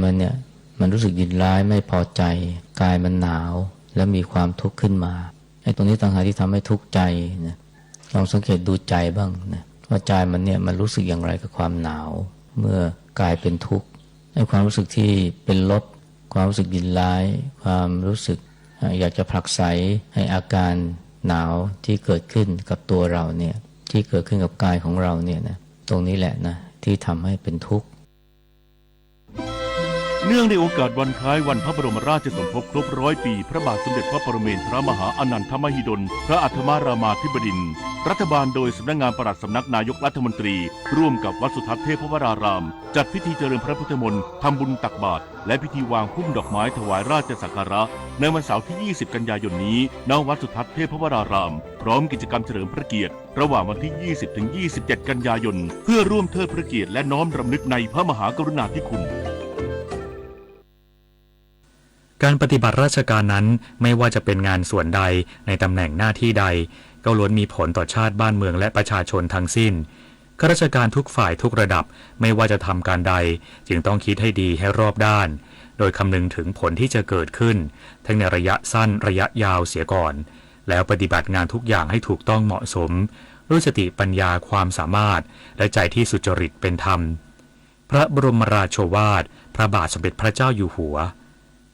มันรู้สึกยินร้ายไม่พอใจกายมันหนาวแล้วมีความทุกข์ขึ้นมาไอ้ตรงนี้ต่างหากที่ทำให้ทุกข์ใจนะลองสังเกตดูใจบ้างนะว่าใจมันรู้สึกอย่างไรกับความหนาวเมื่อกายเป็นทุกข์ไอ้ความรู้สึกที่เป็นลบความรู้สึกยินร้ายความรู้สึกอยากจะผลักไสให้อาการหนาวที่เกิดขึ้นกับตัวเราเนี่ยที่เกิดขึ้นกับกายของเราเนี่ยนะตรงนี้แหละนะที่ทำให้เป็นทุกข์เนื่องในโอกาสวันคล้ายวันพระบรมราชสมภพครบ100 ปีพระบาทสมเด็จพระปรเมนทรมหาอนันทมหิดลพระอัฏฐมารามาธิบดินทร์รัฐบาลโดยสำนักงานปลัดสำนักนายกรัฐมนตรีร่วมกับวัดสุทัศน์เทพวรารามจัดพิธีเจริญพระพุทธมนต์ทำบุญตักบาตรและพิธีวางพุ่มดอกไม้ถวายราชสักการะในวันเสาร์ที่ 20 กันยายนนี้ณวัดสุทัศน์เทพวรารามพร้อมกิจกรรมเฉลิมพระเกียรติระหว่างวันที่ 20 ถึง 27 กันยายนเพื่อร่วมเทิดพระเกียรติและน้อมรำลึกในพระมหากรุณาธิคุณการปฏิบัติราชการนั้นไม่ว่าจะเป็นงานส่วนใดในตำแหน่งหน้าที่ใดก็ล้วนมีผลต่อชาติบ้านเมืองและประชาชนทั้งสิ้นข้าราชการทุกฝ่ายทุกระดับไม่ว่าจะทำการใดจึงต้องคิดให้ดีให้รอบด้านโดยคำนึงถึงผลที่จะเกิดขึ้นทั้งในระยะสั้นระยะยาวเสียก่อนแล้วปฏิบัติงานทุกอย่างให้ถูกต้องเหมาะสมด้วยสติปัญญาความสามารถและใจที่สุจริตเป็นธรรมพระบรมราโชวาทพระบาทสมเด็จพระเจ้าอยู่หัว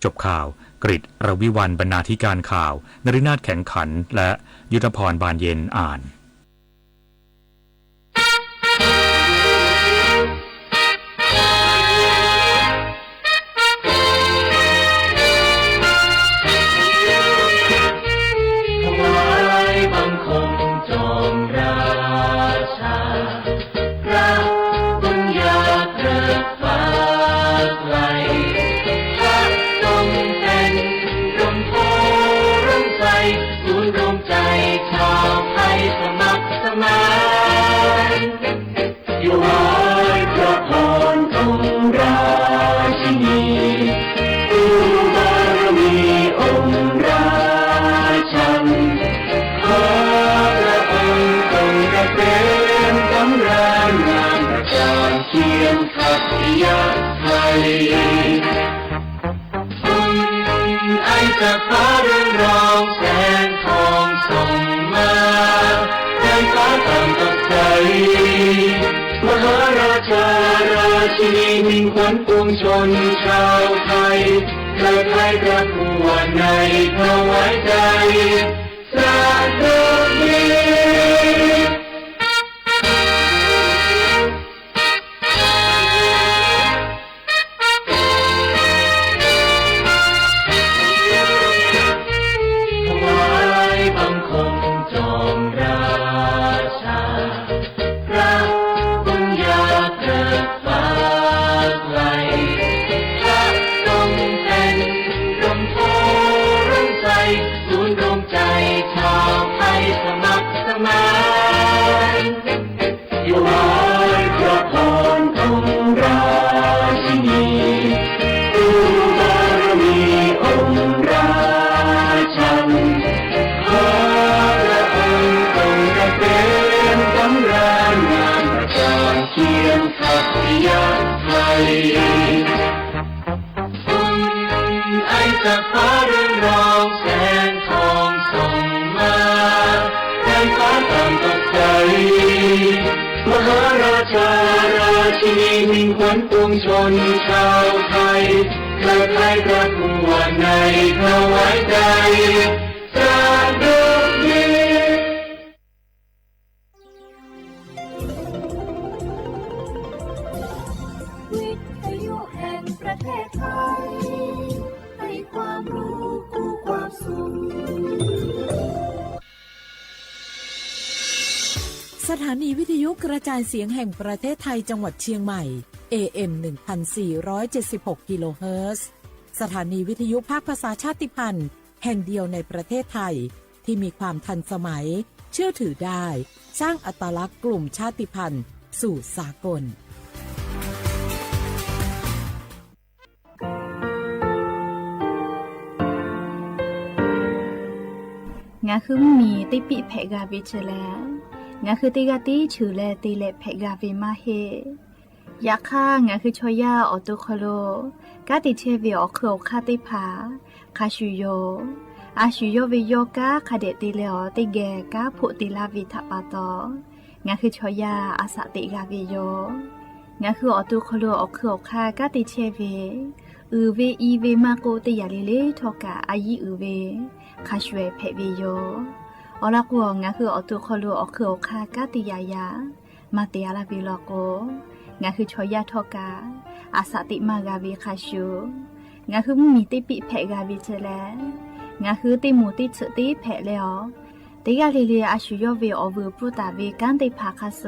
จบข่าวกฤษ รวิวรรณบรรณาธิการข่าวนฤนาถแข็งขันและยุทธพรบานเย็นอ่านเขียนขัตติยาไทยคุณไอจากฟ้าเรืองรองแสงทองส่งมาในฟ้าต่ำตกใสมหาราชาราชินีมิ่งขวัญปวงชนชาวไทยเกิดไทยกระพวนในถวายใจสาธุนี้จากฟ้าเรืองรองแสงทองส่งมาในฟ้าต่ำตกใสมหาราชาราชินีมิ่งขวัญปวงชนชาวไทยเกิดไทยกระพวนในถวายใจสาธุนี้วิทยุแห่งประเทศไทยให้ความรู้คู่ความสุขสถานีวิทยุกระจายเสียงแห่งประเทศไทยจังหวัดเชียงใหม่ AM 1476 กิโลเฮิรตซ์สถานีวิทยุภาคภาษาชาติพันธุ์แห่งเดียวในประเทศไทยที่มีความทันสมัยเชื่อถือได้สร้างอัตลักษณ์กลุ่มชาติพันธุ์สู่สากลงาคือมีติปิเพกาวิเชแลงาคือติกาติชูแลติเลเพกาวิมาเฮ อยากข้างาคือชอยาออตุคโลกาติเชเวอคือคาติผาคาชูโยอาชูโยเวโยกาคาเดติเลอติเกกาพุติลาวิทัปาตองาคือชอยาอาสติกาเวโยงาคือออตุคโลอคือคากาติเชเวเวอีเวมาโกติยาเลเลทอกาอายีเวคาชเวเพเวโยอลากัวงาคือออตุคโลอคือคากาติยายามาเตียลาวิลโกงาคือชอยาทอกาอาสติมากาวิคาชูงาคือมีติปิเพกาวิเจแลงาคือติมูติเฉติเพแล้วติกาลีเลียอาชูโยเวอเวปุตาเวกันติภาคาเส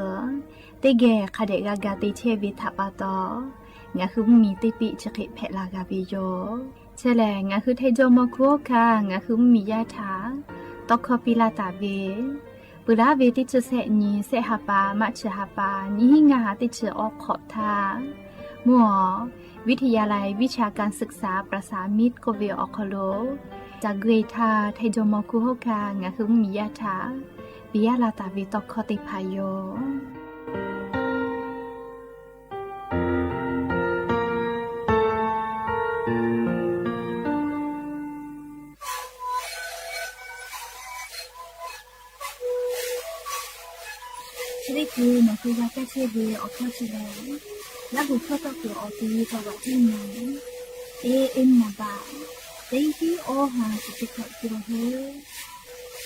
ติเกคาเดกากาติเชวิทัปาตองาคือมีติปิเฉกิเพลากาวิโยเชแลงาคือเทโจมโคคางาคือมียาถาตอกคอปิลาตาเวปุราเวติเชเสนีเสหปามัชหปานิหิงาติเชออกขอบทามัววิทยาลัยวิชาการศึกษาประสานมิตรโกเวออคโลจากเกรทาไทโจมคุโฮคางาคือมียาถาปิยาลาตาวิตอกคติพายโยนี่คือหนังสือว่าแค่เชื่อเวออกข้อเฉลยและบุคคลตัวตัวออกตีตัววัดที่ไหนนาบาเต็งที่โอหาสุดที่ตัวเฮ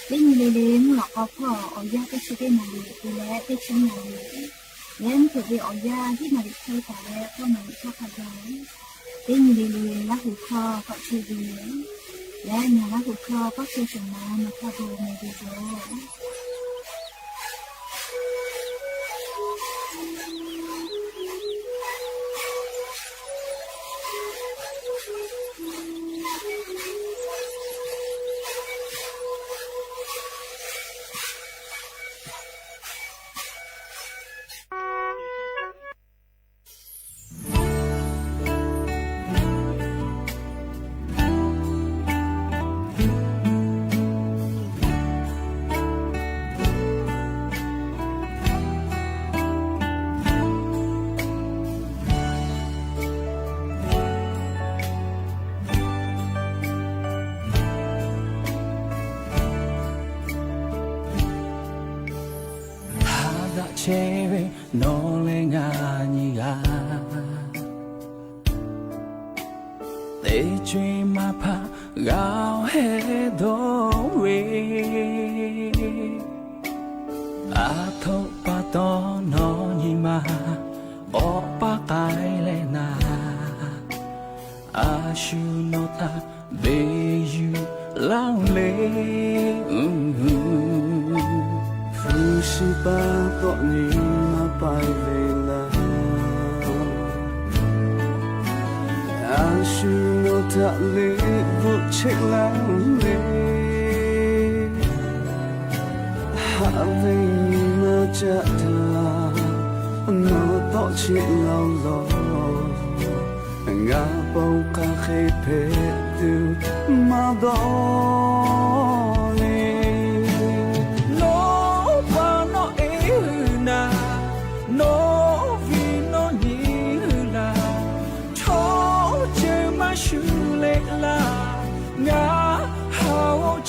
เล่นเล่นหลอกเอาพ่อเอายาก็ชื่อได้มาเลยตัวแล้วได้ชั้นมาเลยเล่นเกิดเวเอายาที่มาดิเคยแต่แล้วก็มาชอบขัดย้ายเล่นเล่นและหัวข้อก็ชื่อเวและงานและหัวข้อก็คือสมามาข้อโบในดีโจCherry no lenganiga They dream up gao head away A to pa to no ni ma o pa kai le na A shu no ta be you long le Phu ba to ni ma pai ve la A shu no ta le vu check la le Ha ve ma cha ta no to chi lao lo Nga bau ka khe pe tu ma do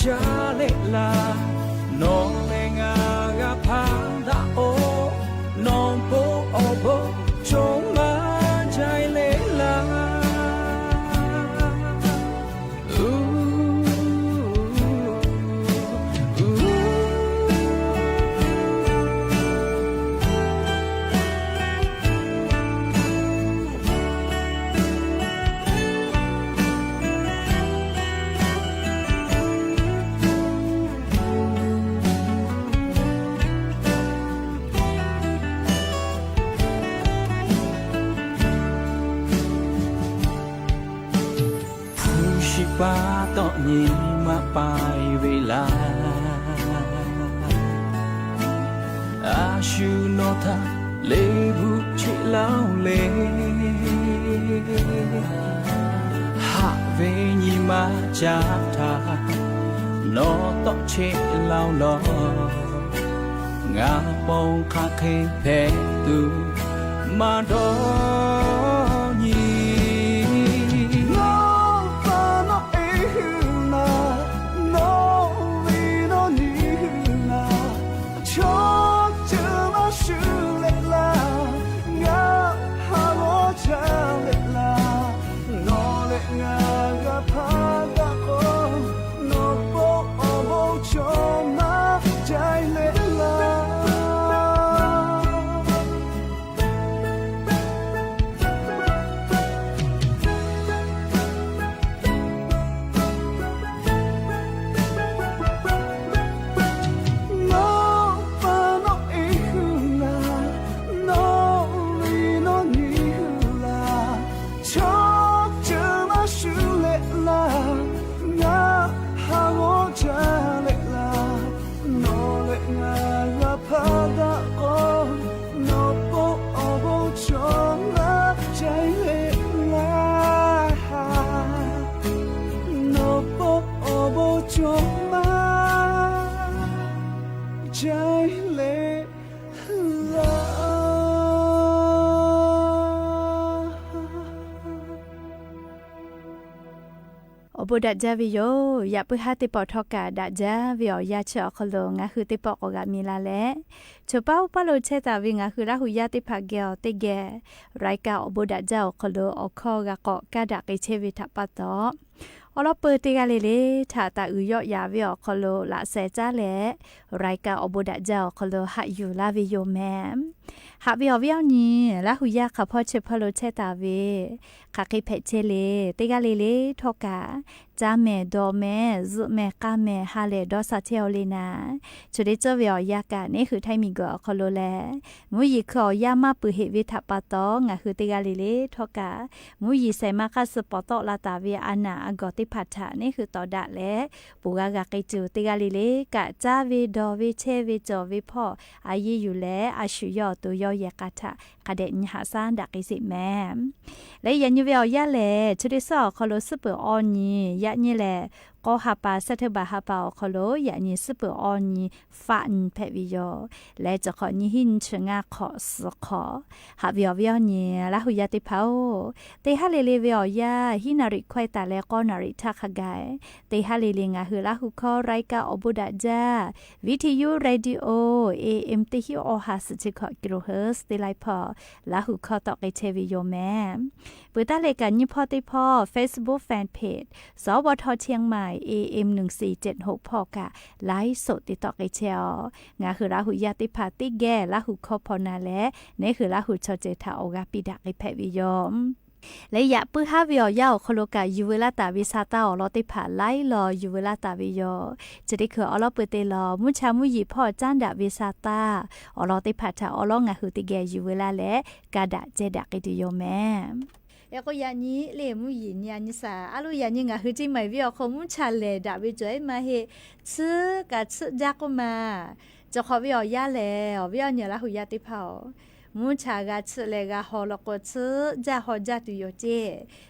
Jalela no lenga ga panda o no po obo choma jailela ba to ni ma pai ve la a shu no ta le bu chi lao le ha ve ni ma cha tha no to chi lao lo nga bong kha khe phe tu มาดอนีโนฟาโนเอนาโนลีโนนีนาชอเจอมาชูเลลางาฮาโลจาเลลาโนเลงากะพาดะโอโนโบโอโบชอมาใจเลลาบุดาจาวิโยอย่าเพื่อหาติปอทอกาดาจาวิอยาเชอคโลงะคือติปอกกามีลาเลชเป้าปะโลเชตาวิงะคือละหุยาติภาเกอติเกรายกาอบุดาจาคโลอคอกะกอกะดะกิเชวิทัปปะตออลอเปิดติกาเลถ้าตาอือยอยาวิอคโลละเซจาเลรายกาอบุดาจาคโลหะอยู่ลาวิโยแมมหาวิอวิอนี้ละหุยาคาพอเชพโลเชตาเวคาคิเพเชเลติกาเลทอกาจาเมดอเมซุเมกาเมฮาเลดอซาเทโอเลนาจุดเจวิอยากานี่คือไทมิกอคโลแลมุยขอยามาปุเหวิทัปปะตองะคือติกาเลทอกามุยไซมาคาสปอตอลาตาเวอานาอากอติพัทะนี่คือตอดะและปูกากากิจูติกาเลกะจาเวดอเวเชเวจอเวพ่ออายีอยู่และอาชุยอตัวยอยากาทะกะเดญหาซานดักอิสิแมและยันยูเวอยาแลชุดิซอคโลซุปเปอร์ออนียะนี่แหละก็หาปาสัตบาหาปาคโลยะนี่ซุปเปอร์ออนีฟันเพวิโยและจะขอนี่หินชงาขอสขอหาวิอวิอนี่ละหุยาติเผาเตหะเลเลวิอยาหินาริควายตาและก็นาริทักกายเตหะเลเลงาหือละหุคอไรกาอบุดาจาวิทยุเรดิโอ AM ติฮิโอฮาสจิคกิโลเฮิรตซ์ติไลพอละหุคอตอกเอเชวิโยแมเปิดตาเลกันยี่พอติพอ Facebook Fanpage สวทเชียงใหม่ AM 1476พอกะไลฟ์สดติดต่อกันเชียวงาคือละหุยาติพาติแก่ละหุคอพอนาและนี่คือละหุชอเจทาโอกาปิดากิแพวิยอมและอยากปื้อฮาวิอยาคโลกายูเวลาตาวิซาตาอลอติผาไลลอยูเวลาตาวิโยจะได้คืออลอเปเตลอมุชามุยีพ่อจ้านดาวิซาตาอลอติผาทาอลองาหุติแกยูเวลาและกาดะเจดากิติโยแม่แล้วก็ยานี้เลมุยินยานิสาอาลุยานี่งะคือจิไม่วิอคมุชาเลดาวิจอยมาเฮซื้อกะซื้อจักมาจะขอวิอยาแล้ววิอเนี่ยละหุยาติเผามุชากะซื้อเลกะฮอลกอซื้อจะฮอจัตุโยเจ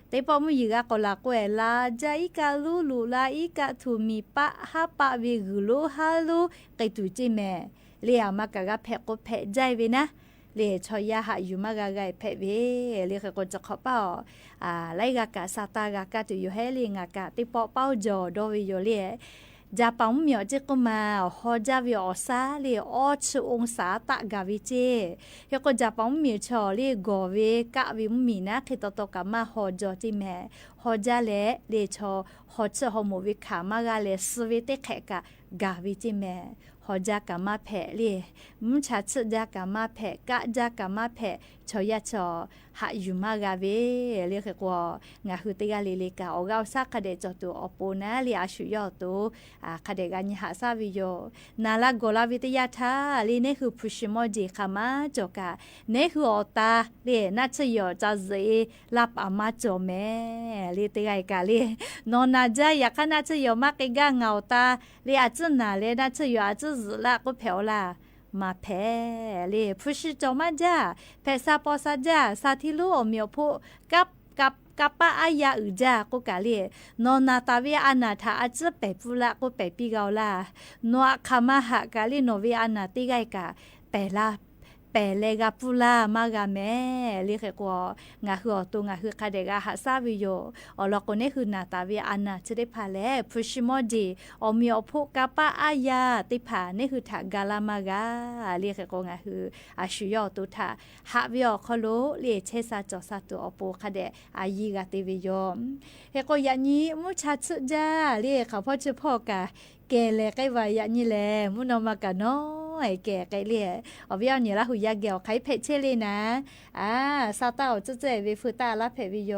แต่พอมุยิกะกอลาโกเอลาจาอิกาลูลูลาอิกะทูมีปะฮาปะวิกุลูฮาลูกิตุจิเมเลียมากะกะเพกเพใจเวนะเลชอยาหาอยู่มากะไกเพเวเลกะกจะขอเป้าไลกะกะซาตากะกะตุอยู่เฮลิงะกะติปอเป้าจอโดวิโยเลจาปังเหมียวจิกมาฮอจาวิอซาเลออชองศาตะกะวิเจยก็จาปังเหมียวชอเลกอเวกะวิมีนะคิตโตกะมาฮอจอจิแมฮอจาเลชอฮอชฮอโมวิคามากะเลสเวเตแขกะกะวิจิแมฮอจากะมาแผเลมุชาชจากะมาแผกะจากะมาแผชอยะชอหะอยู่มากะเวเรียกว่างะคือติกะเลกะออกาซักคเดจอตุอปนะเลอาชุยอตุคเดกะญิหาซาวิโยนาลาโกลาวิทยาทาลีเนคือพุชิโมจิคามาจอกะเนคืออตาเลนัชยอจาเซลาปามาโจเมเลติกะกะเลนอนาจายะคนาชยอมากะกะงาตาเลอาจนาเลนัชยออาจละก็เผาละมาแพ้เลยผู้ชิจอมาจ้าแพ้ซาปอซาจ้าซาทิลูอเมียวผู้กับปะอายาอืจ้าก็กะเลยนอนาตาเวอานาทาอาจจะไปฟุละก็ไปปีเกาละนัวคามาหะกะเลยโนเวอานาติไกกะไปละ ปเลกาปูลามากาแม่เรียกว่างาคือตัวงาคือคาเดกาหาซาวิโยอลอกเนี่ยคือนาตาวิอันนาจะได้พาแลพุชิโมดีอมีอพุกาปาอายาติพาเนี่ยคือถากาลามากาเรียกว่างาคืออาชุยอตุถาฮาวิโอคโลเรียเชซาจอซาตัวอปูคาเดอายีกาติวิโยเฮโกยานี้มุชาซึจ้าเรียกเขาพ่อชื่อพ่อกาแกแลใกล้วายานี่แลมุนอมากะน้อยแกไกลเลียอวิเอาเนี่ยละหุยาเกียวไข่เผ็ดเชเลยนะซาเต้าเจ๊เวฟุตาละเผ็ดวิโย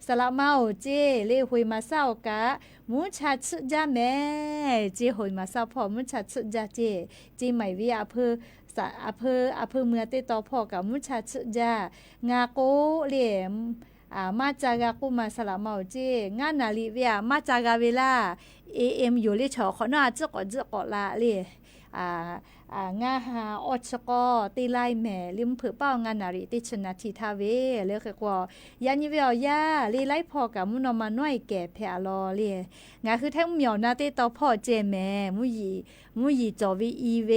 สละเมาเจเลหุยมาเศร้ากะมุชาซึจ้าแม่เจหุยมาเศร้าพ่อมุชาซึจ้าเจใหม่วิอาเพออเพอเมื่อเตต่อพ่อกับมุชาซึจ้างาโกเลียมาจากากุมาสละเมาเจงานนาลีเวียมาจากาเวลาAM อยู่เลยชอขอน่าจะก่อละเลยงาหาอดชกอตีไลแม่ลิมเผือเป้างานนาริติชนะทีทาเวเลยคือกว่ายันยิเวียยาลีไลพอกับมุนอมาน้อยแก่แพรอเลยงาคือแท้เหมียวนาเตต่อพ่อเจแม่มุยีจอวีอีเว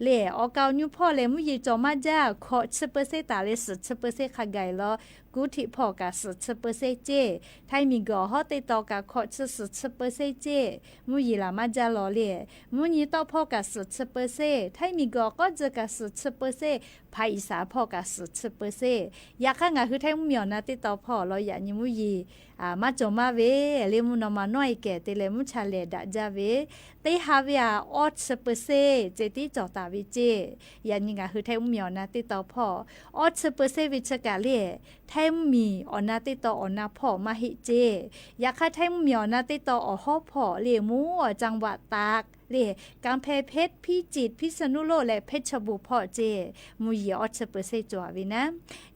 เล่ออกาวนิพ่อเลยมุยีจอมาจ้าขอ10%ตาเลย10%ขะไกลแล้วกูที่พ่อกะ10%เจไทยมีก็ฮอติต่อกะขอ10%เจมุยีละมาจ้าลอเลยมุยีต่อพ่อกะ10%ไทยมีก็จะกะ10%ภาอีสาพ่อกะ10%อยากข้างคือไทยเหมียวนะติต่อพ่อเราอยากยิมุยีมาจอมาเวเลมุนอมาน้อยแก่เตเลมุชาเลดะจาเวเตฮาเวียออ10%เจติจอตาวิเจยันยิงคือไทยเหมียวนะติต่อพ่อออ10%วิชกะเลไทยมีอนาติต่ออนาพ่อมาหิเจอยากให้ไทยเหมียวนะติต่ออฮอพ่อเลมูจังหวัดตากเลกำแพงเพชรพิจิตรพิษณุโลกและเพชรบูรณ์พ่อเจมุยออ10%จัววินะ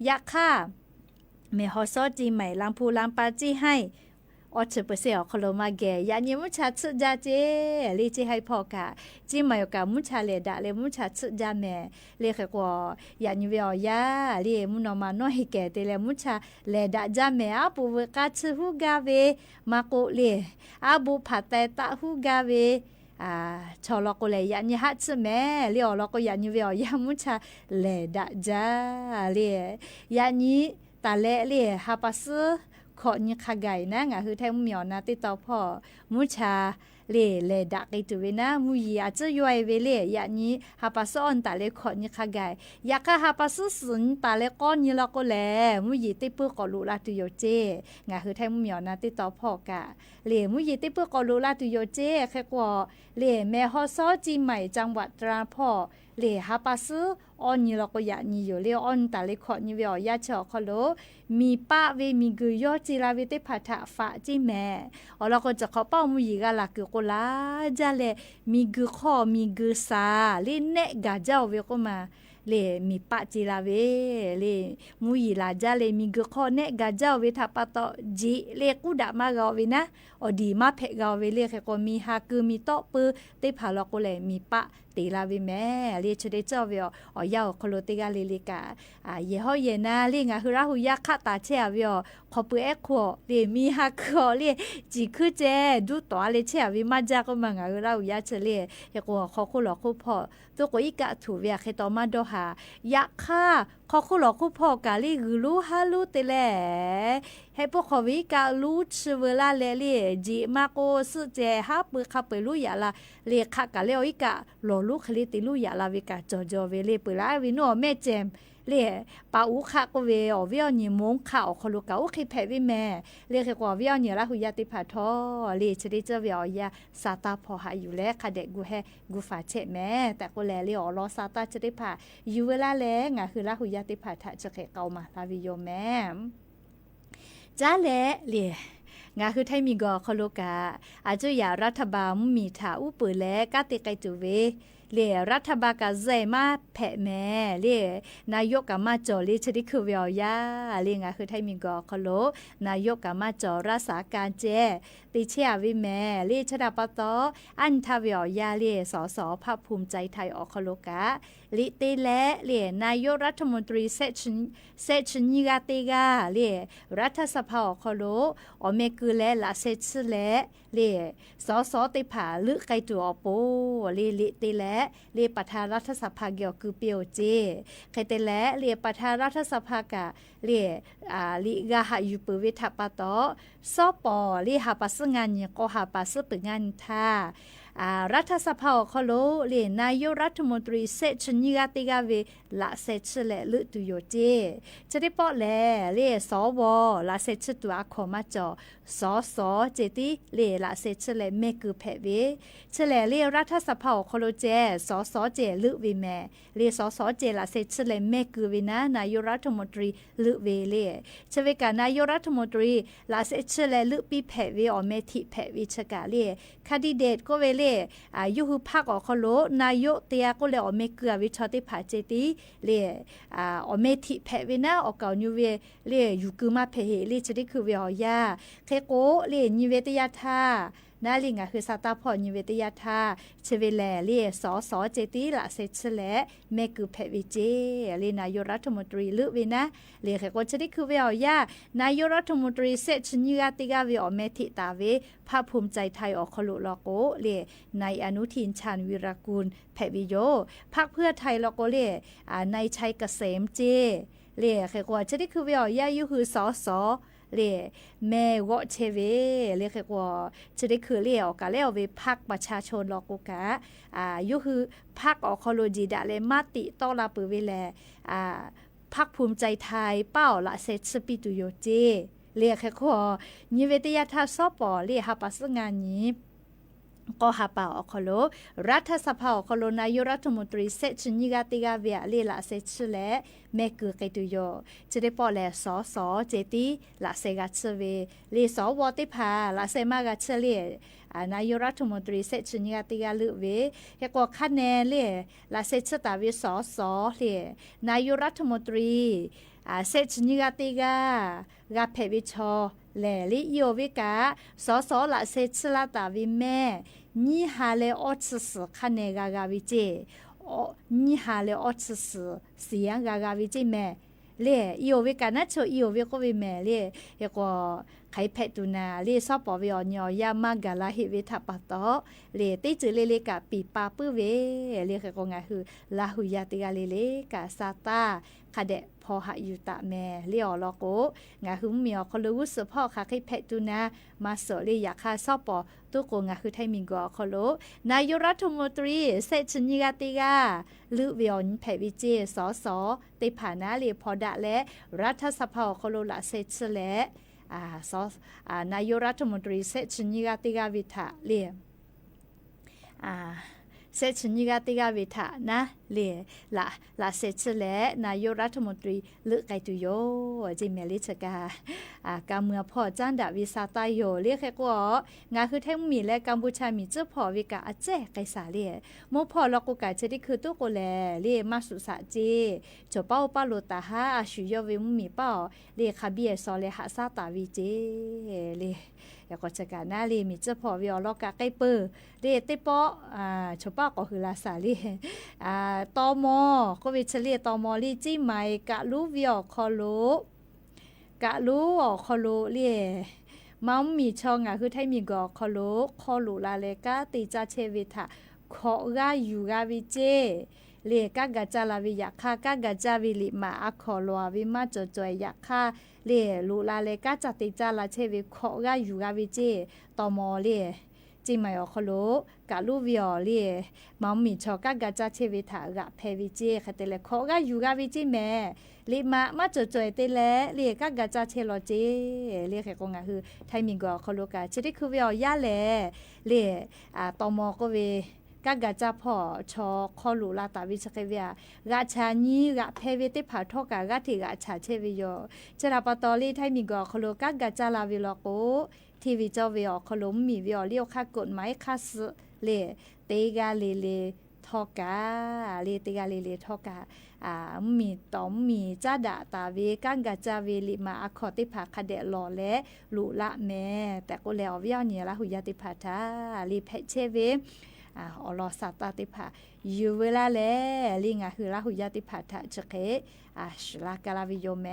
อยากค่ะเมฮอซอจีใหม่ลำพูลำปาจีให้ออ10%คโลมาแกยานิมุชาซึจาเจลีจีให้พ่อกะจีใหม่กะมุชาเลดะเลมุชาซึจาแม่เลขกว่ายานิเวียยาเลมุนอมาน้อยแกเตเลมุชาเลดะจาแม่อาปูเวกาซึฮูกาเวมาโกเลอาบูผัดแต่ตะฮูกาเวชอลอกเลยยันยฮัตซึแม่เลียวลอกยันยเวียยามุชาเลดะจาเลยันนี้ตาเลเลฮาปัสขอนี่ขะไก่นะงาคือแท้เหมียวนะติต่อพ่อมุชาเลดักไอตัวนะมุยอาจจะย่อยเวเลอย่างนี้ฮาปัสอนตาเลขอนี่ขะไก่อยากฮาปัสสุนตาเลก้อนนี่ละก็แลมุยติปื้อก็รู้ละตุโยเจงาคือแท้เหมียวนะติต่อพ่อกะเลมุยติปื้อก็รู้ละตุโยเจแค่กว่าเลแม่ฮอซอจีใหม่จังหวัดตราพ่อเลฮาปัสออนนี่ละก็อย่างนี้อยู่เลออนตาเลขอนี่เวียยาเชอคโลมีป้าเวมีกุยอจิลาเวเตพัทะฟะจิแม่อเราก็จะขอเป้ามุยกะละกุโกลาจาเลมีกุขอมีกุซาเลเนกะเจ้าเวก็มาเลมีป้าจิลาเวเลมุยลาจาเลมีกุขอเนกะเจ้าเวทะปะตอจิเลกูดะมากาเวนะอดีมาเพกาเวเลก็มีฮากุมีโตปือเตพาลก็เลมีป้าตีลาวิแม่เรียชเดเจ้าเวียอยาวคโลติกาลิลิกาเยฮอเยนาลิงาฮืราหุยาคาตาเชอเวียขอเปเอขอเรมีฮักขอเรจิคือเจดูตัวเลเชอวิมาจาก็มางาฮืราหุยาเชเลเฮกขอคุหลอคุพอตัวก็อีกะถูเวียเคตอมาโดหายะคาขอคุหลอคุพอกาลิกลูฮาลูเตเลให้พวกขวิกาลูชเวลาเลเลจิมาโกสุเจฮาปึคาเปลุยาลาเลคากะเลอีกะโลลูคลิติลุยาลาวิกาจอเวเลเปลาวิโนแม่เจมเลปาอูคาก็เวอเวียนี่มงข่าวคลุกาโอเคแพวิแม่เลขกว่าเวียนี่ละหุยาติพาทอเลชดิเจเวียยาซาตาพอหาอยู่แล้วค่ะเด็กกูแฮกูฝาเชแม่แต่ก็แลเลอรอซาตาจะได้พาอยู่เวลาแลงะคือละหุยาติพาทะจะเกเกามาลาวิโยแม่จ้าแลเลงาคือไทยมีกอคโลกาอาจจะอย่ารัฐบาลมีถาอุปแลกาติไกจุเวเลรัฐบาลกะใจมาแผ่แม่เลนายกกะมาจอเลชดิคือเวียยาเลงาคือไทยมีกอคโลนายกกะมาจอรักษาการเจติเชียวิแม่เลชดาปตออันทาเวียยาเลสสภาคภูมิใจไทยออกคโลกะลิเตและเลนายกรัฐมนตรีเซชนิกาเตกาเลรัฐสภาออกคโลอเมกุและละเซชและเลสสติผาลึไกตัวโปเลลิเตและ เรียประธานรัฐสภาเกี่ยวคือเปียวเจใครแต่และเรียประธานรัฐสภากะเรียลิกาหาอยู่ปืวิทปะตอสปอเรียหาปัสงานก็หาปัสปึงานท่ารัฐสภาคโลเรียนายกรัฐมนตรีเซชนิกาติกาเวละเซชเลลุตุโยเจจะได้ปอแลเรียสวละเซชตัวขอมาจอสสเจติเรียละเซชเลเมกือแพเวเฉลเรียรัฐสภาคโลเจสสเจลุวิแมเรียสสเจละเซชเลเมกือวินะนายกรัฐมนตรีลุเวเลชเวกานายกรัฐมนตรีละเซชเลลุปีแพเวอเมทิแพวิชกาเรียคดีเดตก็เวเลยูฮูพักอคโลนายกเตียก็เลยอเมเกือวิชอติผาเจติเลอเมทิแพวินะอเกาญูเวเลยูกุมาเพเฮเลจะได้คือเวอยาเคโกเลญิเวตยาธานาลิงคือซาตาพอญิเวตยาธาเชเวแลเลสสเจติละเซชเลเมกุเพวิเจเลนายกรัฐมนตรีลุเวนะเลเคโกจะได้คือเวอยานายกรัฐมนตรีเซชญิกาติกาเวอเมทิตาเวภาคภูมิใจไทยออกคลุลโกเลนายอนุทินชาญวีรกูลแพวิโยพรรคเพื่อไทยลโกเลนายชัยเกษมเจเลเคโกจะได้คือเวอยายูคือสสเลแม่วะเชเวเลเคกว่าจะได้คือเลี้ยวกะแล้วเวพักประชาชนลอกกะยุคือพักออคโลจีดะเลมาติต้อลาปือเวแลพักภูมิใจไทยเป้าละเซตสปิตุโยเจเลเคกว่านิเวตยาทาซอปอเลหาปัสงานนี้ก็หาป่าอคโลรัฐสภาอคโลนายกรัฐมนตรีเซชนิกาติกาเวียเลละเซชเลเมกือไกตุโยจะได้ปอแลสสเจติละเซกัชเวเลสวติพาละเซมากาเชเลนายกรัฐมนตรีเซชนิกาติกาลุเวเฮก็คะแนนเลละเซชตาเวสสเลนายกรัฐมนตรีเซชนิกาติกากาเพวิชอแลลิโยวิกาสสละเซชลาตาวิแม่นี่ฮาเลออชสคะแนกากาวิเจนี่ฮาเลออชสเสียงกากาวิเจแม่เลโยวิกานะโชโยวิก็วิแม่เลเฮก็ไขเพตุนาเลซอปอวิอญอยามากาลาหิวิทัปตอเลติจืเลเลกะปีปาปื้อเวเลเฮก็งาคือลาหุยาติกาเลกะซาตาคาเดพอหายุตะแม่เลียวลอโกงาคือเมียวคอลูสพ่อค่ะไขเพตุนามาโซเลอยากคาซอปอตุโกงาคือไทมิงกอคอโลนายกรัฐมนตรีเซชนิกาติกาลุเวียนเพวิเจสสติผานาเลพอดะและรัฐสภาคอโลละเซชและนายกรัฐมนตรีเซชนิกาติกาวิทะเลียเซชนิกาติกาวิทะนะเลียละเซชและนายกรัฐมนตรีลุไกตุโยจิเมลิชกากาเมือพ่อจ้านดาวิซาตายโยเรียกแค่ก็งาคือแท่งมีและกัมพูชามีเจ้าพ่อวิกาอาเจไกสาเลียโมพ่อลกุกาจะได้คือตุโกแลเลียมาสุสะเจจเป้าปาโลตาฮาอาชุยวิมมีเป้าเลียคาเบียซอเลหะซาตาวิเจเลียอยากจะการนาลีมีเจ้าพ่อวิอลกาไกเปอร์เรียติปอชป้าก็คือลาสาลีตอมอก็วิเฉลียตอมอลีจี้ใหม่กะลูวิอคอโลกะลูคอโลเรียมัมมีช่องคือไทยมีกอคอโลคอลูลาเลกาติจาเชวิทะขอกาอยู่กาวิเจเลกากะจาลาวิยาคากากะจาวิลิมาอะคอลววิมาจอยยาคาเลลูลาเลกาจติจาลาเชวิขอกาอยู่กาวิเจตอมอเลจิมายอคโลกะลูวิอเลมัมมีชอกากะจาเชวิทากะเพวิเจคเตเลขอกาอยู่กาวิเจแม่ลิมาจอยเตเลเลกากะจาเชโลเจเลแค่กงะคือไทมิงกอคโลกะจะได้คือวิอยาเลเลตอมอก็เวกากะจาพ่อชอคอลูลาตาวิชเคเวียกะชานีกะเพเวติผาทอกะกะติกะชาเชวิโยจราปตอลีไทมิงกอคโลกากะจาลาวิโลโกทีวีจอวิอคโลมีวิอเลียวค่ากฎหมายค่าสเลเตกาเลทอกาเลเตกาเลทอกามีตอมมีจ้าดาตาเวกังกะจาเวลิมาอคอติภาคเดลอและลุละแม่แต่ก็แล้ววิอเนี่ยละหุยติภาทาลีเพเชเวอลอสาตาติภาอยู่เวลาแลลิงคือละหุยติภาทะเจเคชลากาลาวิโยแม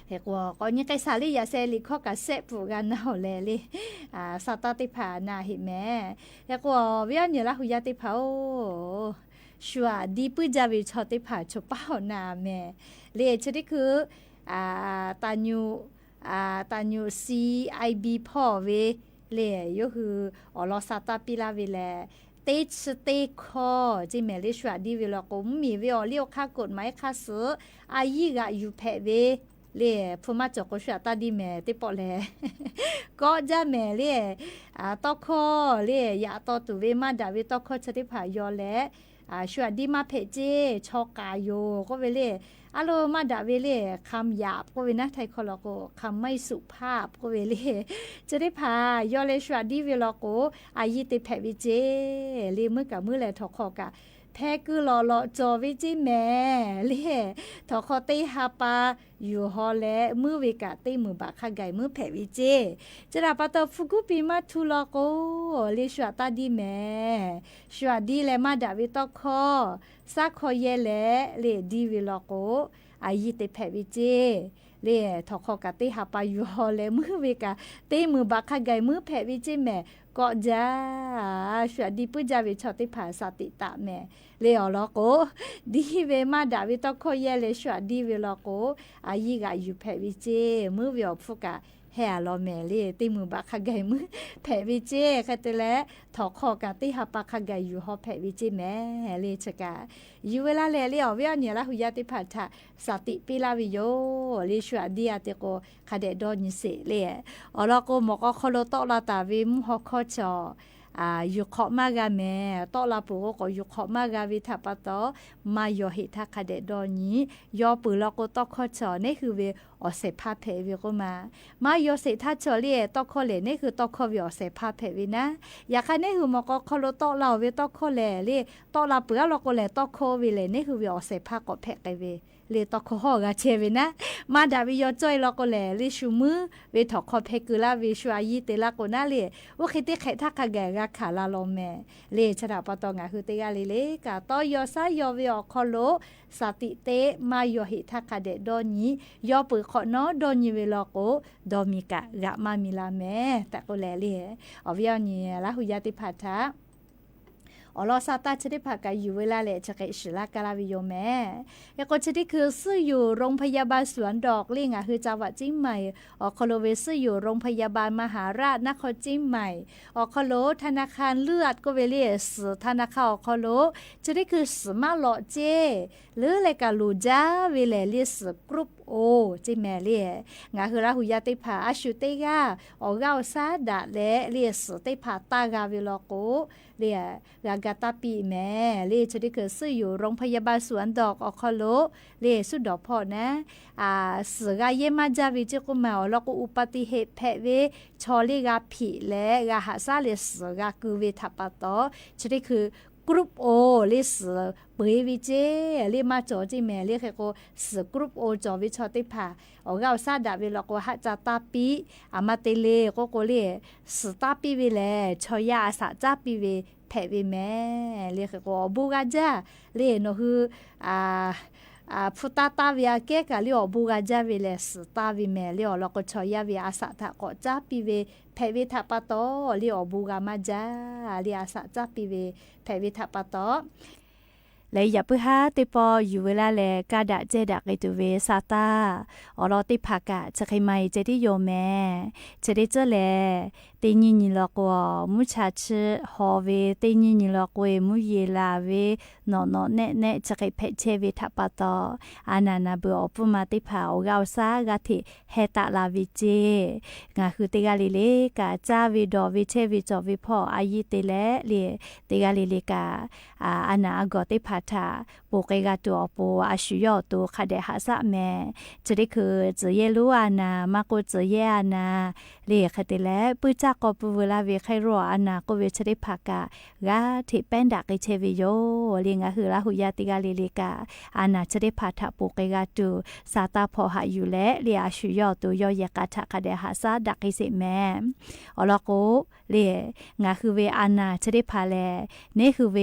เฮกว่าก็ยังไกสาลียาเซลิข้อกะเซปูกันเนาะแลลิสาตติผานาหิแม่เฮกว่าเวียนอยู่ละหุยาติผาชัวดีปุจาวิชอติผาชป้านาแม่เลชดิคือตาญู CIB พ่อเวเลยคืออลอสาตาปิลาเวแลเตชเตคอจิเมลิชวาดีเวลก็มีเวอเลียวค่ากฎหมายค่าซื้ออายีกะอยู่แพเวเลพูมาจอกก็ชวตาดีแม่ติปอแลก็จะแม่เลตอคอเลยาตอตุเวมาดาเวตอคอชติผายอแลชวดีมาเพเจชอกายโยก็เวเลอารมาดาเวเลคำหยาบก็เวนะไทยคอลโกคำไม่สุภาพก็เวเลจะได้พายอเลชวดีเวลโกอายิติแพวิเจเลมือกับมือแลทอคอกะแพ้คือรอจอวิจิแม่เลทอคอตีฮาปาอยู่ฮอแลมือเวกะตีมือบาคาไกมือแพวิเจจะราปาตอฟุกุปีมาทุลโกเลชวตาดีแม่ชวดีเลมาดาเวตอคอสักคอเยแลเลดีเวลโกอายิติแพวิเจเลทอคอกะตีฮาปาอยู่ฮอแลมือเวกะตีมือบาคาไกมือแพวิเจแม่ก็จ้าชวดีปุจาวิชอติผาสติตะแม่เลอลโกดีเวมาดาวิตอคอเยเลชวดีเวลโกอายิกะอยู่แพวิเจมือเวอฟุกะแห่ลอแม่เลตีมือบาคาไกมือแพวิเจคาเตเลทอคอกะตีฮาปาคาไกอยู่ฮอแพวิเจแม่เลชกะอยู่เวลาเลเลอเวอเนี่ยละหุยาติผาทะสติปิลาวิโยเลชวดีอาเตโกคาเดดอนิเสเลอลโกมก็คโลตอลาตาวิมฮอคอชออยู่ขอมากาแม่ตอลาปูก็อยู่ขอมากาวิทัปะตอมาโยหิทักคเดดอนี้ยอปือลก็ตอคอชอนี่คือเวอเสพาเพวิก็มาโยเสทัชอเลียตอคอเลนี่คือตอคอวิอเสพาเพวินะอยากให้นี่คือมก็คโลตอลาเวตอคอเลเลตอลาปือลก็เลตอคอวิเลนี่คือวิอเสพากอเพไกเวเลตอคอฮอกาเชวินะมาดาวิยอจ้อยลก็เลลิชูมือเวทอคอเพกุลาวิชัวยีเตลาโกนาเลวคิติไขทักกะแกกะขาลาโลแม่เลชราปตองะคือเตกะเลกะตอยอซายอวิอคอโลสติเตมาโยหิทักกะเดดอนี้ยอปือขอเนาะดอนี้เวลโกดอมิกะกะมามิลาแม่ตะโกแลเลอวิอนี้ละหุยาติภัทะอลอซาตาชดิภากาอยู่เวลาเลจะไกชิลากาลาวิโยแม่ยก็ชดิคือซื้ออยู่โรงพยาบาลสวนดอกลิงคือจังหวัดจิ้งใหม่คโลเวซื้ออยู่โรงพยาบาลมหาราชนครจิ้งใหม่คโลธนาคารเลือดก็เวลีสธนาคารคโลชดิคือสมาโลเจหรือเลกาลูจาเวเลลิสกรุ๊ปโอจิแม่เลียงาคือราหุยาติภาอาชุเตกาเกาซาดาเลเลียสติภาตากาเวลโกเลียกาตาปีแม่เลียชดิคือซื้ออยู่โรงพยาบาลสวนดอกคโลเลียสุดดอกพอนะสกาเยมาจาวิจิกุมาแล้วก็อุบัติเหตุแพเวชอลีกาผีและกาหาซาเลสกาคือเวทัปโตชดิคือกรุ๊ปโอลิสเบวิเจลิมาจอจิแม่เรียกโกสกรุ๊ปโอจอวิชอติภาเกาซาดาเวลโกหะจาตาปีอามาเตเลโกโกเลสตาปีเวเลชอยาสะจาปีเวแพเวแม่เรียกโกบูกาจาเลโนคือพุตตาวิอาเกกะลิอบูกาจาเวเลสตาวิแม่ลิอแล้วก็ชอยาวิอาสะทะก็จาปีเวแพเวทัปโตลิอบูกามาจาลิอาสะจาปีเวแพเวทัปโตเลยอย่าเพิ่งหาติปออยู่เวลาแลกาดะเจดะไกตุเวซาตาอรอติภากะจะใครไม่เจดิโยแม่จะได้เจอแลตีนินิลอกวมุชาชฮอเวตีนินิลอกเวมุเยลาเวนอนเนเนจะใครเพเชเวทัปตออานานาเบอปุมาติภาเกาซากะทิเฮตะลาวิเจงาคือติกาลิเลกาจาวิดอวิเชวิจอวิพออายิเตเลเลติกาลิเลกาอานาอากอติภาทาโปเกกาตัวโปอาชุยอตัวคาเดหาสะแม่จะได้คือจะเยลูอานามาโกจะเยอานาเลคาเตเลปุจากก็ปูเวลาเวไครัวอานาก็เวชได้ภากากาที่เป็นดักไอเชวิโยเลียงาคือลาหุยาติกาลิลิกาอานาจะได้ภาทาโปเกกาตัวซาตาพอหาอยู่และเลียอาชุยอตัวยอยากาทะคาเดหาสะดักไอเสแม่อลโกเลงาคือเวอานาจะได้ภาแลนี่คือเว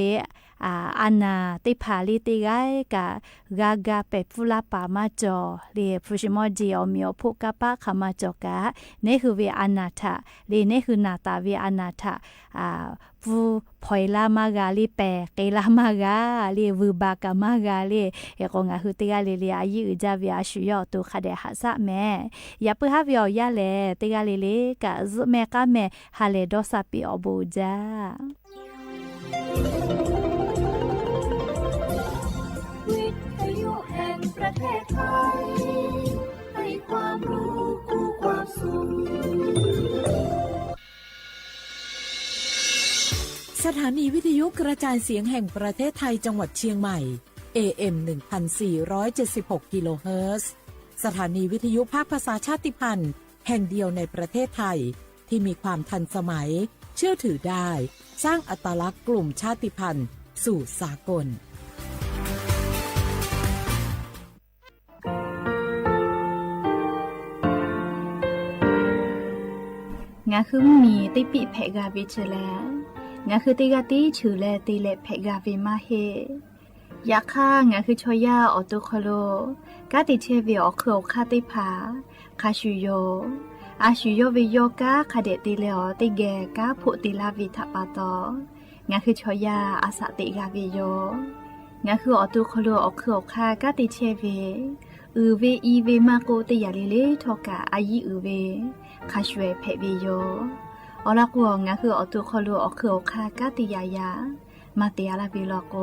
อานาติพาลิติไกกะกากาเปฟุลาปามาจอเลฟุชิมอจิอมิโอพุกะปะขามาจอกะเนคือเวอนาทะเลเนคือนาตาเวอนาทะฟูพอยลามากาลีเปเกลามากาลีวูบากามากาลีเอกงาคือติกาลีลีอายุจาวิอาชุยอตุคาเดหัสะแม่ยาปะฮาวิอยาเลติกาลีลีกะซุเมกาเมฮาเลดอซาปิอบูจาวิทยุแห่งประเทศไทยให้ความรู้คู่ความสุขสถานีวิทยุกระจายเสียงแห่งประเทศไทยจังหวัดเชียงใหม่ AM 1476 กิโลเฮิรตซ์สถานีวิทยุภาคภาษาชาติพันธุ์แห่งเดียวในประเทศไทยที่มีความทันสมัยเชื่อถือได้สร้างอัตลักษณ์กลุ่มชาติพันธุ์สู่สากลงาคือมีติปิเพกาบิเชแลงาคือติกาติชื่อแลติเลเพกาบิมาเฮยาค่างาคือชอยาออโตโคโลกาติเชวิออคือคาติพาคาชุโยอาชุโยวิโยกาคาเดติเลอติเกกาพุติลาวิทปาตองาคือชอยาอาสติกาวิโยงาคือออโตโคโลออคือคากาติเชวิเวอีเวมาโกติยาลิเลทอกาอายิเวคาชเวเพวิโยอลากวงงาคืออตุคอลูอคืออคากาติยายามาเตียลาบิโลโก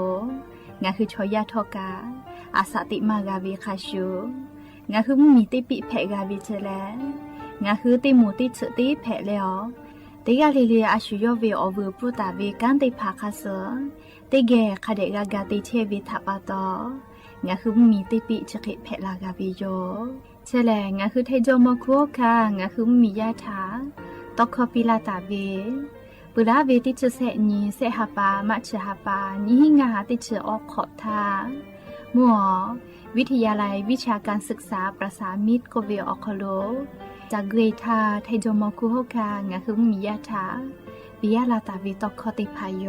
งาคือชอยาทอกาอาสติมากาวิคาชูงาคือมีติปิเพกาบิเจแลงาคือติมูติฉติเพเลอติกาลิลีอาชุยเวอวูปุตาเวกันติภาคาเสติเกคาเดกากาติเชวิทัปาตองาคือมีติปิฉกิเพลากาบิโยเชแลงาคือเทโจโมคุโอคางาคือมียาถาตอกคอปิลาตาเวปุราเวติชเสนีเสหปามัชหปานิหิงาติชออกขอทามัววิทยาลัยวิชาการศึกษาประสานมิตรโกเวออคโลจากเกรทาไทโจโมคุโฮคางาคือมียาถาปิยาลาตาเวตอกคอติพายโย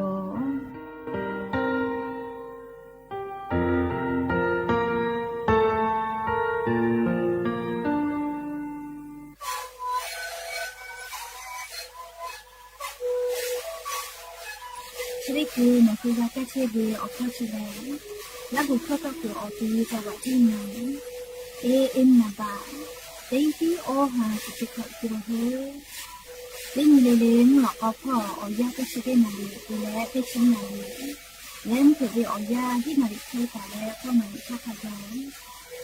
คือมันคือว่าแค่เชื่อดีออกข้อชิลแล้วบุคคลก็คือออกตีจังหวัดที่ไหนAM นาบาเต็งที่โอหาสุดที่เขาคือเฮ้เล่นเล่นหลอกเอาพ่อเอายาก็ชิได้มาเลยดูแลไปชิ้นมาเลยเล่นเกิดไปเอายาที่มาที่ตาแล้วก็มาข้าขยาย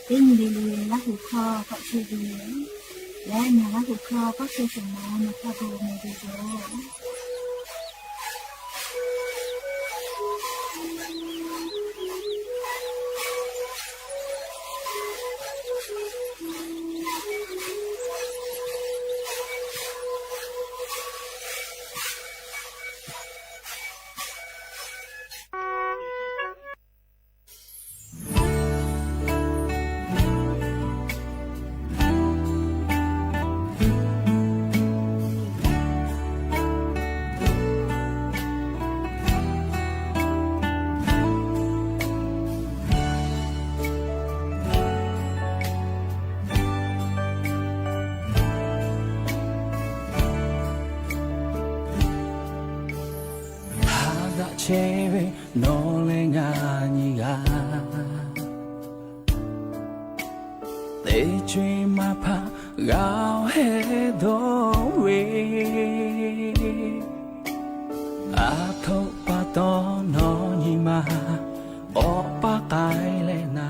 เล่นเล่นแล้วหัวข้อก็เชื่อดีและงานแล้วหัวข้อก็เชื่อสมองมาข้าดูในวิดีโอCheve no le ngani Te chui ma pa gao he do we A tho pa to no ni ma o pa kai le na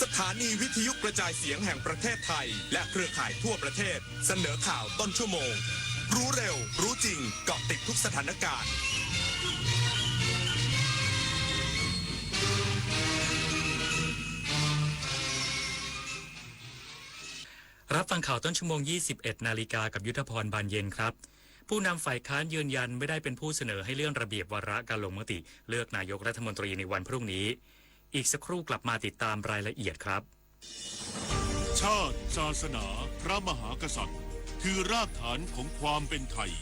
สถานีวิทยุกระจายเสียงแห่งประเทศไทยและเครือข่ายทั่วประเทศเสนอข่าวต้นชั่วโมงรู้เร็วรู้จริงเกาะติดทุกสถานการณ์รับฟังข่าวต้นชั่วโมง 21 นาฬิกากับยุทธพรบานเย็นครับผู้นำฝ่ายค้านยืนยันไม่ได้เป็นผู้เสนอให้เลื่อนระเบียบวาระการลงมติเลือกนายกรัฐมนตรีในวันพรุ่งนี้อีกสักครู่กลับมาติดตามรายละเอียดครับชาติศาสนาพระมหากษัตริย์ คือรากฐานของความเป็นไทย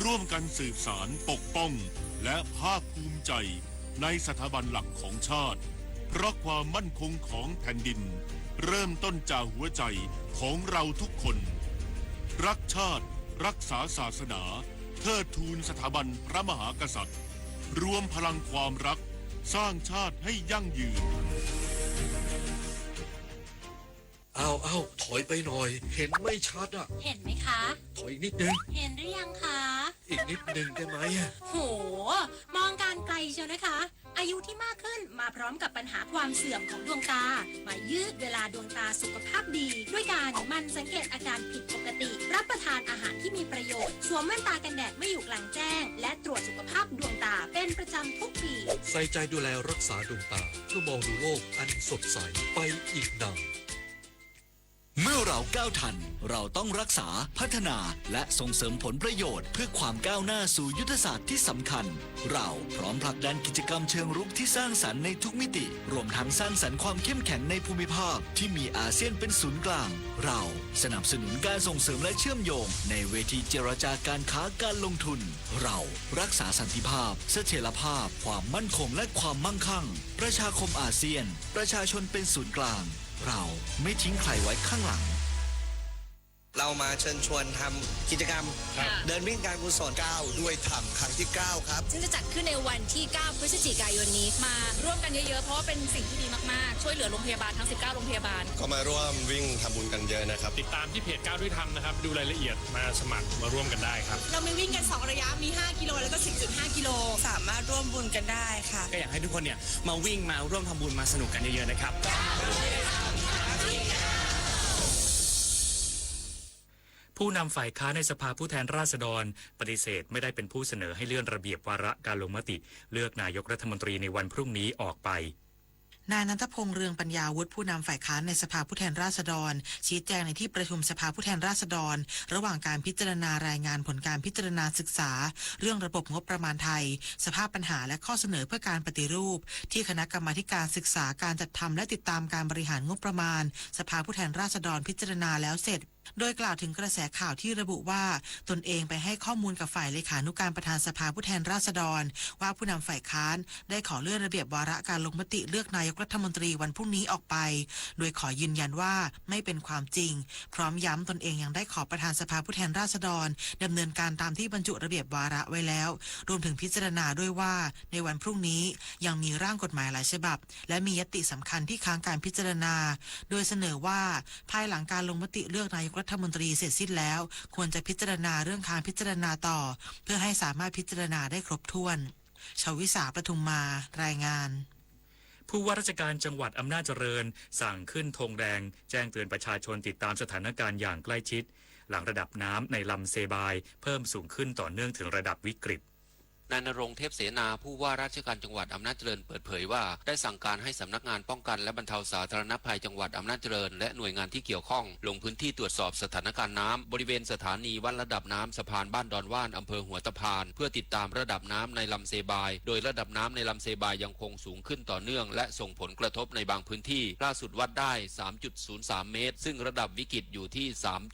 ร่วมกันสืบสารปกป้องและภาคภูมิใจในสถาบันหลักของชาติเพราะความมั่นคงของแผ่นดินเริ่มต้นจากหัวใจของเราทุกคนรักชาติรักษาศาสนาเทิดทูนสถาบันพระมหากษัตริย์รวมพลังความรักสร้างชาติให้ยั่งยืนเอาถอยไปหน่อยเห็นไม่ชัดอ่ะเห็นไหมคะถอยนิดนึงเห็นหรือยังคะอีกนิดนึงได้ไหมโหมองการไกลเชียวนะคะอายุที่มากขึ้นมาพร้อมกับปัญหาความเสื่อมของดวงตามายืดเวลาดวงตาสุขภาพดีด้วยการมันสังเกตอาการผิดปกติรับประทานอาหารที่มีประโยชน์สวมแว่นตากันแดดไม่อยู่กลางแจ้งและตรวจสุขภาพดวงตาเป็นประจำทุกปีใส่ใจดูแลรักษาดวงตาเพื่อมองดูโลกอันสดใสไปอีกนานเมื่อเราก้าวทันเราต้องรักษาพัฒนาและส่งเสริมผลประโยชน์เพื่อความก้าวหน้าสู่ยุทธศาสตร์ที่สำคัญเราพร้อมผลักดันกิจกรรมเชิงรุกที่สร้างสรรค์ในทุกมิติรวมทั้งสร้างสรรค์ความเข้มแข็งในภูมิภาคที่มีอาเซียนเป็นศูนย์กลางเราสนับสนุนการส่งเสริมและเชื่อมโยงในเวทีเจรจาการค้าการลงทุนเรารักษาสันติภาพเสถียรภาพความมั่นคงและความมั่งคั่งประชาคมอาเซียนประชาชนเป็นศูนย์กลางเราไม่ทิ้งใครไว้ข้างหลังเรามาเชิญชวนทำกิจกรรมเดินวิ่งการกุศล9ด้วยธรรมครั้งที่9ครับซึ่งจะจัดขึ้นในวันที่9พฤศจิกายนนี้มาร่วมกันเยอะๆเพราะว่าเป็นสิ่งที่ดีมากๆช่วยเหลือโรงพยาบาลทั้ง19โรงพยาบาลก็มาร่วมวิ่งทำบุญกันเยอะนะครับติดตามที่เพจ9ด้วยธรรมนะครับดูรายละเอียดมาสมัครมาร่วมกันได้ครับเรามีวิ่งกัน2ระยะมี5กิโลแล้วก็ 10.5 กิโลสามารถร่วมบุญกันได้ค่ะก็อยากให้ทุกคนเนี่ยมาวิ่งมาร่วมทำบุญมาสนุกกันเยอะๆนะครับผู้นำฝ่ายค้านในสภาผู้แทนราษฎรปฏิเสธไม่ได้เป็นผู้เสนอให้เลื่อนระเบียบวาระการลงมติเลือกนายกรัฐมนตรีในวันพรุ่งนี้ออกไปนายณัฐพงษ์เรืองปัญญาวุฒิผู้นำฝ่ายค้านในสภาผู้แทนราษฎรชี้แจงในที่ประชุมสภาผู้แทนราษฎรระหว่างการพิจารณารายงานผลการพิจารณาศึกษาเรื่องระบบงบประมาณไทยสภาพปัญหาและข้อเสนอเพื่อการปฏิรูปที่คณะกรรมาการศึกษาการจัดทำและติดตามการบริหารงบประมาณสภาผู้แทนราษฎรพิจารณาแล้วเสร็จโดยกล่าวถึงกระแสข่าวที่ระบุว่าตนเองไปให้ข้อมูลกับฝ่ายเลขานุการประธานสภาผู้แทนราษฎรว่าผู้นำฝ่ายค้านได้ขอเลื่อนระเบียบวาระการลงมติเลือกนายกรัฐมนตรีวันพรุ่งนี้ออกไปโดยขอยืนยันว่าไม่เป็นความจริงพร้อมย้ำตนเองยังได้ขอประธานสภาผู้แทนราษฎรดำเนินการตามที่บรรจุระเบียบวาระไว้แล้วรวมถึงพิจารณาด้วยว่าในวันพรุ่งนี้ยังมีร่างกฎหมายหลายฉบับและมีญัตติสำคัญที่ค้างการพิจารณาโดยเสนอว่าภายหลังการลงมติเลือกนายกรัฐมนตรีเสร็จสิ้นแล้วควรจะพิจารณาเรื่องการพิจารณาต่อเพื่อให้สามารถพิจารณาได้ครบถ้วนชวิสาประทุมมารายงานผู้ว่าราชการจังหวัดอำนาจเจริญสั่งขึ้นธงแดงแจ้งเตือนประชาชนติดตามสถานการณ์อย่างใกล้ชิดหลังระดับน้ำในลำเซบายเพิ่มสูงขึ้นต่อเนื่องถึงระดับวิกฤตนายณรงค์เทพเสนาผู้ว่าราชการจังหวัดอำนาจเจริญเปิดเผยว่าได้สั่งการให้สำนักงานป้องกันและบรรเทาสาธารณภัยจังหวัดอำนาจเจริญและหน่วยงานที่เกี่ยวข้องลงพื้นที่ตรวจสอบสถานการณ์น้ำบริเวณสถานีวัดระดับน้ำสะพานบ้านดอนว่านอำเภอหัวตะพานเพื่อติดตามระดับน้ำในลำเซบายโดยระดับน้ำในลำเซบายยังคงสูงขึ้นต่อเนื่องและส่งผลกระทบในบางพื้นที่ล่าสุดวัดได้ 3.03 เมตรซึ่งระดับวิกฤตอยู่ที่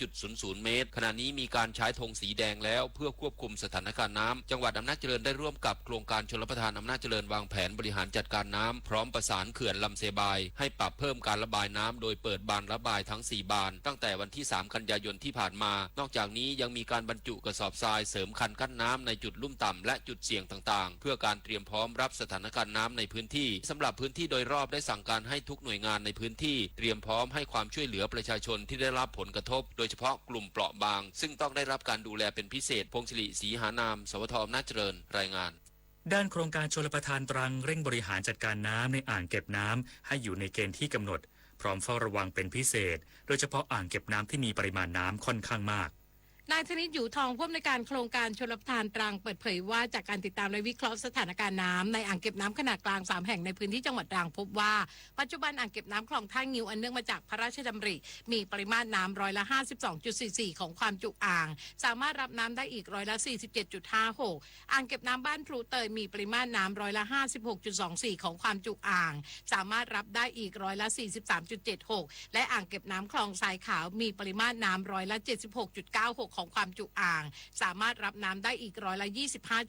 3.00 เมตรขณะนี้มีการใช้ธงสีแดงแล้วเพื่อควบคุมสถานการณ์น้ำจังหวัดอำนาจเจริญได้ร่วมกับโครงการชลประทานอำนาจเจริญวางแผนบริหารจัดการน้ำพร้อมประสานเขื่อนลำเซบายให้ปรับเพิ่มการระบายน้ำโดยเปิดบานระบายทั้ง4บานตั้งแต่วันที่3กันยายนที่ผ่านมานอกจากนี้ยังมีการบรรจุกระสอบทรายเสริมคันกั้นน้ำในจุดลุ่มต่ำและจุดเสี่ยงต่างๆเพื่อการเตรียมพร้อมรับสถานการณ์น้ำในพื้นที่สำหรับพื้นที่โดยรอบได้สั่งการให้ทุกหน่วยงานในพื้นที่เตรียมพร้อมให้ความช่วยเหลือประชาชนที่ได้รับผลกระทบโดยเฉพาะกลุ่มเปราะบางซึ่งต้องได้รับการดูแลเป็นพิเศษพงศิริศรีหานามสวทอำนาจเจริญรายงานด้านโครงการชลประทานตรังเร่งบริหารจัดการน้ำในอ่างเก็บน้ำให้อยู่ในเกณฑ์ที่กำหนดพร้อมเฝ้าระวังเป็นพิเศษโดยเฉพาะอ่างเก็บน้ำที่มีปริมาณน้ำค่อนข้างมาก นายธนิตอยู่ทองผู้อำนวยการโครงการชลประทานตรังเปิดเผยว่าจากการติดตามและวิเคราะห์สถานการณ์น้ำในอ่างเก็บน้ำขนาดกลาง3แห่งในพื้นที่จังหวัดตรังพบว่าปัจจุบันอ่างเก็บน้ำคลองท่างิ้วอันเนื่องมาจากพระราชดำริมีปริมาตรน้ำร้อยละ 52.44 ของความจุอ่างสามารถรับน้ำได้อีกร้อยละ 47.56 อ่างเก็บน้ำบ้านพลูเตยมีปริมาตรน้ำร้อยละ 56.24 ของความจุอ่างสามารถรับได้อีกร้อยละ 43.76 และอ่างเก็บน้ำคลองทรายขาวมีปริมาตรน้ำร้อยละ 76.96 ของความจุอ่างสามารถรับน้ำได้อีกร้อยละ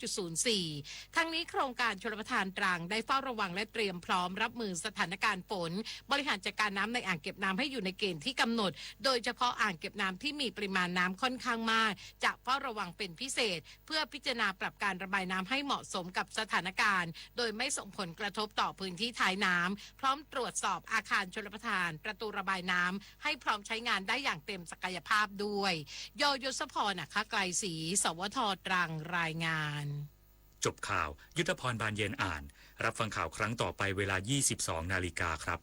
25.04 ทั้งนี้โครงการชลประทานตรังได้เฝ้าระวังและเตรียมพร้อมรับมือสถานการณ์ฝนบริหารจัดการน้ำในอ่างเก็บน้ำให้อยู่ในเกณฑ์ที่กำหนดโดยเฉพาะอ่างเก็บน้ำที่มีปริมาณน้ำค่อนข้างมากจะเฝ้าระวังเป็นพิเศษเพื่อพิจารณาปรับการระบายน้ำให้เหมาะสมกับสถานการณ์โดยไม่ส่งผลกระทบต่อพื้นที่ท้ายน้ำพร้อมตรวจสอบอาคารชลประทานประตูระบายน้ำให้พร้อมใช้งานได้อย่างเต็มศักยภาพด้วยยศพรนะคะไกลศรีสวทตรังรายงานจบข่าวยุทธพรบานเย็นอ่านรับฟังข่าวครั้งต่อไปเวลา 22 นาฬิกาครับ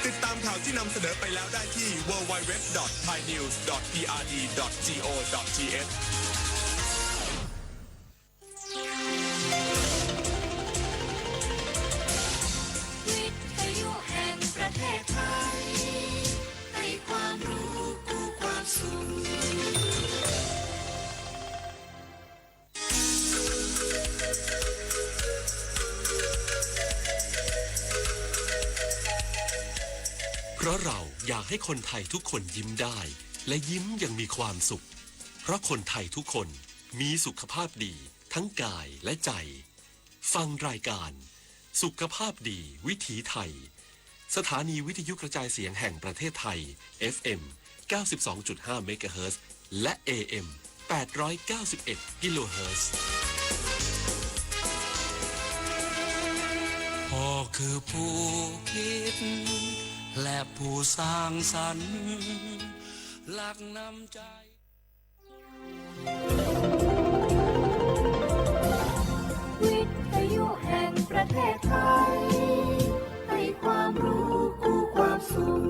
ติดตามข่าวที่นำเสนอไปแล้วได้ที่ www.thainews.prd.go.thวิทยุแห่งประเทศไทยให้ความรู้คู่ความสุขเพราะเราอยากให้คนไทยทุกคนยิ้มได้และยิ้มอย่างมีความสุขเพราะคนไทยทุกคนมีสุขภาพดีทั้งกายและใจฟังรายการสุขภาพดีวิถีไทยสถานีวิทยุกระจายเสียงแห่งประเทศไทย FM 92.5 เมกะเฮิรตซ์และ AM 891 กิโลเฮิรตซ์พ่อคือผู้คิดและผู้สร้างสรรค์หลักนำใจวิทยุแห่งประเทศไทยให้ความรู้คู่ความสุข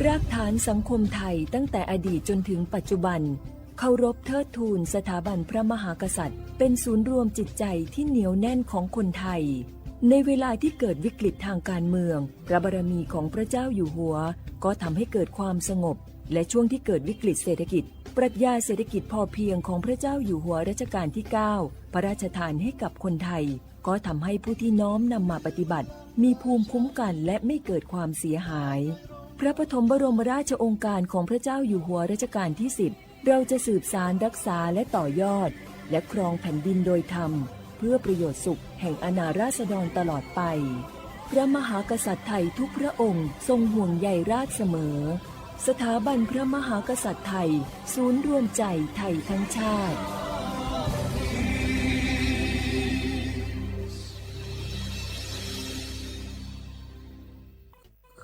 รากฐานสังคมไทยตั้งแต่อดีตจนถึงปัจจุบันเคารพเทิดทูนสถาบันพระมหากษัตริย์เป็นศูนย์รวมจิตใจที่เหนียวแน่นของคนไทยในเวลาที่เกิดวิกฤตทางการเมืองพระบารมีของพระเจ้าอยู่หัวก็ทำให้เกิดความสงบและช่วงที่เกิดวิกฤตเศรษฐกิจปรัชญาเศรษฐกิจพอเพียงของพระเจ้าอยู่หัวรัชกาลที่ 9พระราชทานให้กับคนไทยก็ทำให้ผู้ที่น้อมนำมาปฏิบัติมีภูมิคุ้มกันและไม่เกิดความเสียหายพระปฐมบรมราชโองการของพระเจ้าอยู่หัวรัชกาลที่ 10เราจะสืบสานรักษาและต่อยอดและครองแผ่นดินโดยธรรมเพื่อประโยชน์สุขแห่งอาณาราษฎรตลอดไปพระมหากษัตริย์ไทยทุกพระองค์ทรงห่วงใยราษฎร์เสมอสถาบันพระมหากษัตริย์ไทยศูนย์รวมใจไทยทั้งชาติ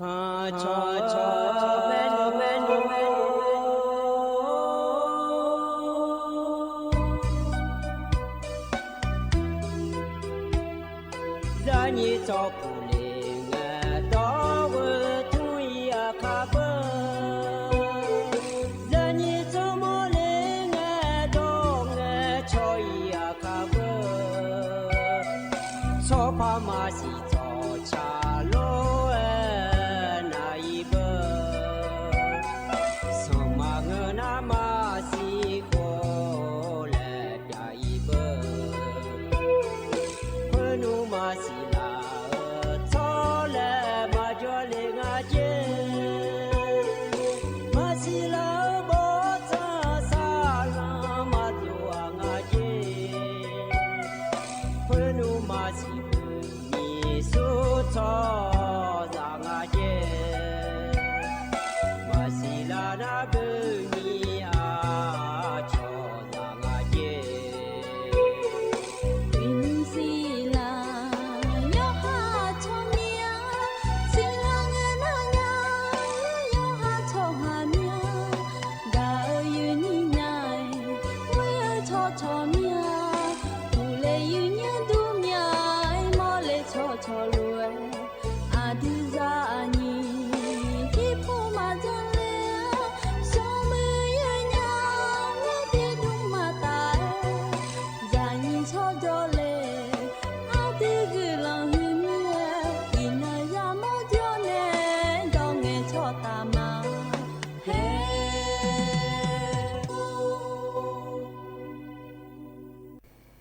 ข้าชอแม่นซานีจอปูเลงดอวทุยอาคาเบซานีจอโมเลงดองชอยอาคาเบโซพามาสิจอชาโล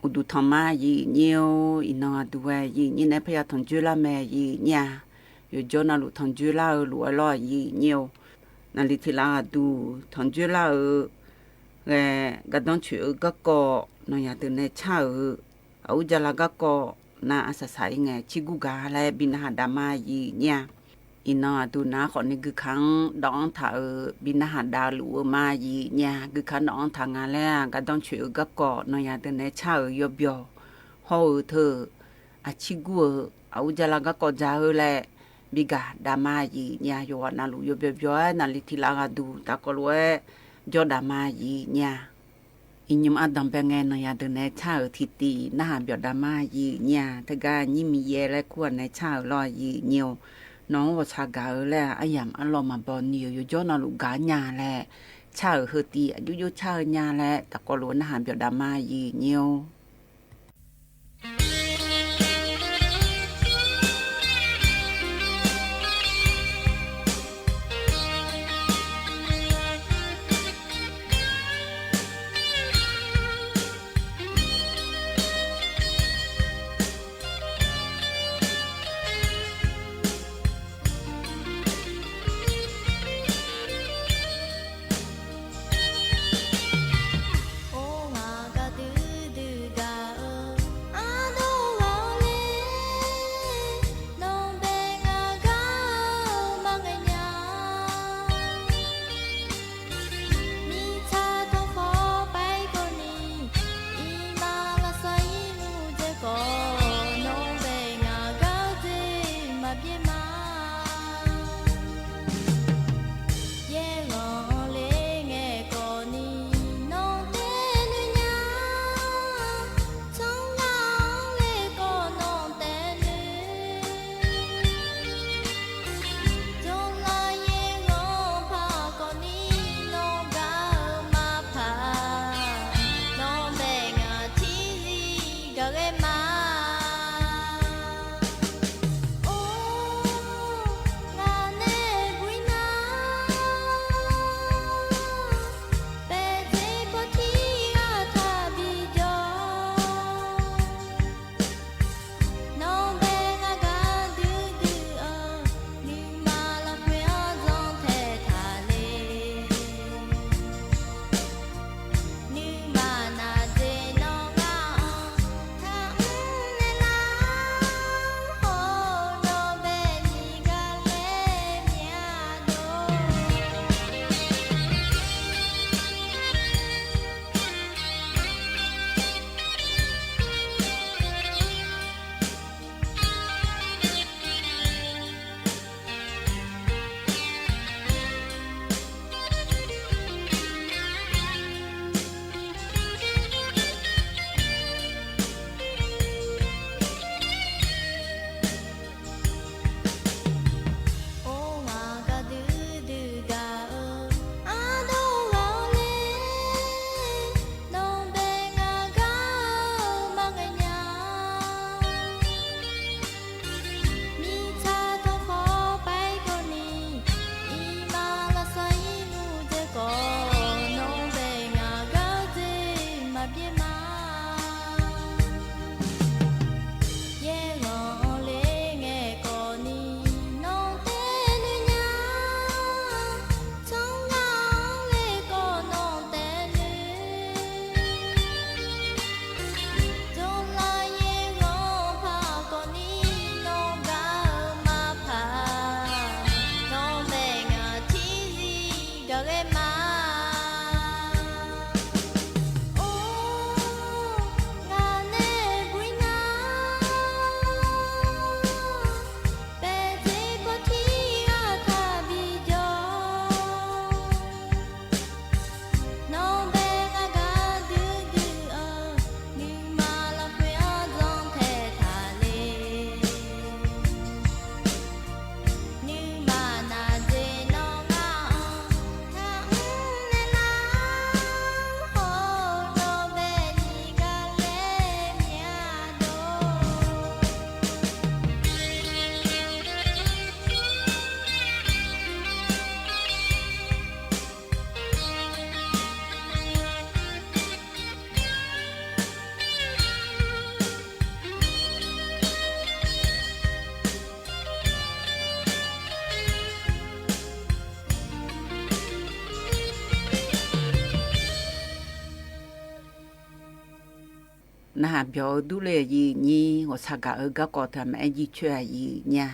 อุดุธรรมายีเนียวอินอดูเวยีนี่ในพยาทองจุลาแม่ยีเนี่ยอยู่จนาลุทองจุลาหลัวลอยยีเนียวนาลิทิลาดูทองจุลากระดองชื่อก็ก็นอยตื่นในเช้าเอาจะละก็ก็น่าอาศัยไงชิกุกาและบินหาดามายีเนี่ยอินอดูนะขอนี่คือครั้งดองถ้าบินหาดาหลัวมายีเนี่ยคือครั้งดองทางงานแล้วกระดองชื่อก็ก็นอยตื่นในเช้ายบยอฮอเธออาชิกุเอาจะละก็ก็จะแลบิกาดามายีเนี่ยอยู่นาลุยบยอนาลิทิลาดูตะกลวยจอดามายีเนี่ยอินยมอดัมเป็นไงนอยเดินในเช้าทิตีน่าเบียดามายีเนี่ยถ้าการยิ่มีเยและควรในเช้ารอยีเนียวน้องว่าชากาแล้วอายามอารมณ์มาบอนิวอยู่จอนาลุกาญาแลเช้าเฮตีอายุเช้าญาแลตะกลวยน่าเบียดามายีเนียวโอ้งากะดื้อดื้อ那表都来一年我参加个高头买一圈一年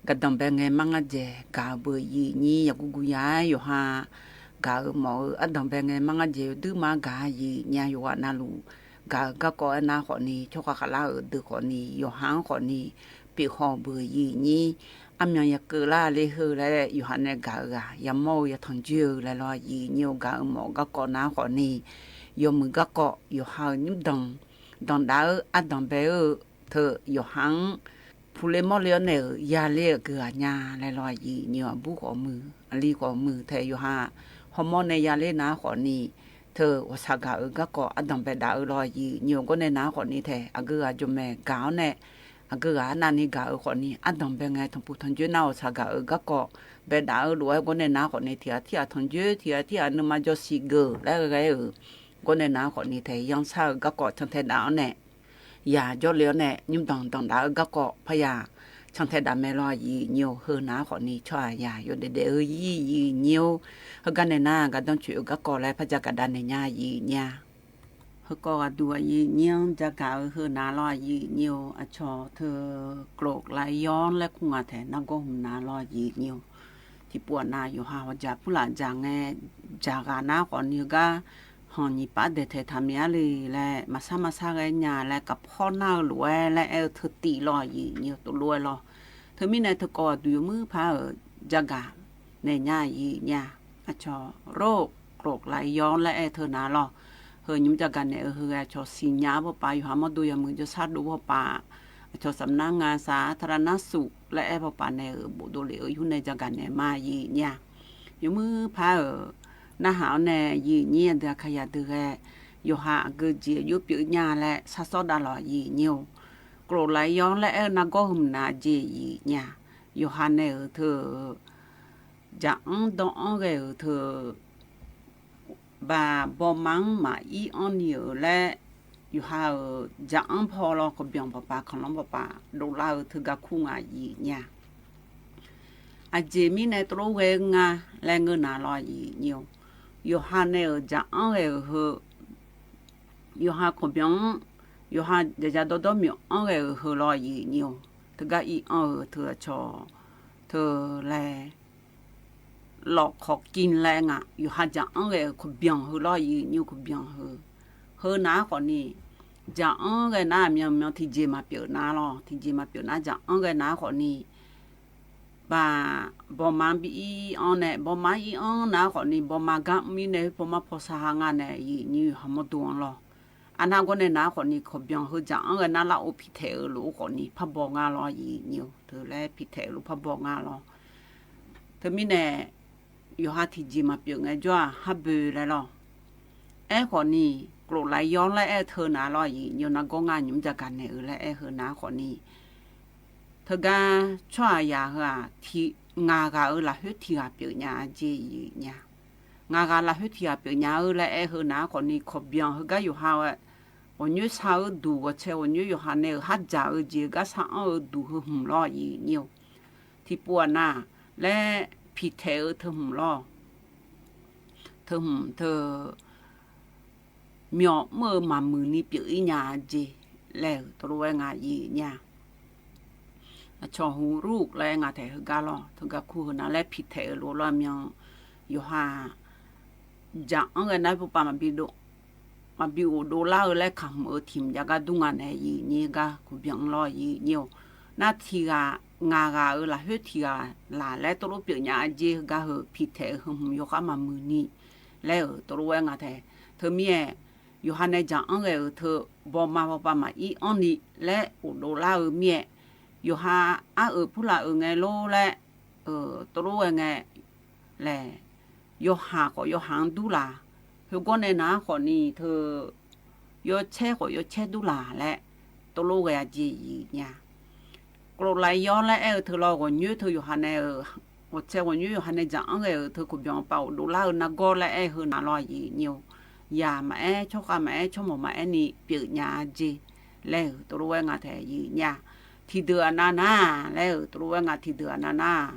个当兵个忙个节搞不一年也姑姑呀有哈搞毛啊当兵个忙个节都嘛搞一年有那路搞个个那可呢就个拉的可呢有行可呢比好不一年阿明也个啦嘞后来有哈那搞个也毛也同住来了一年搞毛个个那可呢有么个个有好你当当đá ăn当bé ở thợ有行phụ lên mót lên này ya lên cửa nhà lại lo gì nhiều bút có mưa ali có mưa thầy有ha hormone này ya lên ná khó nì thợ ở xa cả ở các có ăn当bé đã ở lo gì nhiều con này ná khó nì thầy à cứ à cho mẹ cáo này à cứ à năn nì cáo ở khó nì ăn当bé ngay thằng phụ thằng chú nào xa cả ở các có bé đã ở đuổi con này ná khó nì thì thằng chú thì nó mà cho xì gờ lại cái ở con này nào còn như thế yang sao các cọ trong thế đạo nè, ya cho liều nè nhưng đồng đạo các cọ phải ya trong thế đạo mẹ lo gì nhiều hơn nào còn như cho ya yo để gì nhiều hơn cái này na cái đồng chịu các cọ lại phải cho cái đàn này nha gì nha, hơn có đùa gì nhiều cho cả hơn nào lo gì nhiều à cho thưa cột lại yon lại cũng thế nó có hôm nào lo gì nhiều, thì buồn nào yo ha hoặc giả phụ là chẳng nghe chẳng cả nào còn như cái họ nhị bát để thầy tham gia là mà sa cái nhà là cặp con nào lúa là thực tỷ lo gì nhiều tụ lúa lo thứ mình này thực có đuôi mưa phá ở Jaga này nhà gì nhà cho rốt lại yon là thưa nào lo hơi nhúng Jaga này hơi cho xin nhà bao pa họ mà đuôi mưa cho sát đủ bao pa cho sắm nang ngà sa thà nát sụ là bao pa này ở bộ đồ lệ ở này Jaga này mà gì nhà nhúng mưa phá ở na hảo nè gì nhiên thì khai từ cái yo hạ cái gì yo biểu nhà lại sa so đã là gì nhiều rồi lại yon lại na có hôm na gì nhà yo hạ này ở thừa chẳng đó cái ở thừa bà bò măng mà ý ăn nhiều lại yo hạ chẳng phò lo có biếng bà không lắm bà đồ la ở thừa cái khu ngà gì nhà à chị mi này tôi về ngà lại người nào lo gì nhiều Yohane ở dạng ở hờ Yohan có biếng Yohan giờ đó miệng ở hờ lo gì nhiều thực ra ý ở thừa cho thừa là lọ khó kinh lại ngà Yohan dạng ở có biếng hờ lo gì nhiều có biếng hờ ná còn nè dạng ở ná miệng thì gì mà biểu ná lo thì gì mà biểu ná dạng ở ná còn nè bà bò má bị on nè bò má y on nào còn đi bò má gặm mi nè bò má phô sa hàng nè y như hàm một tuần lo anh hàng con nè nào còn đi khop biang hơi chẳng người nào là ốp thề ở lỗ còn đi phá bò ngà lo y nhiều từ lẽ phì thề lỗ phá bò ngà lo từ mi nè yo ha thì gì mà biểu ngay cho ha bự lại lo còn đi cổ lại yon lại thơ nào lo y nhiều nào có ngà nhúng ra cả nè ở lại hơn nào còn đi thực ra cho ya thì ngà gà ở là huyết thì biểu nhà gì nhà ngà gà là huyết thì biểu nhà ở lại hơn nào còn đi khop biang hơn cái yêu hao ở như sao ở đủ cái chế ở như yêu hao này hát giả ở gì cái sao ở đủ hơn lo gì nhiều thì buồn na lẽ bị thế ở thầm lo thầm thờ miệng mơ mà mưa ní biểu nhà gì lẽ tôi ngà gì nhà cho hú rút lại ngà thể gà lo thực ra khu na lại phì thể lo lo miang yo ha chẳng người này phụ mà bị đồ la lại khăm ở thìm giá gà dung anh này gì nhé gà cũng biếng lo gì nhiều na thì gà ngà gà ở là huyết thì gà là lại tôi biểu nhà gì gà ở phì thể không yo cả mà mưa ní lại ở tôi ngà thể thưa mẹ yo ha này chẳng người ở thưa bò mà ý on đi lại đồ la ở mẹ yo ha ở phụ là ở ngày lô lẹ ở tôi ngày lẹ yo ha có yo hàng đu là hiệu con này ná còn ni thơ yo che đu là lẹ tôi cái gì nhà còn lại yo lẹ thơ lo còn như thơ yo ha này ở che còn như yo ha này chẳng người ở thơ cũng biếng bảo đu là na go lẹ hơn na lo gì nhiều ya mà cho cả mà cho một mà ni biểu nhà gì lẹ tôi ngà thể gì nhà thì đưa nana lẽ tôi ngà thì đưa nana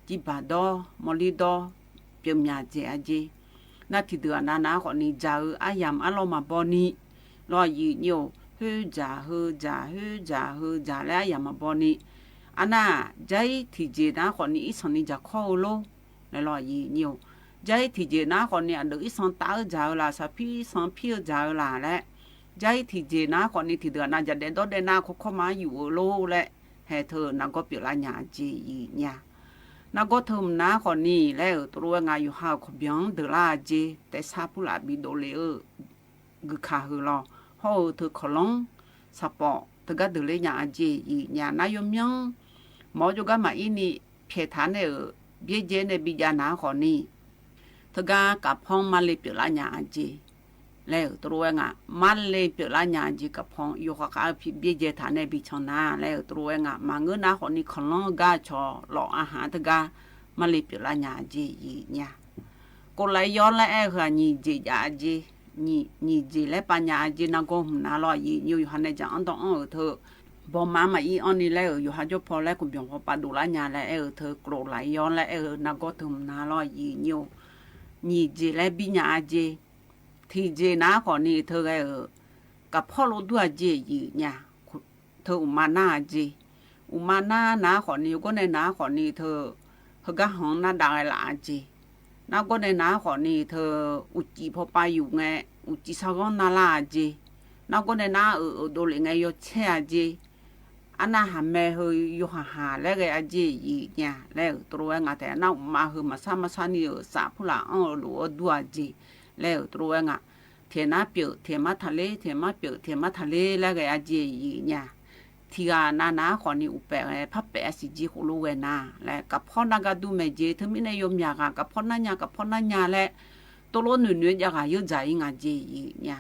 chỉ bà đó moli đó biểu nhà gì na thì đưa nana còn đi giàu ai làm alo mà boni lo gì nhiều ฮือจ่าฮือจ่าฮือจ่าฮือจ่าแล้วอย่ามาบอนี่อันน่ะใจที่เจนะคนนี้อีสานนี่จะเข้าโลแล้วรอยีเนียวใจที่เจนะคนนี้อันเดียวอีสานตาจ่าละสับพี่สันพี่จ่าละแหละใจที่เจนะคนนี้ที่เดือนน่าจะเดินต้นเดินหน้าเขาเข้ามาอยู่โลแหละให้เธอนักก็เปลี่ยนละหยาจีเนี่ยนักก็ทำนะคนนี้แล้วตัวงานอยู่หาขบยังเดล่าจีแต่ซาผู้หลาบิโดเลกึกขาหือรอเขาเธอขลงสปอเธอก็เดเลยหยาจีเนี่ยนายมยังหมอจุกมาอินี่เพียฐานเนี่ยเบี้ยเจเนี่ยบิจานาคนนี้เธอก็กับห้องมาเลยเปลี่ยนละหยาจีแล้วตัวงานมาเลยเปลี่ยนละหยาจีกับห้องอยู่กับการเบี้ยเจฐานเนี่ยบิชนาแล้วตัวงานมาเงินนะคนนี้ขลงก็ชอหล่ออาหารเธอก็มาเลยเปลี่ยนละหยาจีเนี่ยก็เลยย้อนแล้วเหรอนี่จียาจีนี่จีแล้วปัญญาจีนักก็น่ารออยู่หันในจังอันต้องเธอบอมามาอีอันนี้แล้วอยู่หาจพอแล้วคุณพี่พอปาดูละญาแล้วเธอโกรธไหลย้อนแล้วนักก็ทำน่ารออยู่นี่จีแล้วบิญญาจีที่จีน่าคนนี้เธอกับพ่อรู้ด้วยจีเนี่ยเธออุมานาจีอุมานาคนนี้ก็ในนาคนนี้เธอก็ห้องน่าได้ละจีนักก็ในนาคนนี้เธออุจิพอไปอยู่ไงอุจิสักนาลาจีนักก็ในนาดูเลยไงยศเชียจีอันนั้นหาแม่เฮยอยู่หาแล้วก็อาจีเนี่ยแล้วตัวงาแต่น่ามาเฮมาซานี่สาผู้ละหลัวดัวจีแล้วตัวงาเทน่าเปียวเทมาทะเลเทมาเปียวเทมาทะเลแล้วก็อาจีเนี่ยที่กานาคนนี้อุปเอพับเปอสิจีคุลูเวนาแล้วกับพ่อนักดูเมจีเธอไม่ได้ยมยากกับพ่อนั่นยากับพ่อนั่นยาแล้วตัวล้นหนุ่ยยากเยอะใจงาจีเนี่ย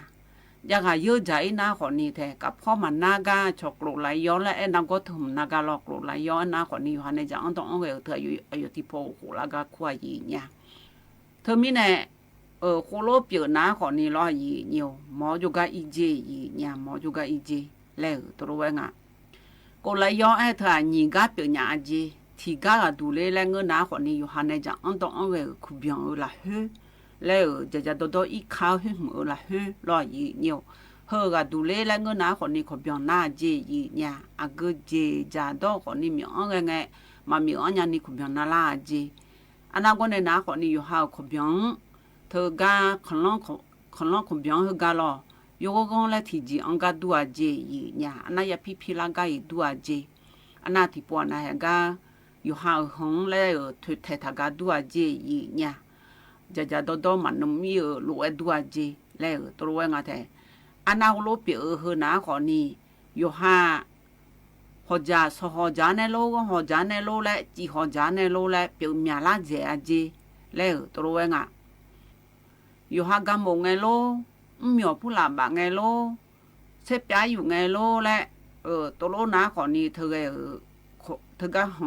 อยากเยอะใจนะคนนี้แท้กับพ่อมันนากาชกโกรไหลย้อนและเอ็นนักก็ถึงนากาหลอกโกรไหลย้อนนะคนนี้อยู่ในจังต้องเธออยู่ที่โพหูแล้วก็ควายเนี่ยเธอมีเนี่ยโคโลเปียนะคนนี้รอเนียวหมอจุกาอีเจเนี่ยหมอจุกาอีเจแล้วตัวเองโกไหลย้อนเธอหญิงกาเปียเนี่ยเจที่กาดูเลยแล้วเงินนะคนนี้อยู่ในจังต้องคุบยังละเฮแล้วจะโดอีข้าวให้หมูละเฮรอเนียวเฮก็ดูเลยแล้วเงินนะคนนี้ขบยองหน้าเจเนี่ยอากูเจจะโดคนนี้มีอันไงมามีอันยันนี่ขบยองน่าลาเจอันนั้นก็ในนะคนนี้อยู่หาขบยองเธอก็ขนมขบยองเฮก็รออยู่ก็แล้วที่จีอันก็ดูเจเนี่ยอันนั้นอย่าพี่ละก็ดูเจอันนั้นที่ปวดนะเฮก็อยู่หาห้องแล้วทุกท่าก็ดูเจเนี่ยจะโดมันนมีลูกดัวจีแล้วตัวงาแต่อันนั้นลูกเปียนะคนนี้อยู่หาหัวจ่าสหัวจ่าในโลกหัวจ่าในโลกและจีหัวจ่าในโลกและเปียมีอะไรเจจีแล้วตัวงาอยู่หากำมงไงโลมีผู้หลาบไงโลเสพยาอยู่ไงโลและตัวโลนะคนนี้เธอก็ห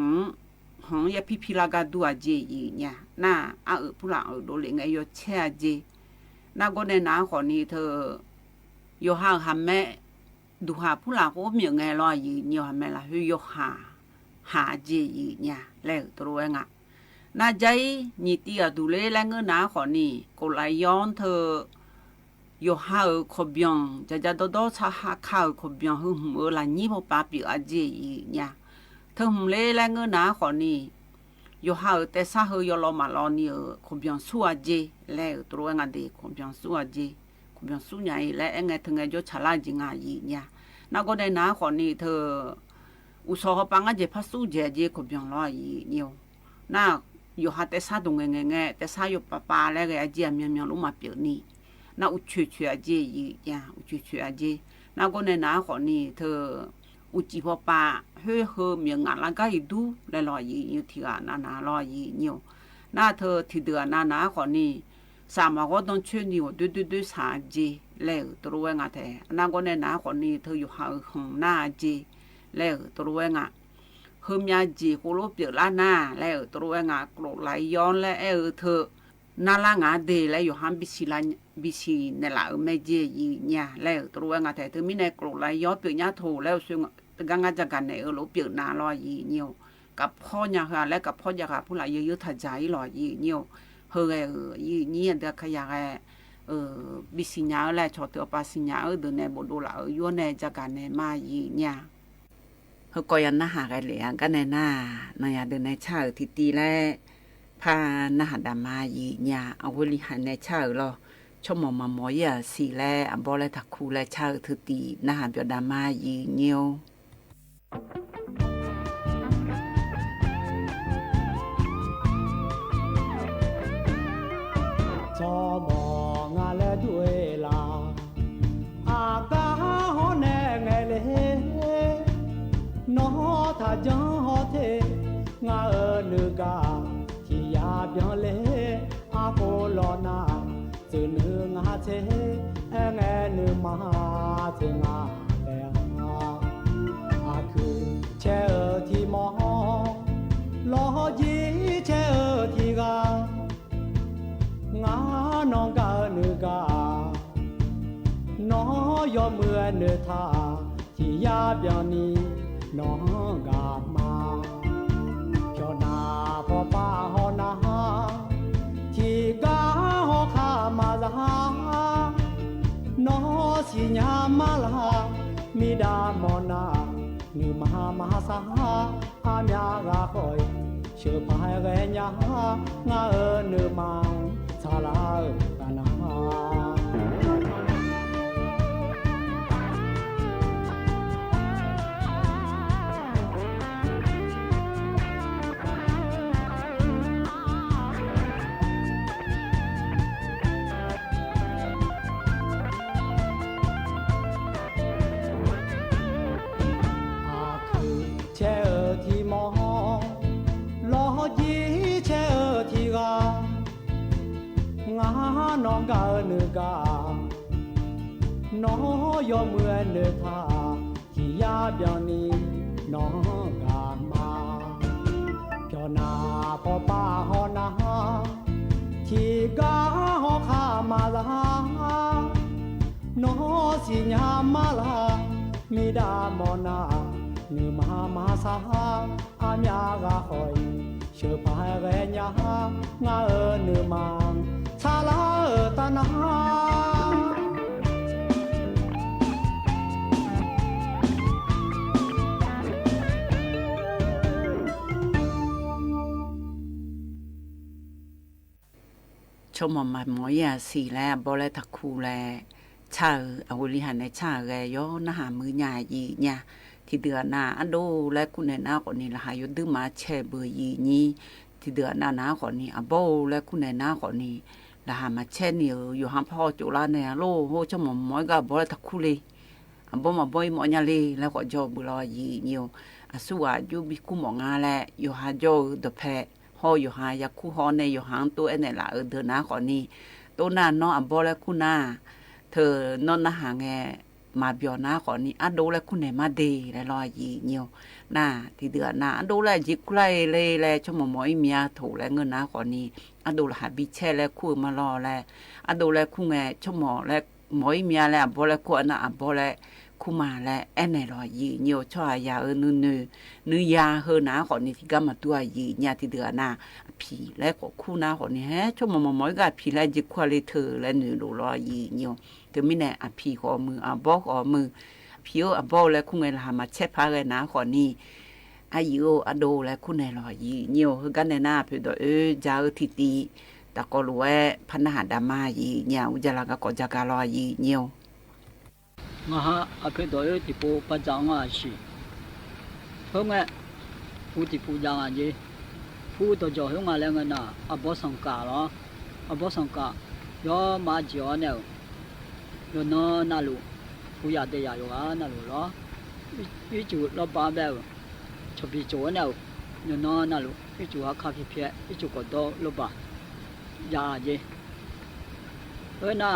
งยาพี่ละก็ดูเจเนี่ยน่าผู้หลังดูเลยไงยศเชียเจน่าก็ในน้าคนนี้เธออยู่ห่างแม่ดูหาผู้หลังก็มีไงรออยู่หาแม่ละอยู่หาเจเนี่ยแล้วตัวเองน่าใจนี่ตีดูเลยแล้วเงินน้าคนนี้ก็เลยย้อนเธออยู่หาขบยองจะโดชาหาข้าวขบยองหึมละนี่พอป้าปีอาเจเนี่ยเธอหุ่มเล่แล้วเงินนะคนนี้อยู่หาแต่ซาเฮยอลมาลอนี่คบยังสู้เจแล้วตัวงานเด็กคบยังสู้เจคบยังสู้ใหญ่และเองถึงจะฉลาดจริงเนี่ยนักก็ได้นะคนนี้เธออุศปังเจพัสสู้เจคบยังรอเนี่ยน่าอยู่หาแต่ซาตรงเงแต่ซาอยู่ป้าแล้วก็เจมีรู้มาเปลี่ยนนี่น่าอุชุเจเนี่ยอุชุเจนักก็ได้นะคนนี้เธออุจิพอปาเฮ้มีงานละก็อยู่ดูเลยรออยู่ที่นารออยู่น่าเธอที่เดือนนาคนนี้สามก็ต้องช่วยอยู่ดูสาจีแล้วตัวงาแต่น่าก็ในนาคนนี้เธออยู่ห่างหน้าจีแล้วตัวงาเฮิมยาจีกูรู้เปลี่ยนละหน้าแล้วตัวงากรดไหลย้อนแล้วเธอน่าละงาเดแล้วอยู่ห้ามบิชีในหล่าไม่เจเนี่ยแล้วตัวงาแต่เธอไม่ในกรดไหลย้อนเปลี่ยนยาโถแล้วซึ่งกังจะกันในลูกเปลี่ยนนารอเนี่ยกับพ่อยาค่ะและกับพ่อยาค่ะผู้หลายเยอะๆถัดใจรอเนี่ยเฮ้ยนี่เด็กขยะ บิสิญาแลชอตัวปาสิญาเดินในบ่ดูละยัวในจักการในมายีเนี่ยเฮาก็ยันนะหากันเลยกันในหน้านายเดินในชาทิตีแลพานะหาดามายีเนี่ยเอาวลิหันในชาลอชมมามอยาสีแลอันบ่แลทักคูแลชาทิตีนะหาเปียดามายีเนียวจอมองาและด้วยลาอากาฮอแนไงเลยนอถ้าจังฮอเทงานึกาที่ยาเปียงเลอาโคลอนาจืนึงาเทแงนึมาเทงาแลอาคือเชอที่มอลอยีเชอที่กางาน้องกาเนือกาน้อยอมเมื่อเนื้อทาที่ยาเบียนี้น้องกามาเพียวนาพอป้าหอนาที่กาหอข้ามาลาน้อสิญามาลามีดามอนานือมหามหาสาอาเมียกาคอยเชื่อพายแกญางาเนื้อมังซาลาตานาเชอที่มองลอยีเชอที่กางาน้องกาเนือกาน้อยอมเมื่อเนื้อทาที่ยาเบียนี้น้องกามาเพียวนาพอป้าหอนาที่กาหอข้ามาลาน้อสิญามาลามีดามอนานือมหามาสาอาเมียกาคอยเชื่อพายแกญางาเนื้อมังซาลาตานาชมมามอยาสีแลบ่แลทักคูแลชาเอาวลิหันในชาแกยอนะหามือญายีเนี่ยที่เดือนหน้าอันโดและคุณในหน้าคนนี้ละหายุดื้อมาแช่เบอร์ยีนี้ที่เดือนหน้าคนนี้อันโบและคุณในหน้าคนนี้ละหามาแช่เนี่ยอยู่ห้ามพ่อจุฬาเนี่ยโลโหชมมอยก็บ่ได้ทักคู่เลยอันโบมาบ่อยหมอเนี่ยเลยแล้วก็จอบุรอยีเนี่ยอาสู้อายุบิคุหมองาแหละอยู่หาโจเดเพะฮออยู่หายาคู่ฮอในอยู่หางตัวเอ็นเนี่ยละเดือนหน้าคนนี้ตัวหน้าน้องอันโบและคุณหน้าเธอนอนนะหาแงมาเบียวนาขอนี้อันโดและคุณไหนมาเดและรอยีเนียวน่าที่เดือนน่ะอันโดและจิกไล่เลยแลชมหมอยเมียถูและเงินนาขอนี้อันโดละหาบิแช่และคู่มารอและอันโดและคู่แงชมหมอและหมอยเมียและบ่และคู่อันน่ะบ่และคู่มาและแอนไหนรอยีเนียวช่อยานึยาเฮนาขอนี้ที่กำมาตัวยีเนี่ยที่เดือนน่ะผีและก็คู่นาขอนี้แฮชมหมอยก็ผีและจิกควาเลเธอและนึโลรอยีเนียวก็ไม่แน่อภีขอมือบอกขอมือพี่บอกแล้วคุณไงล่ะมาเช็ดผ้าเลยนะขอนี่อายุอโดแล้วคุณไงรอยีเนียวคือกันในหน้าเพื่อจะทิตีแต่ก็รู้ว่าพันหาดามายีเนี่ยอุจจาระก็จะการรอยีเนียวงาฮะอภิโดยที่ปูปัจจังอาชีเพราะงั้นผู้ที่ปูยังอาจีผู้ตัวจ่อหงาแล้วงั้นน่ะอบสังกาลอบสังกาย่อมาจ่อเนี่ยโยนน่าลูผู้ยาเดียโยน่าลูล้อวิจูล้อบ้าแบบชอบวิจูเนี่ยโยนน่าลูวิจูฮักคาฟิเพียวิจูก็โตล้อบ้ายาเจน่า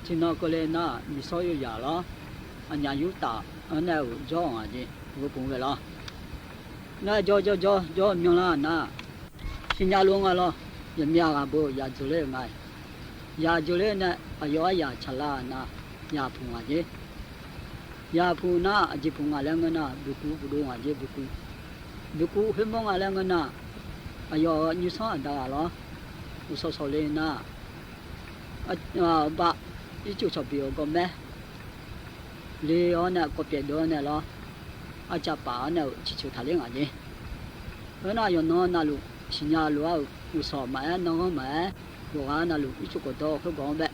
จินก็เลยน่ามีสอยยาล้ออันยายุตาอันนี้จ่ออาเจกูปุ่งเลยล้อน่าจ่อมีล้อน่าสิญญาลงอ่ะล้อยามีอะไรบ่ยาจุเลยไงยาจุเลยเนี่ยอายุยาชรานะยาพุงอาเจยาพุงนะอาจิพุงอะไรเงี้ยนะบุกุบุรุงอาเจบุกุเฮมงอะไรเงี้ยนะอายุนิสัยด่าล้ออุศเลยนะ บะอีจุชอบบิโอก็แม่เลี้ยเนี่ยก็เปลี่ยนด้วยเนี่ยล้ออาจจะป่าเนี่ยชิชูทะเลงอะไรเพราะน่ะอย่างน้อยน่ะลูกสิญญาลูกอุตส่าห์มาน้องมาบอกว่าน่ะลูกอีจุก็โตเขาบอกแบบ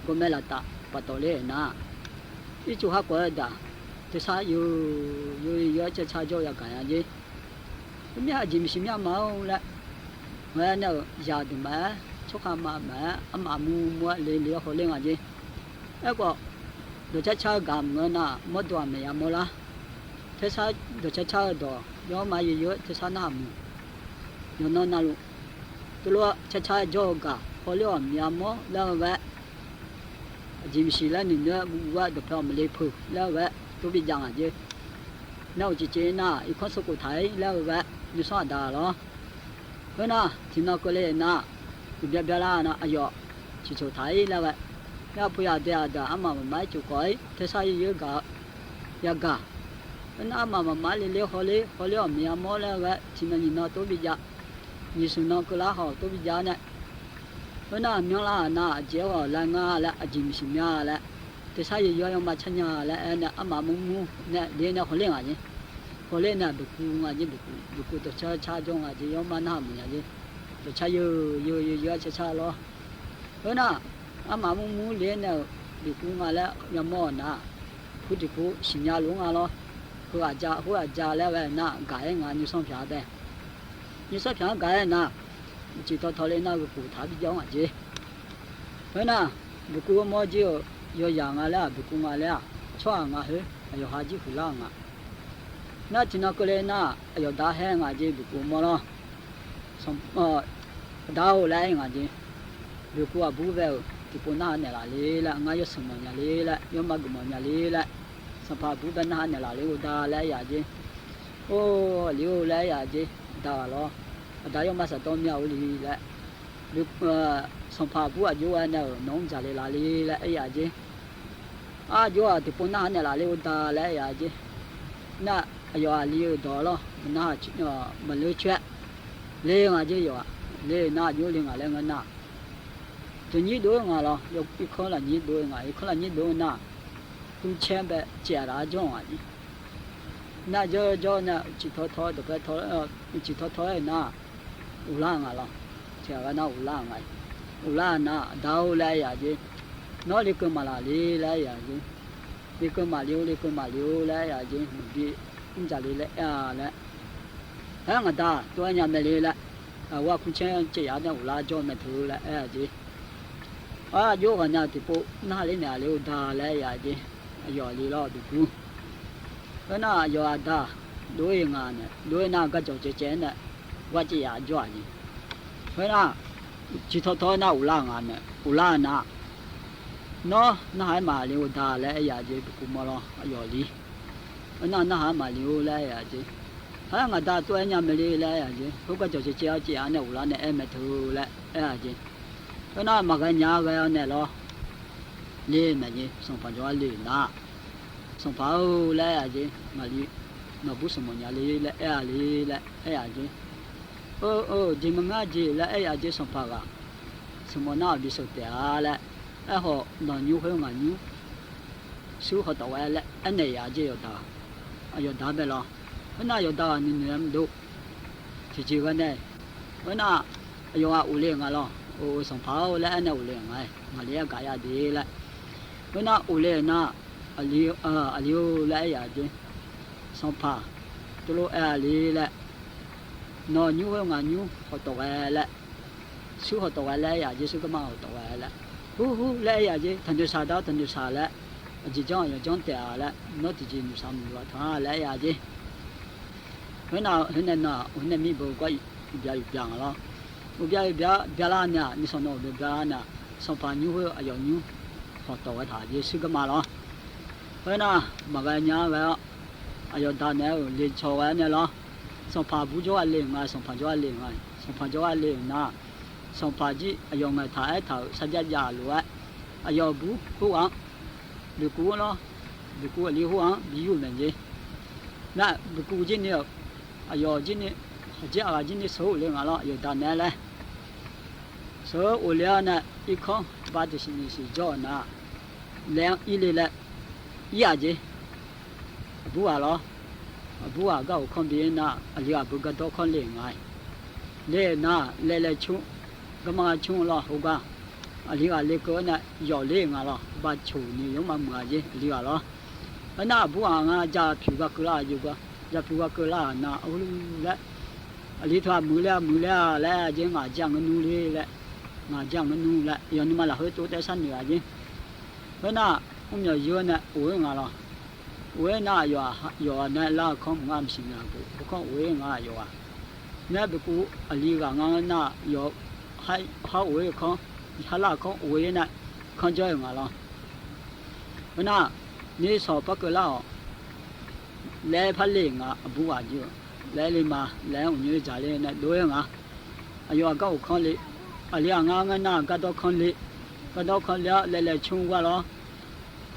ก็แม่ละตาปัตตอเลยนะอีจุฮักก็ได้แต่ซาอยู่จะชาโจอยากกันอะไรไม่อาจจะมีสิ่งอย่างเมาละเมื่อเนี่ยยาดูมาชกมาอามูมัวเลยเขาเล่นอะไรแล้วก็เดี๋ยวจะชากามเงินน่ะมดตัวไม่ยามละเทศะเดี๋ยวจะชาดอยอมาเยอะเทศะน้ำย้อนนั่นลูกตัวจะชาโจกะเขาเรียกว่ามียามแล้วแวะจิมชีแล้วนี่เนี่ยว่าเดี๋ยวพอมาเลยพูแล้วแวะตัวบิจังอะไรแล้วจีเจน่ะอีกคนสุโขทัยแล้วแวะอยู่สระดาหรอเพราะน่ะที่นั่นก็เลยน่ะเบียร์ละน่ะอายุชิโชไทยแล้วแวะแล้วพูดยาเดียดอามาไม่จุกอยเทศะเยอะกะยากะแล้วอามาไม่เลี้ยวเขาเลี้ยวมีamorแล้วแวะที่นั่นนี่น่ะตัวบิจังยิสุนักละเขาตัวบิจังเนี่ยเพราะน่ะมีละน่ะเจ้าละงาละจิมชิมยาละแต่ใช่ยอยมาชัญญาและเนี่ยอามามุเนี่ยเดี๋ยวเนี่ยเขาเล่นอะไรเขาเล่นเนี่ยบุกุงอะไรบุกุตัวชาจงอะไรยอมมาหน้ามันอะไรตัวชาเยอะชาล้อเพราะน่ะอามามุเล่นเนี่ยบุกุงอะไรยามอนะผู้ที่ผู้สิญญาลุงอะไรหัวจ่าแล้วน่ะกายงานอยู่สองอย่างแต่อยู่สองอย่างกายน่ะจิตทอเล่นน่ะบุกุท่าพิจารณาจีเพราะน่ะบุกุมอจี有养啊了，不供啊了，穿啊嘿，还有哈几胡浪啊。那今那过来那，还有大海啊，这不供么咯？从大后来啊，这不供啊不外，就不拿那啦哩了，俺有什么呀哩了，有嘛个么呀哩了，什么不本拿那啦哩，大来呀这，哦，溜来呀这，大咯，大有嘛是多苗哩了，什么不啊有啊那农家哩啦哩了，哎呀这。有啊，就不拿那啦，溜达来呀这，那有啊，溜达了，那没溜去，溜啊就有啊，溜那有溜啊那个那，就你多啊了，有一颗了你多啊，一颗了你多那，都千百接啦种啊，那就那几头的白头几头那，乌兰啊了，这个那乌兰啊，乌兰那到来呀这。nó đi cơ mà là đi lại à chứ đi cơ mà liu lại à chứ đi cũng chả đi lại à lại thế người ta tôi nhà mẹ đi lại qua cũng chơi chỉ ở đâu là cho mẹ thử lại à chứ vô vào nhà thì bộ nó lên nhà liu ta lại à chứ giờ đi lo được luôn cái nào giờ ta đôi ngàn này đôi nào cái chỗ chơi này qua chỉ ở chỗ này cái nào chỉ thôi nào ngàn này nào nó hai mà liu ta lại à chứ cũng mà lo giờ đi nó hai mà liu lại à chứ hai người ta tôi nhà mình đi lại à chứ không có chỗ chơi chỉ ăn này này em thử lại à chứ cái nào mà cái nhà cái này lo lên mà chứ xong phải cho lên na xong phải lại à chứ mà đi nó bút xong nhà lên lại à chứ chỉ mà ngã gì lại à chứ xong phải à xong nào bị sụt lại họ nó nhiều hơn mà nhiều số họ tàu lại anh này à chứ giờ ta bây giờ cái nào giờ ta nên làm được chỉ cái này cái nào giờ à uống à lo xong phao lại anh uống này mà lấy cái gì đi lại cái nào uống na liu lại à chứ xong phao tôi lo đi lại nó nhiều hơn mà nhiều họ tàu lại số họ tàu lại à chứ số cái mà họ tàu lại lại à chứ thành điều xa lại chỉ cho lại nó thì chỉ sao mà thằng lại à chứ cái nào mi bố quay bây giờ lo bây giờ là nhà như sao nó bây giờ là xong phải nhiều hơn ở nhiều họ tàu thả gì sự cái mà lo cái nào mà cái nhà vậy ở giờ ta này lên cho cái này lo xong phải bù cho anh liền ngay xong phải cho anh liền ngay xong phải cho anh liền na xong phải gì ở giờ ngày thả sao ra già luôn ở giờ bù cố gắng được cố lo được cố liều cố gắng ví dụ là gì nè được cố gì nhiều ở giờ gì này chỉ ở gì này số lượng là lo giờ ta này số ở đây nè ít không 把这些是叫那两一类嘞亚姐不话咯不话个看别那里啊不个多看恋爱嘞那来穷个嘛穷咯好个里啊那个那要恋爱咯把穷你用嘛么子里啊咯那不话啊家皮个个啦有个家皮个个啦那哦嘞里头没了嘞就俺讲个努力嘞俺讲个努嘞要你嘛啦会多在山里啊就那我们要有呢我俺咯我那要那拉康俺们新加坡不看我俺要啊那不过里个俺那要还我看还拉康我那看叫俺咯那你说不个啦来拍脸啊不话就来里嘛来我们家里那多样啊要搞看哩里俺那个都看哩个都看了来穷过咯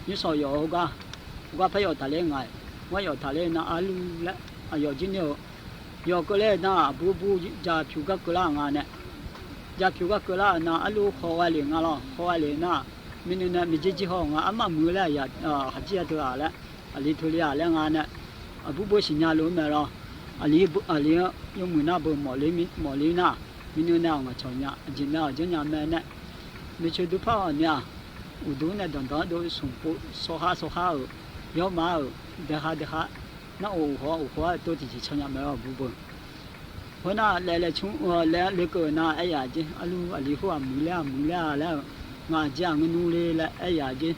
你说有个我朋友他来爱我有他来那阿鲁了有今天有个来那不家皮个个啦俺呢家皮个个啦那阿鲁好啊哩俺咯好啊哩那明年那没几好俺阿妈没了呀还几多啊了里头里啊了俺呢不新加坡没了里有没那不毛里那明年那我从呀今年没呢没去都跑呢我都那等都送不说哈要嘛的哈那我都自己参加没有不我那来从来那个那哎呀这阿鲁里话没了了我讲我努力了哎呀这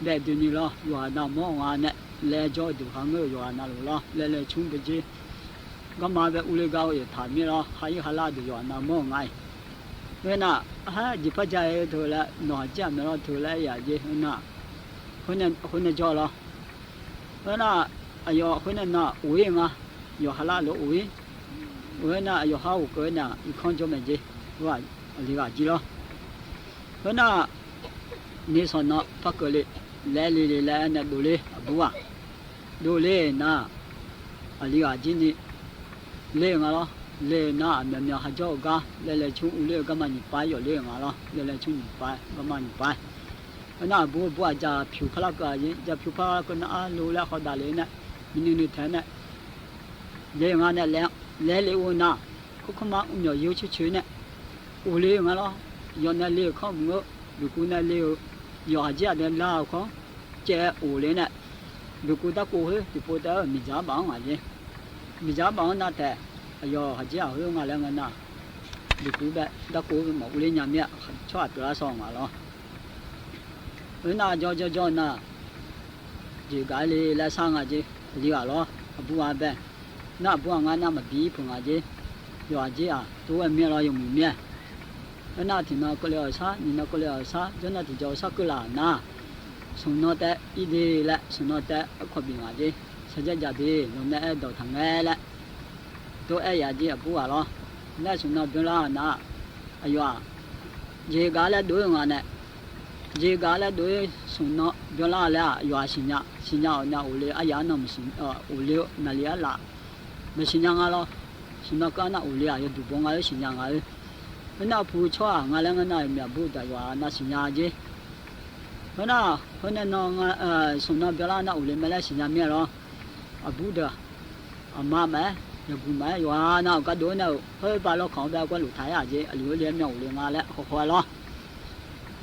来对你了我那么我呢来叫都行我我那了来从不去干嘛的屋里搞也谈没了还有拉的我那么爱为那哈一把家头了哪家没了头了呀这那混的叫了为那哎呦混的那无影啊有哈拉了无影为那有好个那一看就没这哇里个几了为那你说那发个哩来那多哩不啊多哩那里个几呢来个咯来那苗还叫个来从屋里干嘛你摆有来个咯来从你摆干嘛你摆那不家皮克拉个家皮克拉个那阿鲁了好大嘞呢你看呢来个呢来我那可嘛我们要去呢屋里个咯要那来看我如果那来要家的拉看这屋里呢如果他过去就不得米家帮啊这米家帮那的要还家有我两个那如果的他过去嘛屋里人面差多少上嘛咯那叫那这个里来上啊这里个咯不完呗那不完那么比碰啊这要这啊都外面了有面那听那个了啥你那个了啥就那叫啥个啦那从那的一点了从那的可比啊这实在家的那那到堂来了都哎呀这不完了那从那边啦那哎呦这个了都用啊呢这个了都从那边啦了有新疆那屋里哎呀那么新屋里那里啦没新疆啊咯从那个那屋里啊有都帮啊有新疆啊那不错啊我两个那面不的话那新疆这那从那边啦那屋里没来新疆面咯不的妈买也不买哇那个多那会把老康在关露台啊这里里面屋里嘛来好了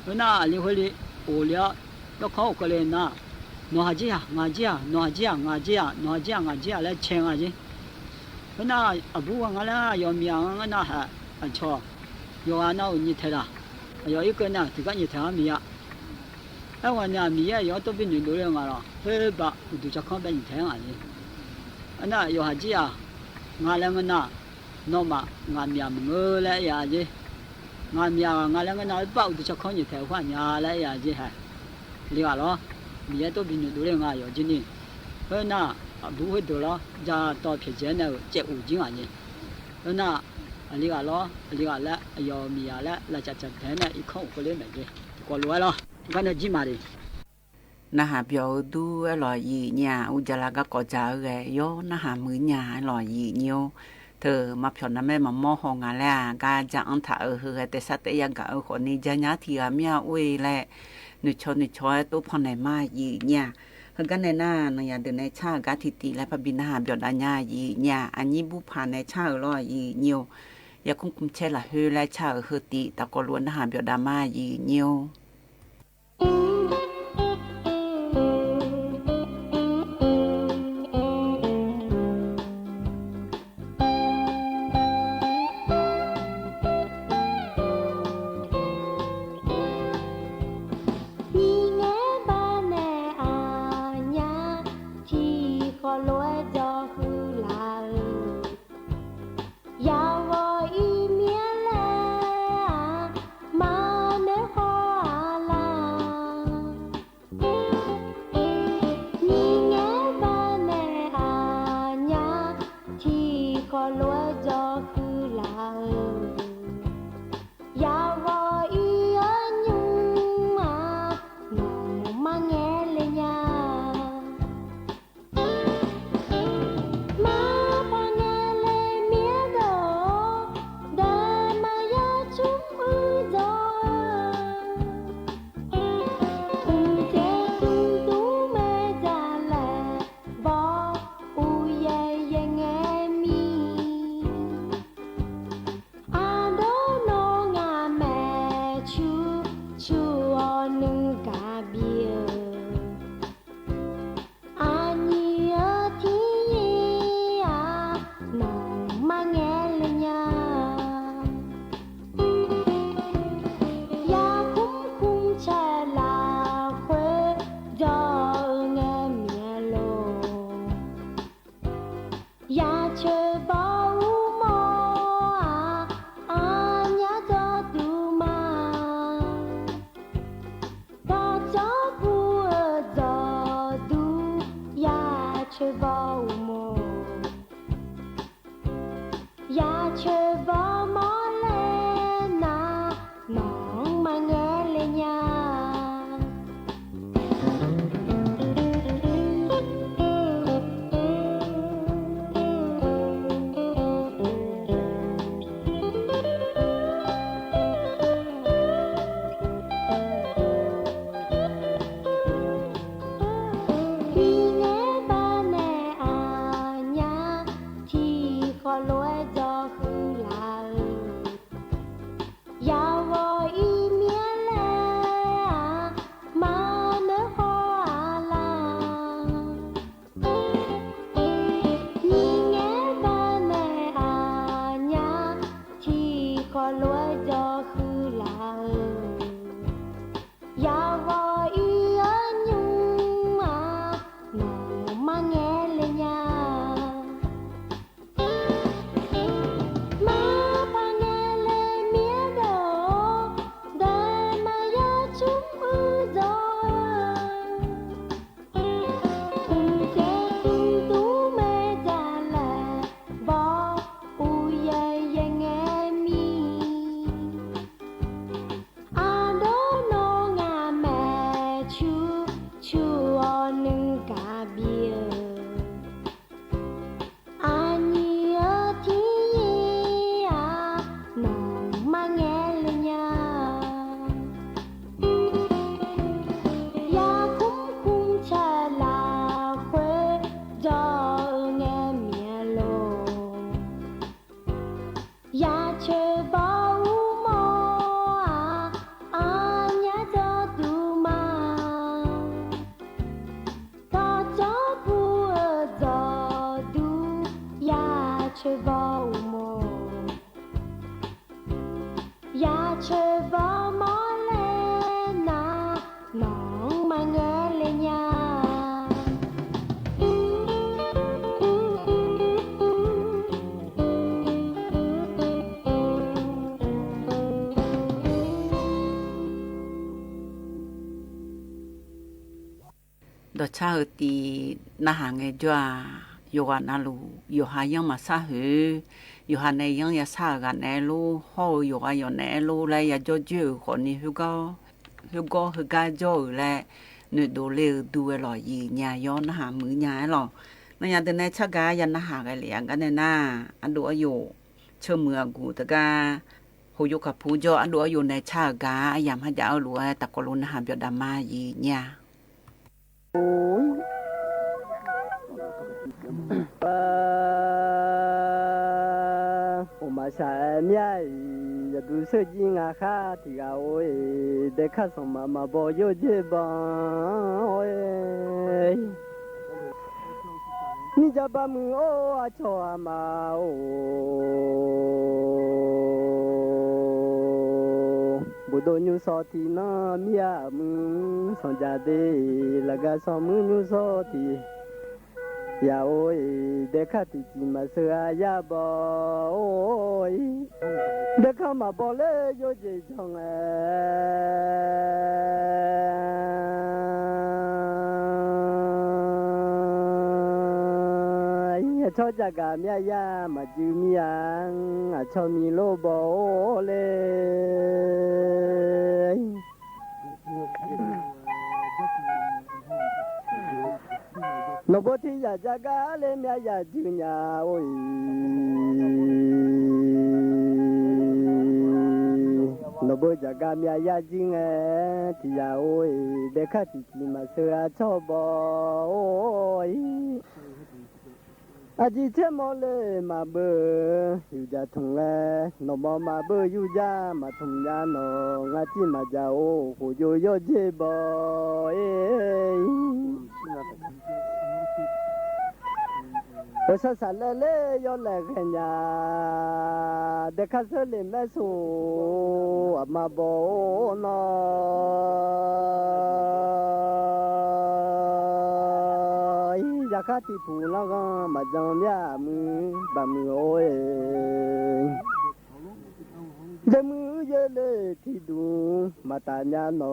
那里会里屋里要靠过来那哪家来钱啊这那不我那要面那还错有那你睇啦有一个呢这个你睇米啊我呢米啊要都比你多了了会把都就看被你睇啊这那有还啊我两个那嘛我面没来呀这我两个那包都就看你睇换呀来呀这还里个咯米都比你多了有今年那不会多了家到偏见呢这五斤啊这那里个咯里个了有米啊了来睇呢一看过来没这过来了看到几码的那哈表都ลอยยีเนี่ยอุจจาระก็กอจาเอ๋ยโยนะหามื้อหยาลอยยีเนียวแต่ thờ mà phiền nó mẹ mà mò hong à là ga cha ăn thả ở hưแต่ sátแต่ยังกะคนนี้จะnhá thì à mía uế lẹนึชอยตัวพอไหนมายีเนี่ยคือกันในหน้าเนี่ยเดินในชากะทิติและพบินหาเบียดอัญญายีเนี่ยอันนี้บุพาในชาลอยยีเนียวอย่าคุ้มคุมเชละฮือและชาฮือติตะกอล้วนหาเบียดามายีเนียวดอชาตีนาหางเงจัวโยกานาลูโยหายังมาซาหือโยหาในยังยาซากันแนลูห่อโยกาโยแนลูและยาโจจูคนนี้ฮึก็กาโจและนึกดูเลดูอร่อยยีญาย้อนหามือญาหรอ那样的呢，这个人那下个两个呢那，俺都有，车มือกูตะกาหูยกับผู้จ่ออันดูอยู่ในชากาอยามหาจะเอาลัวตะกลุนหามยอดดามายีเนี่ย我们下面也都是金啊哈，这个我得看什么嘛，不有这帮喂。你家把门哦啊敲啊嘛哦，不多牛烧的那米啊门上家的那个上门牛烧的，呀哦得看的鸡嘛是啊呀吧哦，得看嘛包嘞有这种哎。cho cha cả mẹ ya mà chú mi ăn cho mi lô bò lê nó bố thì ya cha cả lê mẹ ya chú nhà ôi nó bố cha cả mẹ ya chú nghe thì ya ôi để khát thì chỉ mà sửa cho bò ôi aji che mole ma bơ yu ja thong le no mo ma bơ yu ja ma thong ja no nga chi ma ja o ko yo yo je bo o sa sa le yo le kenya de ka se le me so ma bo no ya khát thì phù la ga mà dòng ya mư bà mư ôi giờ mư giờ lệ thì đủ mà ta nhà nó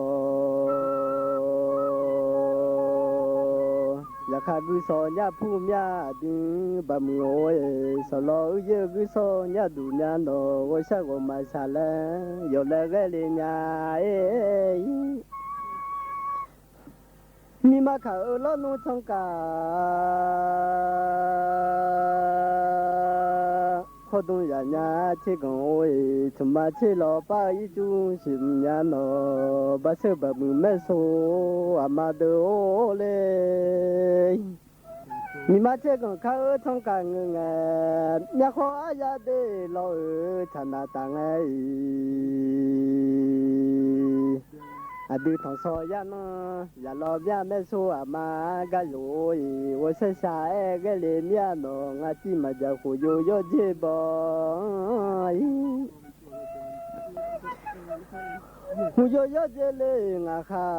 ya khát cứ so nhà phu nhà đi bà mư ôi so lo giờ cứ so nhà đủ nhà nó ôi sao có mà sao lẽ giờ lẽ cái lên nhà mi ma khá ở lo nu trong cả khó đông nhà nhà chỉ còn ôi chúng ma chỉ lo ba ý chú sim nhà nó ba sơ ba mù mẹ số à ma đô lê mi ma chỉ còn khá ở trong cả người nhà khó ya để lo ở chăn na tang ấy à đi thằng soi ya nó ya lo bia mẹ số à mà cái lối tôi sẽ xài cái liền bia nó ngã chỉ mà giờ cô yo yo dễ bỏ cô yo yo dễ lên ngã khá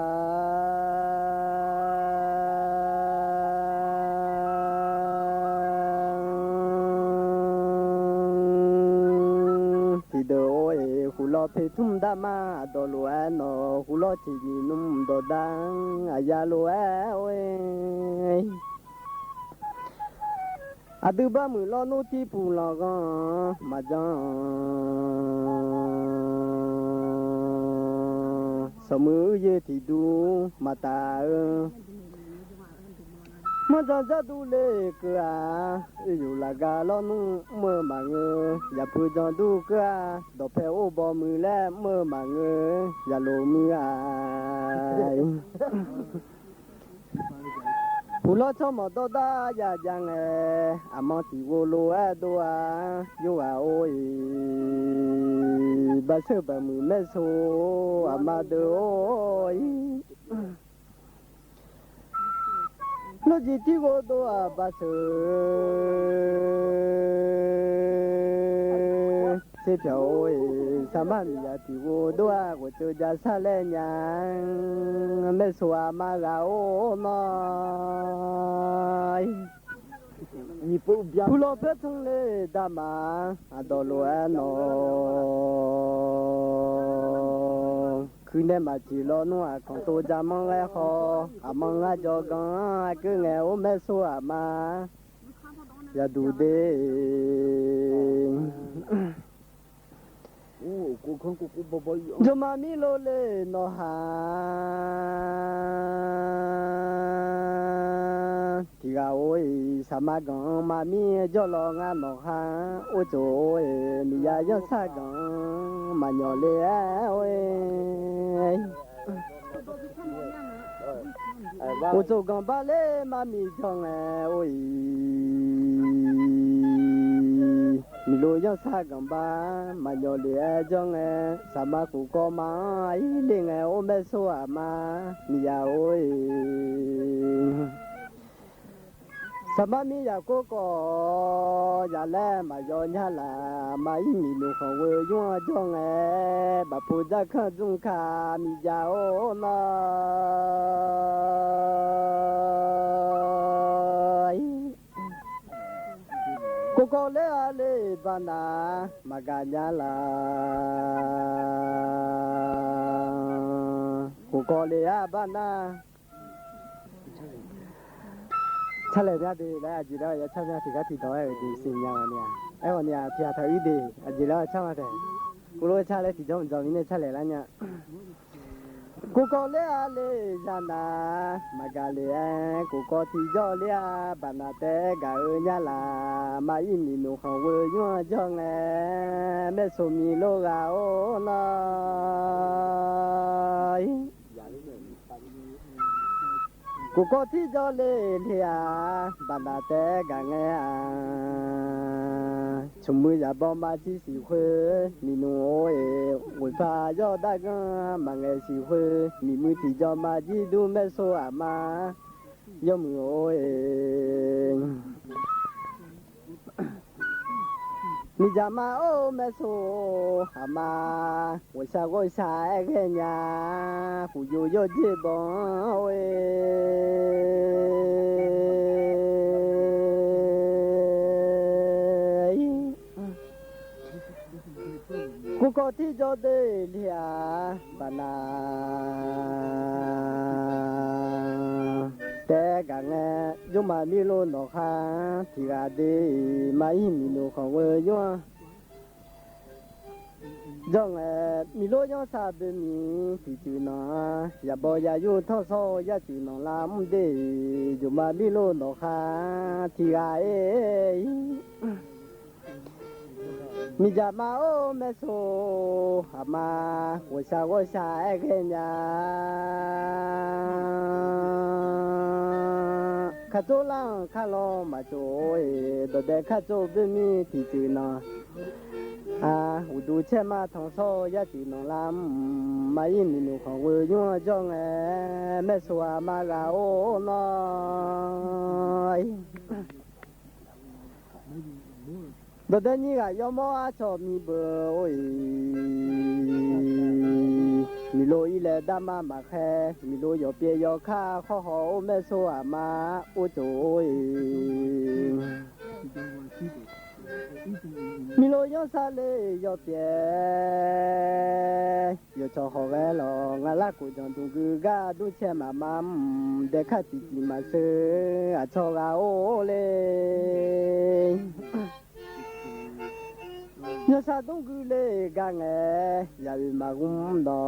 thì đôi khu lo phê thum đa ma đồ lúa nó khu lo chỉ num đồ đắng ya lúa ôi à từ ba mươi lo nô ti phù lo gan mà giang sớm mưa ye thì du mà ta mà giang ra du lê cơ à yêu là gà lo nu mơ mà ngơ ya phu giang du cơ à đồ phê ô bò mưa lẹ mơ mà ngơ ya lô mưa à phù lo cho mà đô đa ya giang à mà thì vô lô à đô à yêu à ôi ba sơ ba mưa mẹ số à mà đô ôi nó chỉ tiếc vô đô à ba sơ chế phiếu ôi sao mà mình chỉ vô đô à của chơi ra xa lên nhà mẹ số à mà gạo nó phù lo phép thung lê đa mà à đồ lúa nó cứ nên mà chỉ lo nó còn tôi ra mong lại họ à mong lại cho con cứ nghe ôm mẹ số à mà ya đủ đê cho mà mi lô lê nó hà thì gà ôi สามากังมามีจอลองานนอกหาโอโจมียายสากังมาหยอเลโอ้ยโอโจกังบาเลมามีจังโอ้ยมีโลยสากังบามาหยอเลจังสามากูก็มาอีเล่งโอเมโซอามามียาโอ้ยสมามียาโกโกยาแลมาโยญาลามาอีมีลูกเวยัวจงบะปูจักขจุงคามียาโอนาโกโกเลอาเลบานามากาญาลาโกโกเลอาบานาชาเลเนี่ยดีแล้วจีแล้วยังชาเนี่ยที่ก็ที่ตัวดีสิ่งอย่างเนี่ยไอ้วันเนี่ยที่อาทวีดีจีแล้วชามาแต่กูรู้ชาเลที่จอมนี่ชาเลแล้วเนี่ยกูก็เลยอะไรจันดามากาเลยกูก็ที่จอเลยบานาเตกาเนี่ยละมาอิมินุเขาเวยัวจงแม่สมีโลกาโอนากูก็ที่จอเลยเลียบานาเตกังชมมือยาบอมาที่สิเวมีนูเอวุพายอดกังมังเอสิเวมีมือที่จอมาจีดูเมโซอามายอมโอเอมีจามาโอเมโซอามาวิชาเอเกญาผู้อยู่ยอดจีบเอกูก็ที่จอดเลียบานาแต่กังยุมามีโลนอกาที่อาเดมาอิมิโนของเวยัวจังมีโลยังซาเบมีที่จูนาอย่าบอกอย่าอยู่ท้อโซอย่าจูนองลามเดยุมามีโลนอกาที่อาเอมีจามาโอเมโซอามาวิชาเอเกญาข้าโจลังข้าลอมาโจโดเดข้าโจเบมีที่จูนาอุดูเชมาทองโซยาจูนองลามมาอิมินุของเวยัวจงเมโซอามากาโอนอยโดเดนี่ก็ยอมอาชอบมีเบอร์โอ้ยมีโลอีเลดามาแค่มีโลยอเปียยอข้าข้อหอเมโซอามาโอโจยมีโลยอซาเลยอเปียยอชอหอเวลองาลากูจอนตุกุกาดูเชมามัมเดคาติจิมาเซอาชอกาโอเลยยอซาตุกุเลกังยาวิมากุมดอ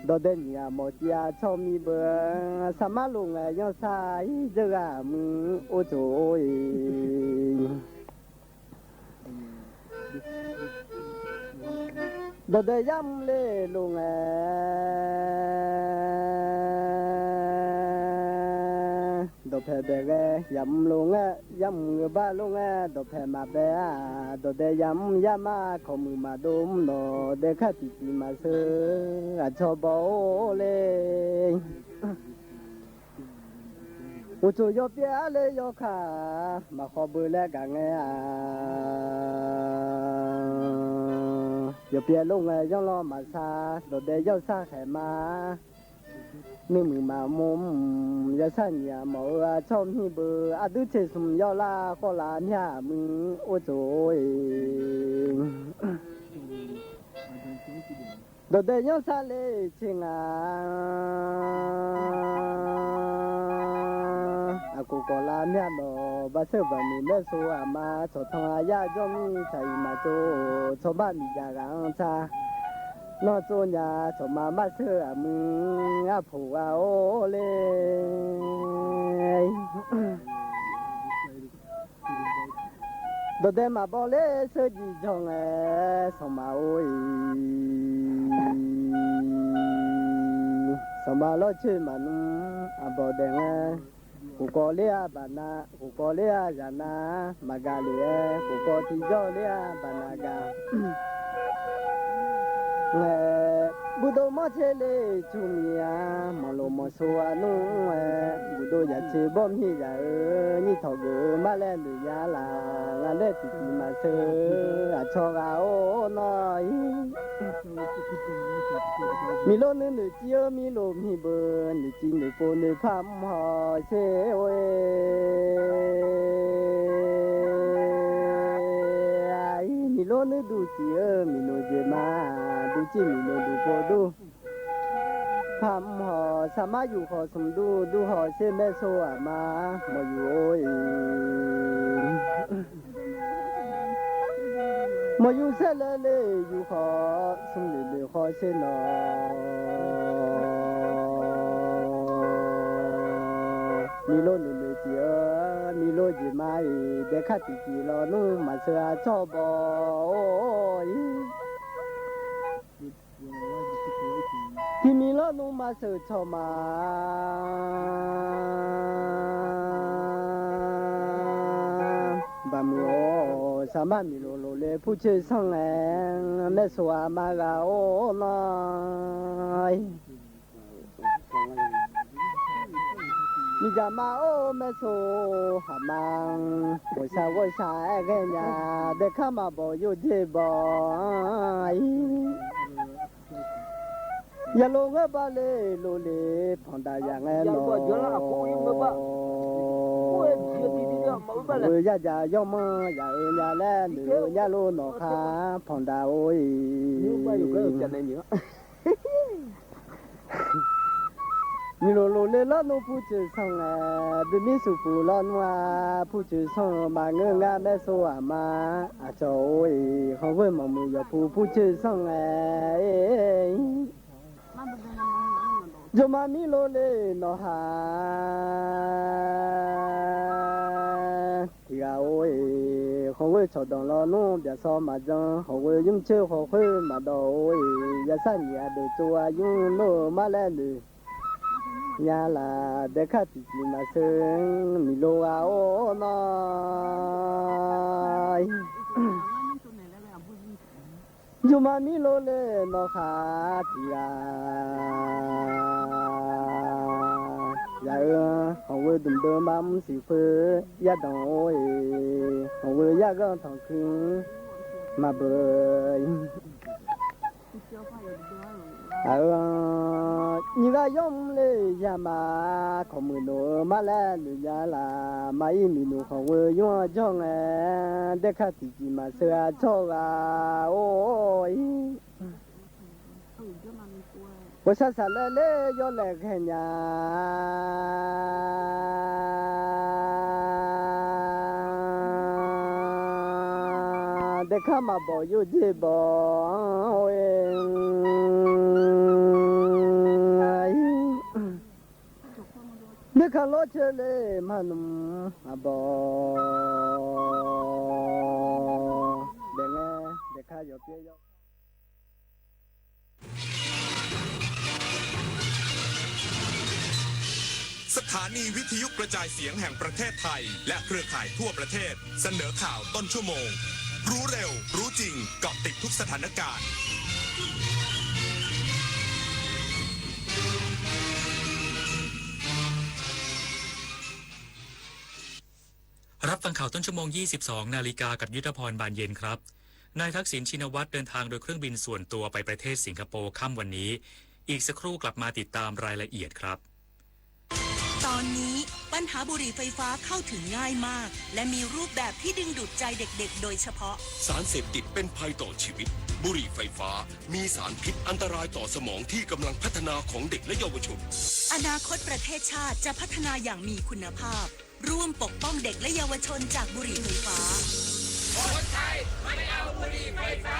โดเดนียโมจิอาชอมีเบอสามาลุงยอซาอีเจกามือโอโจยโดเดยัมเลลุงโดเพเบเกยัมลุงยัมเงบาลุงโดเพมาเบอาโดเดยัมยามาขมือมาดุมโดเดคาติจิมาเซอาชอบโอเลอุจุยอเปียเลยอขามาขอเบลกังยอเปียลุงยองรอมาซาโดเดยอซาแขมานึกมือมามุมยาสัญญาหมอชอบที่เบอร์อาดุเชสุมยอลาก็ลาเนี่ยมึงโอโจยโดเดยอซาเลชิงอากูก็ลาเนี่ยโดบาเซบามีเมโซอามาชดทองอายาจอมีใส่มาโจชบ้านมียากังชานอโจญาชมามาเสือมึงอาผูอาโอเล đồ đêm mà bỏ lê sơ gì trong sông mà ôi sông mà lo chơi mà bỏ đèn cụ có lê bà na cụ có lê già na mà gà lê cụ có thì cho lê bà na gà bù đô mò chơi lê chung ya mà lô mò xô nung bù đô ya chơi bom hi ya ni thọ gỡ mà lên được ya là ngàn lê tì tì mà sơ cho gà ô nói mi lô nữ nữ chiêu mi lô mi bơ nữ chi nữ cô nữ phàm họ xe ôi mi lô nữ du chiêu mi lô dê ma du chi mi lô du cô du phàm họ sa ma yu họ sum du du họ xe mê xô à ma mà yu ôi mà yu xe lê lê yu họ sum lê lê họ xe nọ mi lô lê lê chiêu mi lô dê ma để khát tì tì lo nu mà sơ cho bò thì mi lo nu mà sơ cho mà bà mi ô sa ma mi lô lô lê phu chơi sang em mẹ xóa mà gà ô nói mi già mà ô mẹ xô hà mang ngồi xa cái nhà để khám mà bỏ vô chơi bỏ ya lô ngơ ba lê lô lê phong đà ya nghe nó ôi ya ya yo mơ ya ya lê nữ ya lô nó khá phong đà ôi mi lô lô lê lô nô phu chư sang bê mi su phu lô noa phu chư sang mà ngơ ngã mẹ xô à mà cho ôi không với mà mù ya phu chư sang Joma mi lo le no ha thì à ôi không có cho đồng lo nu bây giờ mà dân không có dùng chơi không có mà đâu giờ sang nhà để cho dùng nó mà lên được nhà là để khát thì mà sơn mi lo à ô nói Joma mi lo le no ha thì à ya không có đụng đỡ bám xì phơ ya đồng ôi không có ya găng thằng khinh mà bơi như cái giống lê ya mà không mười nô mà lên ya là mà im nô không có dùng trong để khát thì mà sửa cho à ôi我下山来嘞，要来看呀，得看嘛包有几包得看老车嘞嘛弄啊包，得看要别要。สถานีวิทยุกระจายเสียงแห่งประเทศไทยและเครือข่ายทั่วประเทศเสนอข่าวต้นชั่วโมงรู้เร็วรู้จริงเกาะติดทุกสถานการณ์รับฟังข่าวต้นชั่วโมง 22 นาฬิกากับยุทธพรบานเย็นครับนายทักษิณชินวัตรเดินทางโดยเครื่องบินส่วนตัวไปประเทศสิงคโปร์ค่ำวันนี้อีกสักครู่กลับมาติดตามรายละเอียดครับตอนนี้ปัญหาบุหรี่ไฟฟ้าเข้าถึงง่ายมากและมีรูปแบบที่ดึงดูดใจเด็กๆโดยเฉพาะสารเสพติดเป็นภัยต่อชีวิตบุหรี่ไฟฟ้ามีสารพิษอันตรายต่อสมองที่กำลังพัฒนาของเด็กและเยาวชนอนาคตประเทศชาติจะพัฒนาอย่างมีคุณภาพร่วมปกป้องเด็กและเยาวชนจากบุหรี่ไฟฟ้าคนไทยไม่เอาบุหรี่ไฟฟ้า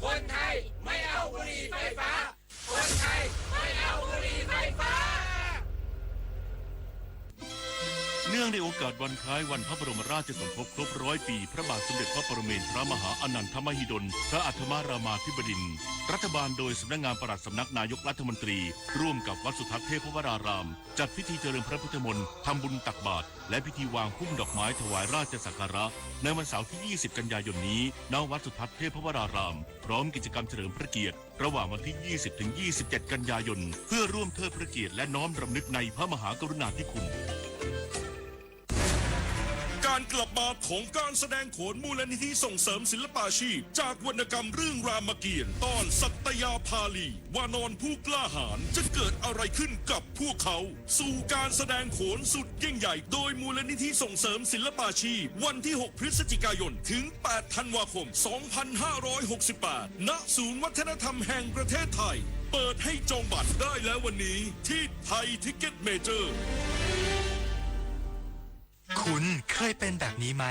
คนไทยไม่เอาบุหรี่ไฟฟ้าคนไทยไม่เอาบุหรี่ไฟฟ้า เนื่องในโอกาสวันคล้ายวันพระบรมราชสมภพครบ100 ปีพระบาทสมเด็จพระปรเมนทรมหาอนันทมหิดลพระอัฏฐมารามาธิบดินทร์รัฐบาลโดยสำนักงานปลัดสำนักนายกรัฐมนตรีร่วมกับวัดสุทัศน์เทพวรารามจัดพิธีเจริญพระพุทธมนต์ทำบุญตักบาตรและพิธีวางพุ่มดอกไม้ถวายราชสักการะในวันเสาร์ที่ 20 กันยายนนี้ณวัดสุทัศน์เทพวรารามพร้อมกิจกรรมเฉลิมพระเกียรติระหว่างวันที่ 20 ถึง 27 กันยายนเพื่อร่วมเทิดพระเกียรติและน้อมรำลึกในพระมหากรุณาธิคุณการกลับมาของการแสดงโขนมูลนิธิส่งเสริมศิลปาชีพจากวรรณกรรมเรื่องรามเกียรติ์ตอนสัตยาภาลีวานอนผู้กล้าหาญจะเกิดอะไรขึ้นกับพวกเขาสู่การแสดงโขนสุดยิ่งใหญ่โดยมูลนิธิส่งเสริมศิลปาชีพวันที่ 6 พฤศจิกายนถึง 8 ธันวาคม 2568 ณ ศูนย์วัฒนธรรมแห่งประเทศไทยเปิดให้จองบัตรได้แล้ววันนี้ที่ไทยทิกเก็ตเมเจอร์คุณเคยเป็นแบบนี้ไหม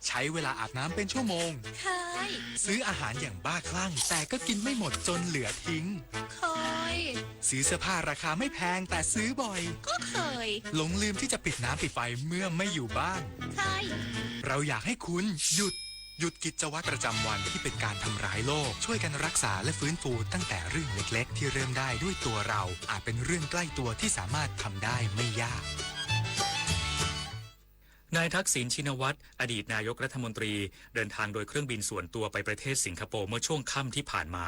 ใช้เวลาอาบน้ำเป็นชั่วโมงเคยซื้ออาหารอย่างบ้าคลั่งแต่ก็กินไม่หมดจนเหลือทิ้งเคยซื้อเสื้อผ้าราคาไม่แพงแต่ซื้อบ่อยก็เคยหลงลืมที่จะปิดน้ำปิดไฟเมื่อไม่อยู่บ้านเคยเราอยากให้คุณหยุดกิจวัตรประจำวันที่เป็นการทำร้ายโลกช่วยกันรักษาและฟื้นฟูตั้งแต่เรื่องเล็กๆที่เริ่มได้ด้วยตัวเราอาจเป็นเรื่องใกล้ตัวที่สามารถทำได้ไม่ยากนายทักษิณชินวัตรอดีตนายกรัฐมนตรีเดินทางโดยเครื่องบินส่วนตัวไปประเทศสิงคโปร์เมื่อช่วงค่ำที่ผ่านมา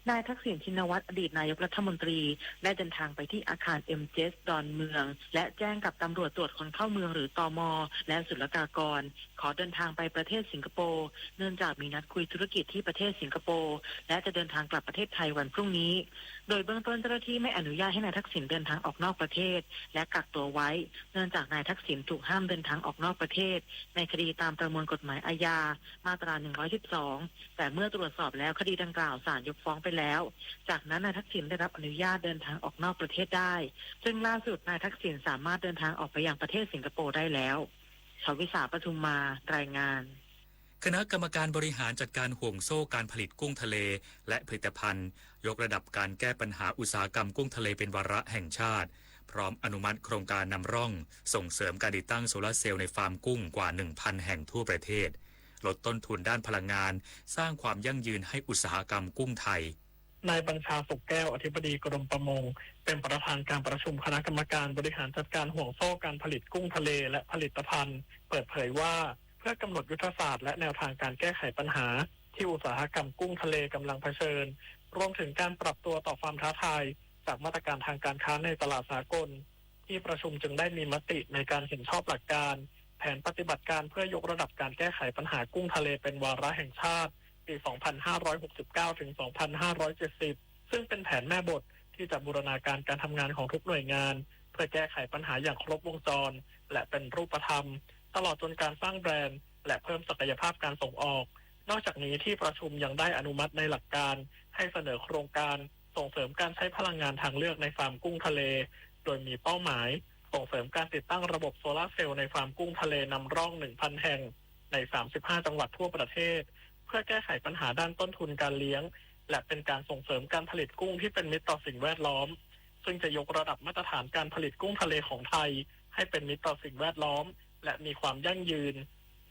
นายทักษิณชินวัตรอดีตนายกรัฐมนตรีได้เดินทางไปที่อาคาร MJS ดอนเมืองและแจ้งกับตำรวจตรวจคนเข้าเมืองหรือตม.และศุลกากรขอเดินทางไปประเทศสิงคโปร์เนื่องจากมีนัดคุยธุรกิจที่ประเทศสิงคโปร์และจะเดินทางกลับประเทศไทยวันพรุ่งนี้โดยเบื้องต้นเจ้าหน้าที่ไม่อนุญาตให้นายทักษิณเดินทางออกนอกประเทศและกักตัวไว้เนื่องจากนายทักษิณถูกห้ามเดินทางออกนอกประเทศในคดีตามประมวลกฎหมายอาญามาตรา 112 แต่เมื่อตรวจสอบแล้วคดีดังกล่าวศาลยกฟ้องไปแล้วจากนั้นนายทักษิณได้รับอนุญาตเดินทางออกนอกประเทศได้ซึ่งล่าสุดนายทักษิณสามารถเดินทางออกไปยังประเทศสิงคโปร์ได้แล้วชวิสาปทุมมารายงานคณะกรรมการบริหารจัดการห่วงโซ่การผลิตกุ้งทะเลและผลิตภัณฑ์ยกระดับการแก้ปัญหาอุตสาหกรรมกุ้งทะเลเป็นวาระแห่งชาติพร้อมอนุมัติโครงการนำร่องส่งเสริมการติดตั้งโซลาร์เซลล์ในฟาร์มกุ้งกว่า 1,000 แห่งทั่วประเทศลดต้นทุนด้านพลังงานสร้างความยั่งยืนให้อุตสาหกรรมกุ้งไทยนายบัญชาสุขแก้วอธิบดีกรมประมงเป็นประธานการประชุมคณะกรรมการบริหารจัดการห่วงโซ่การผลิตกุ้งทะเลและผลิตภัณฑ์เปิดเผยว่าเพื่อกำหนดยุทธศาสตร์และแนวทางการแก้ไขปัญหาที่อุตสาหกรรมกุ้งทะเลกำลังเผชิญรวมถึงการปรับตัวต่อความท้าทายจากมาตรการทางการค้าในตลาดสากลที่ประชุมจึงได้มีมติในการเห็นชอบหลักการแผนปฏิบัติการเพื่อยกระดับการแก้ไขปัญหากุ้งทะเลเป็นวาระแห่งชาติปี 2569 ถึง 2570 ซึ่งเป็นแผนแม่บทที่จะบูรณาการการทำงานของทุกหน่วยงานเพื่อแก้ไขปัญหาอย่างครบวงจรและเป็นรูปธรรมตลอดจนการสร้างแบรนด์และเพิ่มศักยภาพการส่งออกนอกจากนี้ที่ประชุมยังได้อนุมัติในหลักการให้เสนอโครงการส่งเสริมการใช้พลังงานทางเลือกในฟาร์มกุ้งทะเลโดยมีเป้าหมายส่งเสริมการติดตั้งระบบโซลาร์เซลล์ในฟาร์มกุ้งทะเลนำร่อง 1,000 แห่งใน 35 จังหวัดทั่วประเทศเพื่อแก้ไขปัญหาด้านต้นทุนการเลี้ยงและเป็นการส่งเสริมการผลิตกุ้งที่เป็นมิตรต่อสิ่งแวดล้อมซึ่งจะยกระดับมาตรฐานการผลิตกุ้งทะเลของไทยให้เป็นมิตรต่อสิ่งแวดล้อมและมีความยั่งยืน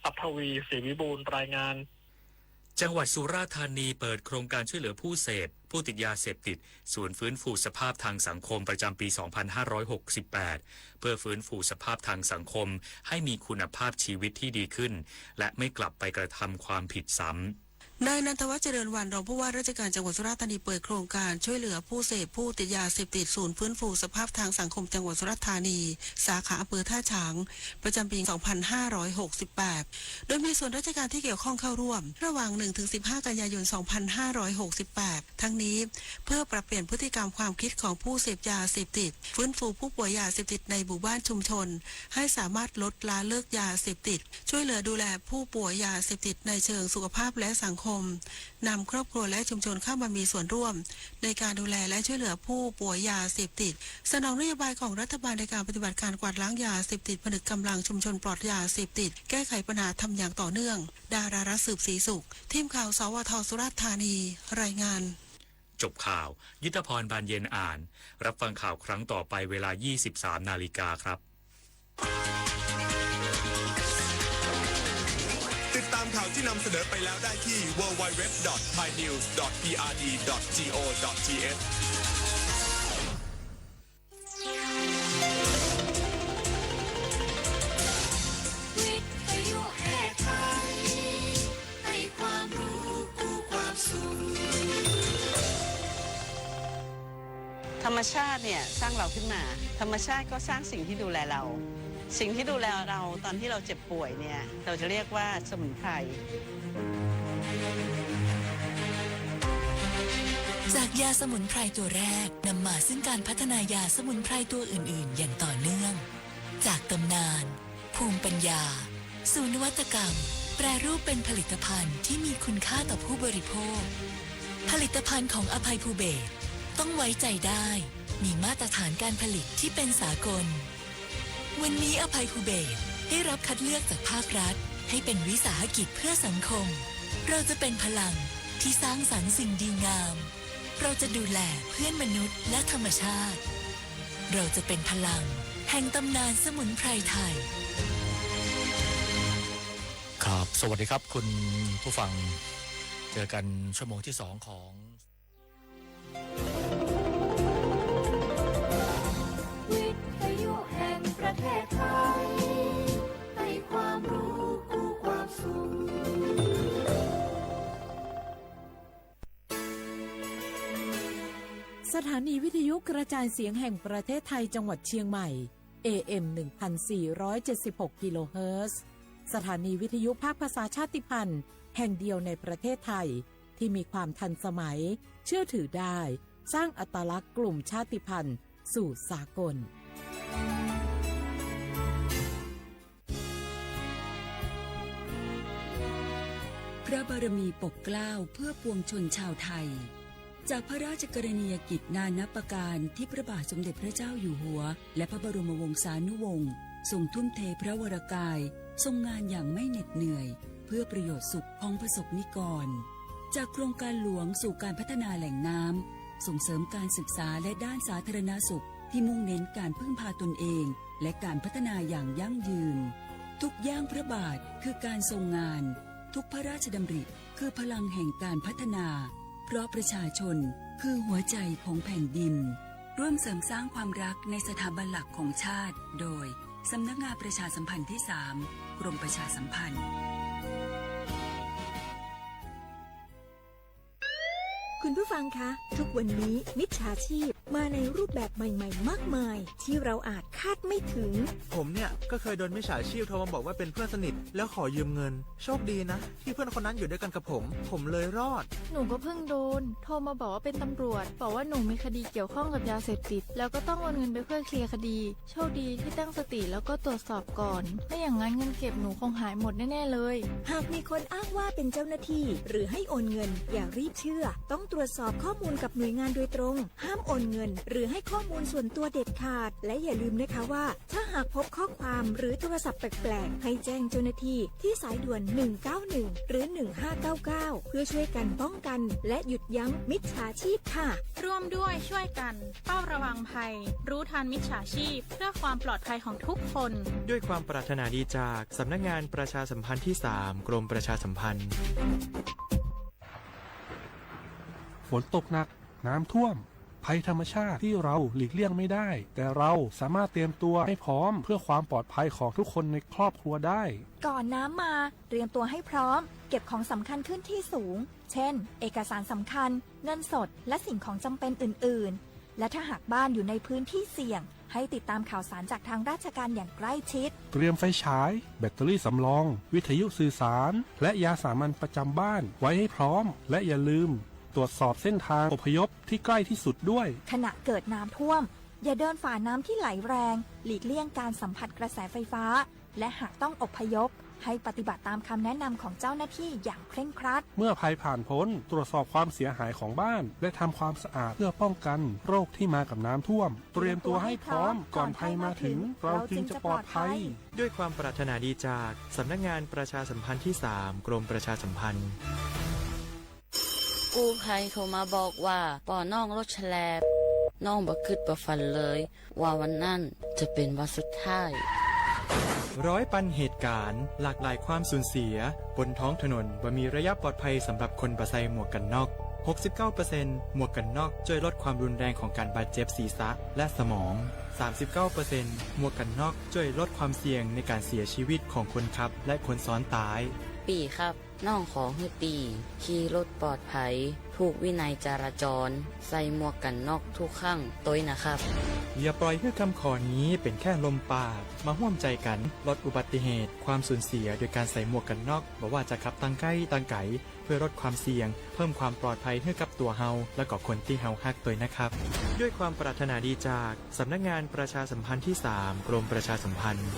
ศัพทวีศรีวิบูลย์รายงานจังหวัดสุราษฎร์ธานีเปิดโครงการช่วยเหลือผู้เสพผู้ติดยาเสพติดศูนย์ฟื้นฟูสภาพทางสังคมประจำปี 2568 เพื่อฟื้นฟูสภาพทางสังคมให้มีคุณภาพชีวิตที่ดีขึ้นและไม่กลับไปกระทำความผิดซ้ำ นายนันทวัฒน์เจริญวรรณรองผู้ว่าราชการจังหวัดสุราษฎร์ธานีเปิดโครงการช่วยเหลือผู้เสพผู้ติดยาเสพติดศูนย์ฟื้นฟูสภาพทางสังคมจังหวัดสุราษฎร์ธานีสาขาอำเภอท่าฉางประจำปี 2568 โดยมีส่วนราชการที่เกี่ยวข้องเข้าร่วมระหว่าง 1-15 กันยายน 2568 ทั้งนี้เพื่อปรับเปลี่ยนพฤติกรรมความคิดของผู้เสพยาเสพติดฟื้นฟูผู้ป่วยยาเสพติดในหมู่บ้านชุมชนให้สามารถลดละเลิกยาเสพติดช่วยเหลือดูแลผู้ป่วยยาเสพติดในเชิงสุขภาพและสังคมนำครอบครัวและชุมชนเข้ามามีส่วนร่วมในการดูแลและช่วยเหลือผู้ป่วยยาเสพติดสนองนโยบายของรัฐบาลในการปฏิบัติการกวาดล้างยาเสพติดผนึกกำลังชุมชนปลอดยาเสพติดแก้ไขปัญหาทำอย่างต่อเนื่องดารารัตน์สืบศรีสุขทีมข่าวสวท.สุราษฎร์ธานีรายงานจบข่าวยุทธพรบานเย็นอ่านรับฟังข่าวครั้งต่อไปเวลา 23 นาฬิกาครับ ามข่าวที่นำเสนอไปแล้วได้ที่ www.thainews.prd.go.thวิทยุแห่งไทยให้ความรู้คู่ความสุข ธรรมชาติเนี่ยสร้างเราขึ้นมาธรรมชาติก็สร้างสิ่งที่ดูแลเราสิ่งที่ดูแลเราตอนที่เราเจ็บป่วยเนี่ยเราจะเรียกว่าสมุนไพรจากยาสมุนไพรตัวแรกนำมาซึ่งการพัฒนายาสมุนไพรตัวอื่นๆอย่างต่อเนื่องจากตำนานภูมิปัญญาสู่นวัตกรรมแปรรูปเป็นผลิตภัณฑ์ที่มีคุณค่าต่อผู้บริโภคผลิตภัณฑ์ของอภัยภูเบศรต้องไว้ใจได้มีมาตรฐานการผลิตที่เป็นสากลวันนี้อภัยภูเบศรได้รับคัดเลือกจากภาครัฐให้เป็นวิสาหกิจเพื่อสังคมเราจะเป็นพลังที่สร้างสรรค์สิ่งดีงามเราจะดูแลเพื่อนมนุษย์และธรรมชาติเราจะเป็นพลังแห่งตำนานสมุนไพรไทยครับสวัสดีครับคุณผู้ฟังเจอกันชั่วโมงที่2ของวิทยุแห่งประเทศไทยให้ความรู้คู่ความสุขสถานีวิทยุกระจายเสียงแห่งประเทศไทยจังหวัดเชียงใหม่ AM 1476 กิโลเฮิรตซ์สถานีวิทยุภาคภาษาชาติพันธุ์แห่งเดียวในประเทศไทยที่มีความทันสมัยเชื่อถือได้สร้างอัตลักษณ์กลุ่มชาติพันธุ์สู่สากลพระบารมีปกเกล้าเพื่อปวงชนชาวไทยจากพระราชกรณียกิจนานับประการที่พระบาทสมเด็จพระเจ้าอยู่หัวและพระบรมวงศานุวงศ์ทรงทุ่มเทพระวรกายทรงงานอย่างไม่เหน็ดเหนื่อยเพื่อประโยชน์สุขของประสบนิกรจากโครงการหลวงสู่การพัฒนาแหล่งน้ำส่งเสริมการศึกษาและด้านสาธารณสุขที่มุ่งเน้นการพึ่งพาตนเองและการพัฒนาอย่างยั่งยืนทุกย่างพระบาทคือการทรงงานทุกพระราชดำริคือพลังแห่งการพัฒนาเพราะประชาชนคือหัวใจของแผ่นดินร่วมเสริมสร้างความรักในสถาบันหลักของชาติโดยสำนักงานประชาสัมพันธ์ที่ 3 กรมประชาสัมพันธ์คุณผู้ฟังคะทุกวันนี้มิจฉาชีพมาในรูปแบบใหม่ๆมากมายที่เราอาจคาดไม่ถึงผมเนี่ยก็เคยโดนมิจฉาชีพโทรมาบอกว่าเป็นเพื่อนสนิทแล้วขอยืมเงินโชคดีนะที่เพื่อนคนนั้นอยู่ด้วยกันกับผมเลยรอดหนูก็เพิ่งโดนโทรมาบอกว่าเป็นตำรวจบอกว่าหนูมีคดีเกี่ยวข้องกับยาเสพติดแล้วก็ต้องโอนเงินไปเพื่อเคลียร์คดีโชคดีที่ตั้งสติแล้วก็ตรวจสอบก่อนไม่อย่างนั้นเงินเก็บหนูคงหายหมดแน่ๆเลยหากมีคนอ้างว่าเป็นเจ้าหน้าที่หรือให้โอนเงินอย่ารีบเชื่อต้องตรวจสอบข้อมูลกับหน่วยงานโดยตรงห้ามโอนเงินหรือให้ข้อมูลส่วนตัวเด็ดขาดและอย่าลืมนะคะว่าถ้าหากพบข้อความหรือโทรศัพท์แปลกๆให้แจ้งเจ้าหน้าที่ที่สายด่วน191หรือ1599เพื่อช่วยกันป้องกันและหยุดยั้งมิจฉาชีพค่ะร่วมด้วยช่วยกันเฝ้าระวังภัยรู้ทันมิจฉาชีพเพื่อความปลอดภัยของทุกคนด้วยความปรารถนาดีจากสำนักงานประชาสัมพันธ์ที่ 3 กรมประชาสัมพันธ์ฝนตกหนักน้ำท่วมภัยธรรมชาติที่เราหลีกเลี่ยงไม่ได้แต่เราสามารถเตรียมตัวให้พร้อมเพื่อความปลอดภัยของทุกคนในครอบครัวได้ก่อนน้ำมาเตรียมตัวให้พร้อมเก็บของสำคัญขึ้นที่สูงเช่นเอกสารสำคัญเงินสดและสิ่งของจำเป็นอื่นๆและถ้าหากบ้านอยู่ในพื้นที่เสี่ยงให้ติดตามข่าวสารจากทางราชการอย่างใกล้ชิดเตรียมไฟฉายแบตเตอรี่สำรองวิทยุสื่อสารและยาสามัญประจำบ้านไว้ให้พร้อมและอย่าลืมตรวจสอบเส้นทางอพยพที่ใกล้ที่สุดด้วยขณะเกิดน้ำท่วมอย่าเดินฝ่าน้ำที่ไหลแรงหลีกเลี่ยงการสัมผัสกระแสไฟฟ้าและหากต้องอพยพให้ปฏิบัติตามคำแนะนำของเจ้าหน้าที่อย่างเคร่งครัดเมื่อภัยผ่านพ้นตรวจสอบความเสียหายของบ้านและทำความสะอาดเพื่อป้องกันโรคที่มากับน้ำท่วมเตรียมตัวให้พร้อมก่อนภัยมาถึงเราจึงจะปลอดภัยด้วยความปรารถนาดีจากสำนักงานประชาสัมพันธ์ที่ 3 กรมประชาสัมพันธ์กู้ภัยโทรมาบอกว่าป่อน้องรถแฉลบน้องบ่คิดบ่ฝันเลยว่าวันนั้นจะเป็นวันสุดท้าย ร้อยปันเหตุการณ์หลากหลายความสูญเสียบนท้องถนนบ่มีระยะปลอดภัยสำหรับคนบ่ใส่หมวกกันน็อก 69% หมวกกันน็อกช่วยลดความรุนแรงของการบาดเจ็บศีรษะและสมอง 39% หมวกกันน็อกช่วยลดความเสี่ยงในการเสียชีวิตของคนขับและคนซ้อนท้าย ปีครับน้องขอให้ปีขี่รถปลอดภัยถูกวินัยจราจรใส่หมวกกันน็อกทุกครั้งตัวนะครับ อย่าปล่อยให้คำขอนี้เป็นแค่ลมปากมาร่วมใจกันลดอุบัติเหตุความสูญเสียโดยการใส่หมวกกันน็อกบ่ว่าจะขับตั้งใกล้ตั้งไกลเพื่อลดความเสี่ยงเพิ่มความปลอดภัยให้กับตัวเฮาและก็คนที่เฮาฮักตัวนะครับด้วยความปรารถนาดีจากสำนักงานประชาสัมพันธ์ที่ 3 กรมประชาสัมพันธ์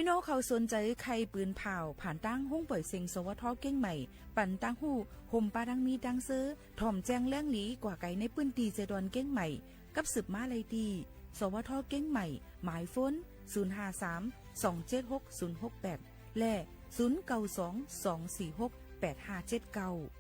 พี่น้องเขาสนใจใครปืนเผาผ่านตั้งห้องปล่อยเซ็งสวทเก้งใหม่ปั่นตั้งหู้ห่มปาดังมีดังซื้อถ่อมแจ้งแล้งหลีกว่าไก่ในปืนตีเจดอนเก้งใหม่กับสืบมาเลยดีสวทเก้งใหม่หมายฟ้น053-276-068และ0922468579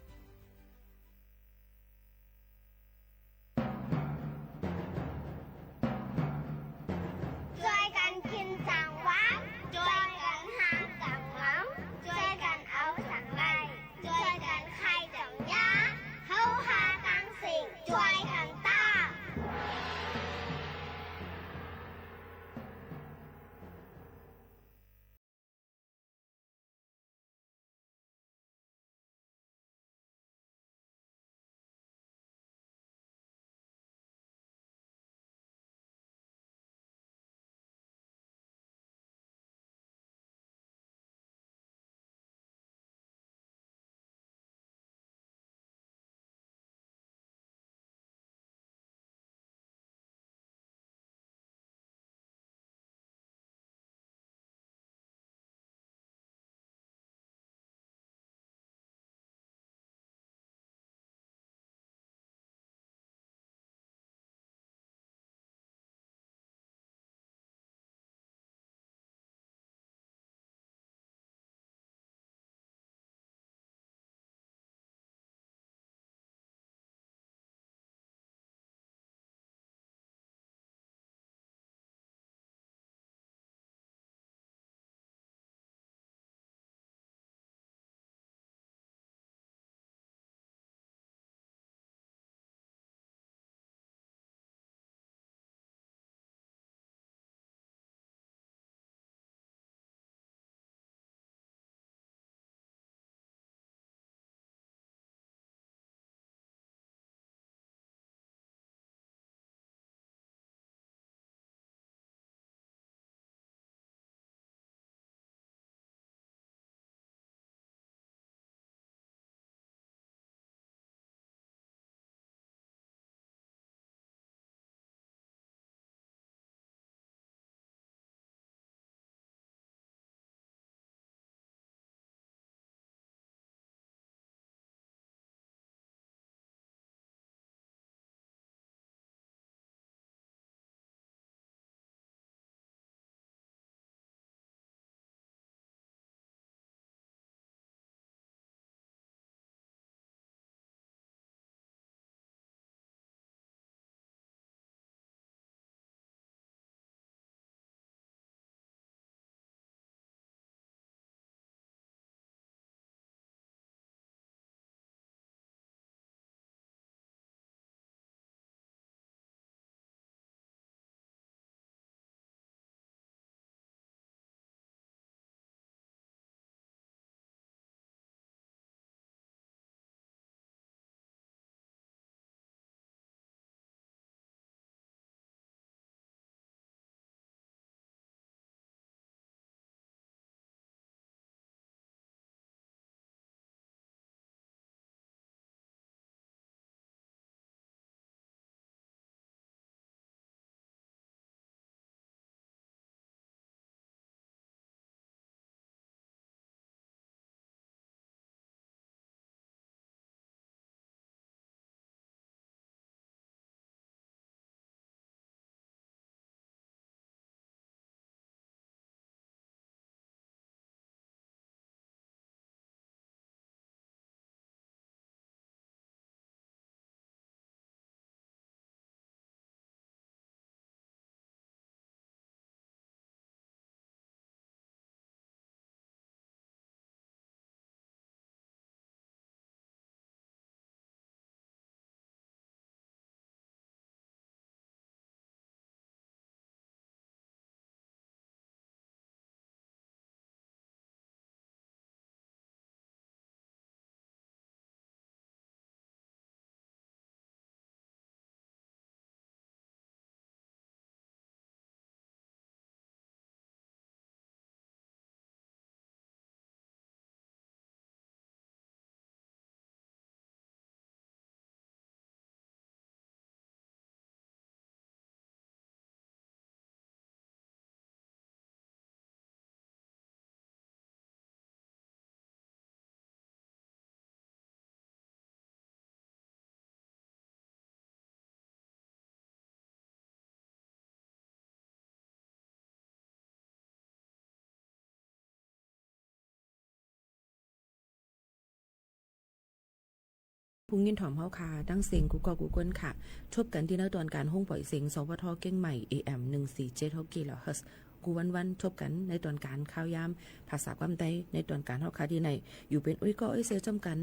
ผู้ยินถ่อมเฮาคาดังเสียงกูกอกูก้นค่ะชบกันที่นักตอนการห้องปล่อยเสียงสวทเก้งใหม่ AM 147กิโลเฮิรตซ์กูวันชบกันในตอนการข่าวยามภาษาความใดในตอนการเฮาคาที่ไหนอยู่เป็นอุ้ยก็อ้อยเซจำกัน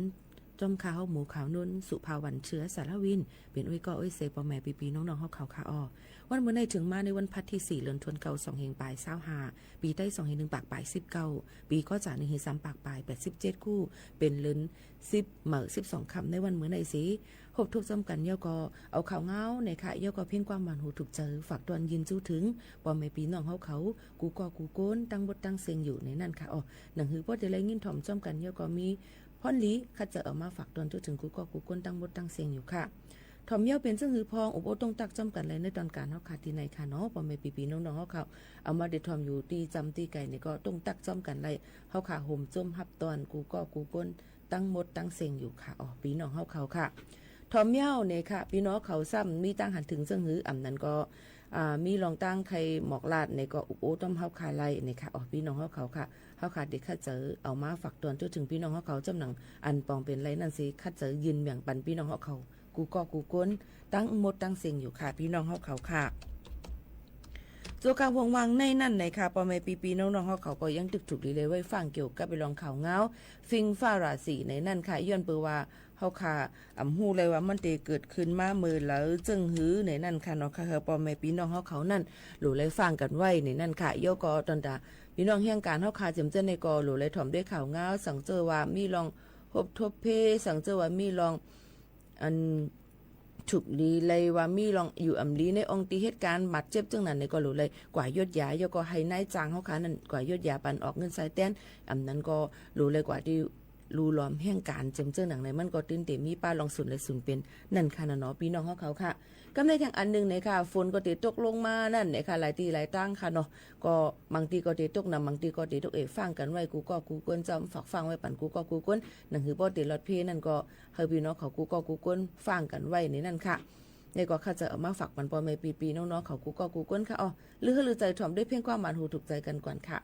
จอมข่าวหมูข่าวนุ่นสุภาวันเชื้อสารวินเป็นอุ้ยก็อ้อยเซปอแม่ปีน้องๆเฮาข่าวคาอ้อวันเมื่อในถึงมาในวันพัดที่4เดือนธันวาคม2เฮงปลาย25ปีใต้2เฮง1ปากปลาย19ปีก็จาก1เฮง3ปากปลาย87คู่เป็นเลือน10เหม่อ12คำในวันเมื่อในสีหบทุกจำกันย่อก็เอาข่าวเงาในค่ะย่อก็เพียงความมันหูถูกเจอฝากตอนยินจู้ถึงปอแม่ปีน้องเฮาเขากูก็กูโกนตั้งบทตั้งเสียงอยู่ในนั่นค่ะอ๋อหนังหือบ่ได้เลยยินถ่อมจอมกันย่อก็มีพ่อนลีข้าจะเอามาฝากตอนจู้ถึงกูก็กูโกนตั้งบทตั้งเสียงอยู่ค่ะถ่อมเย่าเป็นซึ่งหือพองอบโอตรงตักจำกันเลยในตอนการเฮาขาดที่ในค่ะเนาะปอแม่ปีน้องๆเฮาเขาเอามาได้ถ่อมอยู่ตีจำตีไก่นี่ก็ตรงตักจำกันเลยเฮาขาห่มจมฮับตอนกูก็กูโกนตั้งหมดตั้งเสียงอยู่ค่ะอ๋อปีน้องเฮาเขาค่ะทอมเย้าเนี่ยค่ะพี่น้องเขาซ้ำมีตั้งหันถึงซึ่งหืออ่ำนั้นก็มีรองตั้งใครหมอกลาดในก็อุโอต้มเฮาคาไลเนี่ยค่ะอ๋อพี่น้องเฮาเขาค่ะเฮาขาดเด็กคัดเจอเอามาฝากตอนจนถึงพี่น้องเฮาเขาจำหนังอันปองเป็นไรนั่นสิคัดเจอยืนเบี่ยงปันพี่น้องเฮาเขากูก็กูก้นตั้งหมดตั้งเสียงอยู่ค่ะพี่น้องเฮาเขาค่ะตัวกลางวงวังในนั่นไหนค่ะปอแม่ปีน้องๆเขาก็ยังตึกถูกเลยไว้ฟังเกี่ยวกับไปลองข่าวเงาฟิงฟ้าราศีในนั่นค่ะย้อนเปือว่าเฮาค่ะฮู้เลยว่ามันเกิดขึ้นมามือแล้วจึงหือในนั่นค่ะเนาะค่ะปอแม่ปีน้องเขานั่นหลู่เลยฟังกันไว้ในนั่นค่ะย่อก็ตอนตาพี่น้องเฮียงการเฮาค่ะจำเจนในก็หลู่เลยถ่อมด้วยข่าวเงาสังเจอว่ามีลองพบทบเพสังเจอว่ามีลองอันถูกลีเลยว่ามีลองอยู่อำลีในองค์ตีเหตุการณ์บาดเจ็บจังนั้นในก็รู้เลยกว่ายดยาย่อก็ให้นายจ้างเฮาค่ะนั่นกว่ายดยาปันออกเงินสายแต้นนั้นก็รู้เลยกว่าที่รูล้อมแห่งการจำเจอหนังในมันก็ตื่นเต้นมีป้าลองสุนเลยสุนเป็นนั่นค่ะเนาะพี่น้องเขาค่ะกำในทางอันนึงในค่ะฝนก็ติตกลงมานั่นในค่ะหลายตีหลายตั้งค่ะเนาะก็บางทีก็ติตกนำบางทีก็ติตกฟังกันไว้กูก็กูกวนจำฝากฟังไว้ปั่นกูก็กูกวนหนังหือบ่ติรถเพนั่นก็เฮาพี่น้องเขากูก็กูกวนฟังกันไว้ในนั่นค่ะในก็ข้าจะเอามาฝากมันปอแม่ปีน้องๆเขากูก็กูกวนค่ะอ๋อลือใจถ่อมด้วยเพียงความหมานหูถูกใจกันก่อนค่ะ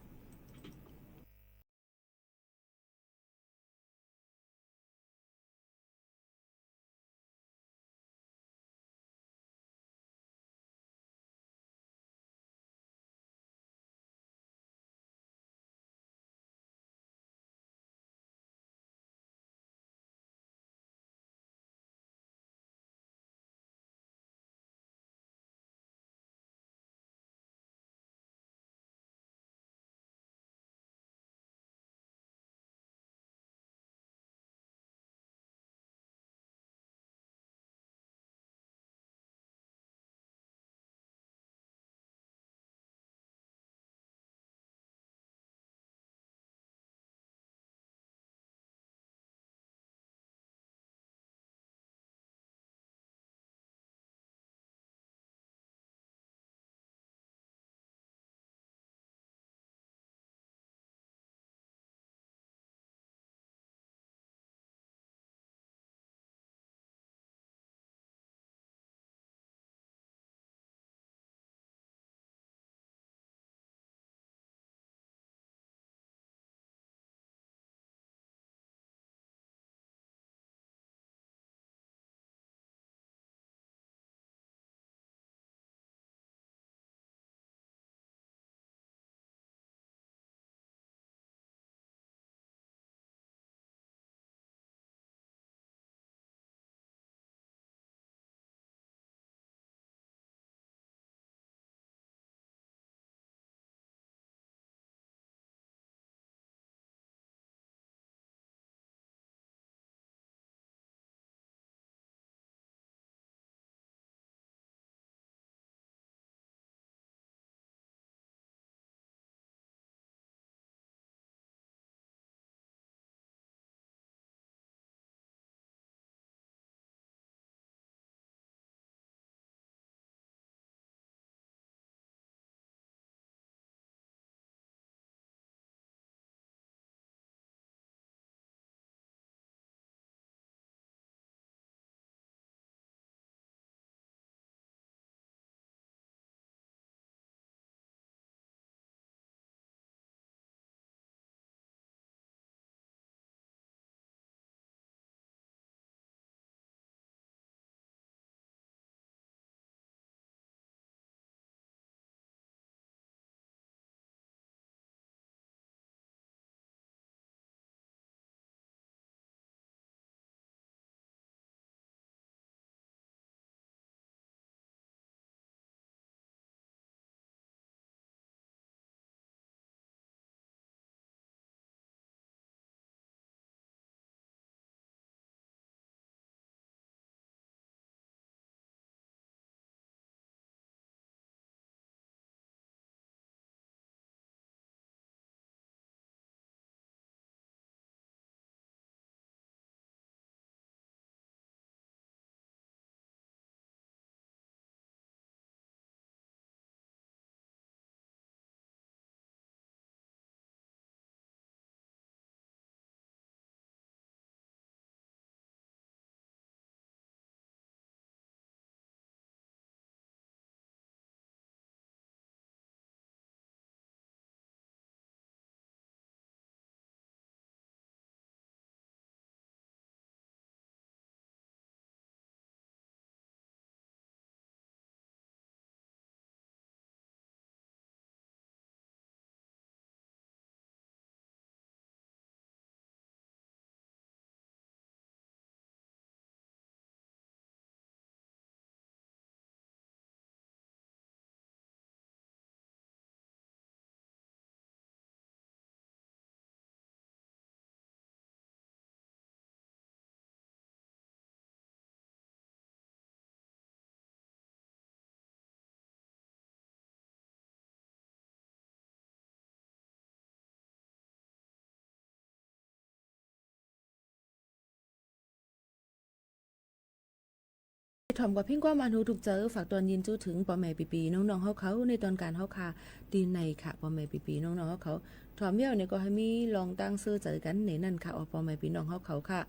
ถ่อมกับพิ้งกว่ามานูถูกเจอฝากตอนยินจู้ถึงปอแม่ปีๆน้องๆเขาในตอนการเฮาคาตีในค่ะปอแม่ปีๆน้องๆเขาถ่อมเมี่ยวเนี่ยก็ให้มีลองตั้งซื้อเจอกันในนั่นค่ะปอแม่ปีน้องเขาค่ะ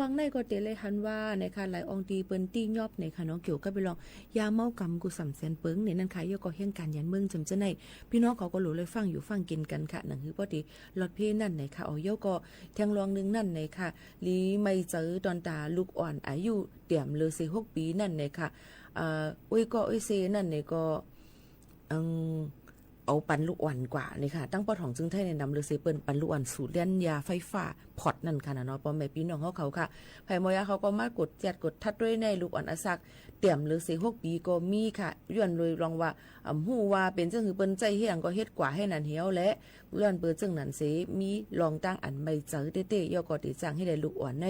วังในก็เตเลยหันว่าในค่ะหลายองตีเปิ้นตี้ยอบในค่ะน้องเกี่ยวกับไปลองยาเมากำกูสำเซนเปิงในนั่นค่ะยก็เฮียงการยันเมืองจำจะในพี่น้องเขาก็รู้เลยฟังอยู่ฟังกินกันค่ะหนังคือพอดีลอดเพนั่นในค่ะเอาเยาก็แทงลองนึงนั่นในค่ะลีไม่เจอตอนตาลูกอ่อนอายุเตี่ยมเลย6 ปีนั่นในค่ะอุ้ยก็อุ้ยเซนั่นในก็เอาปันลูกอ่อนกว่านี่ค่ะตั้งปอของจึงไทยในนำเลยเซเปิ้นปันลูกอ่อนสูตรเลียนยาไฟฟ้าพอดนั่นค่ะนะเนาะปอแม่พี่น้องเขาค่ะไผมอยาเขาก็มากดแจดกดทัดด้วยในลูกอ่อนอสักเตี่ยมหรือ6 ปีก็มีค่ะย้อนเลยลองว่าฮู้ว่าเป็นจังคือเปิ้นใจเฮียงก็เฮ็ดกว่าให้นั่นเหี่ยวและย้อนเปิ้นจังนั้นเสมีลองตั้งอันไม่เจอเต้ๆย่อก็ได้จ้างให้ได้ลูกอ่อนใน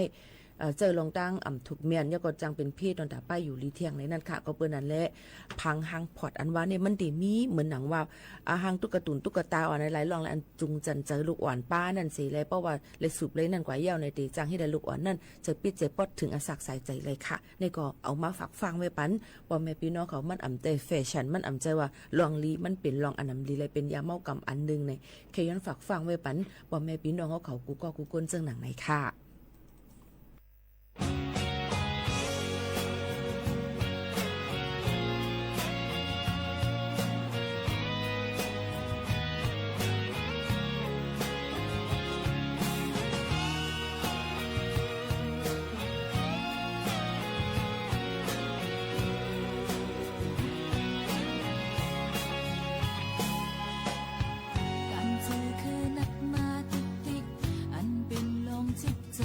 เจอลองตั้งถูกเมียนยก็จังเป็นเพศตอนตาป้ายอยู่ลีเทียงในนั่นค่ะก็เปิ้นนั่นแหละพังหังพอดอันว่าเนี่ยมันได้มีเหมือนหนังว่าหังตุ๊กตุกตาอ่อนหลายๆลองและอันจุงจันเจอลูกอ่อนป้านั่นสิเลยเพราะว่าเลยสูบเลยนั่นกว่าเย้าในตีจังให้ได้ลูกอ่อนนั่นเจอปิดเจอปอดถึงอสักสายใจเลยค่ะนี่ก็เอามาฝากฟังไว้ปันว่าแม่พี่น้องเขามันใจแฟชั่นมันใจว่าลองลีมันเป็นลองอันนำลีเลยเป็นยาเมากำอันนึงในเคย้อนฝากฟังไว้ปันว่าแม่พี่น้องเขากูก็กูก้นเจิงหนังในค่ะการเจอคือนัดมาติ๊กอันเป็นลองจิตใจ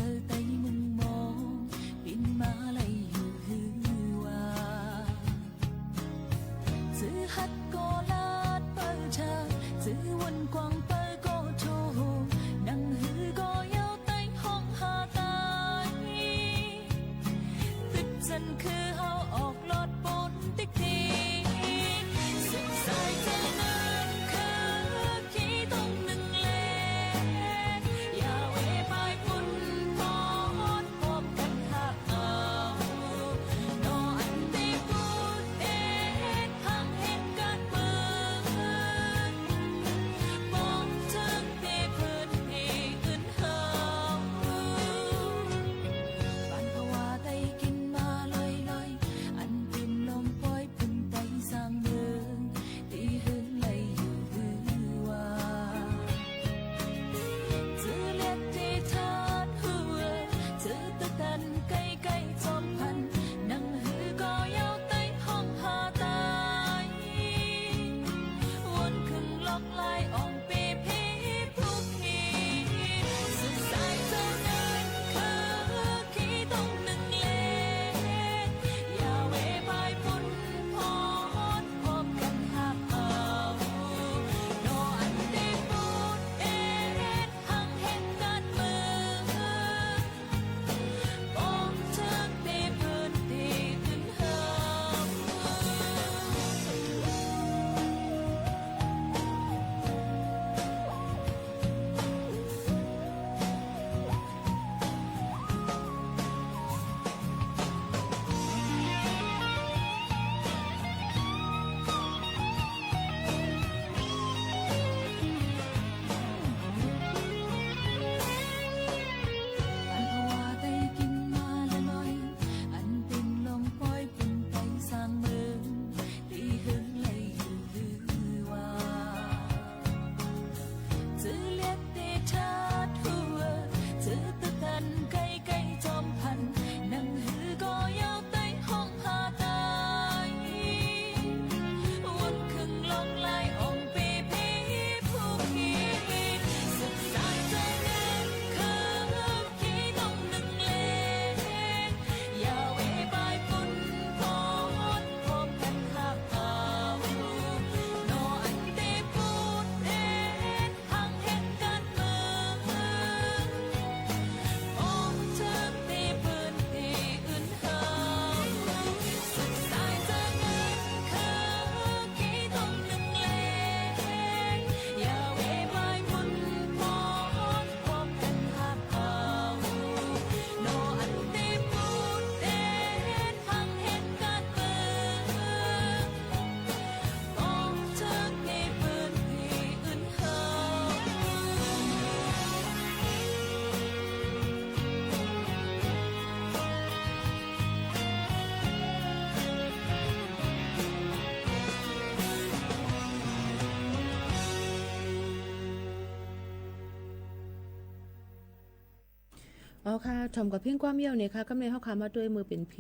อ๋อค่ะทอมกับเพียงความเยี่ยวเนี่ยค่ะกำในเฮาค่ะมาด้วยมือเป็นเพ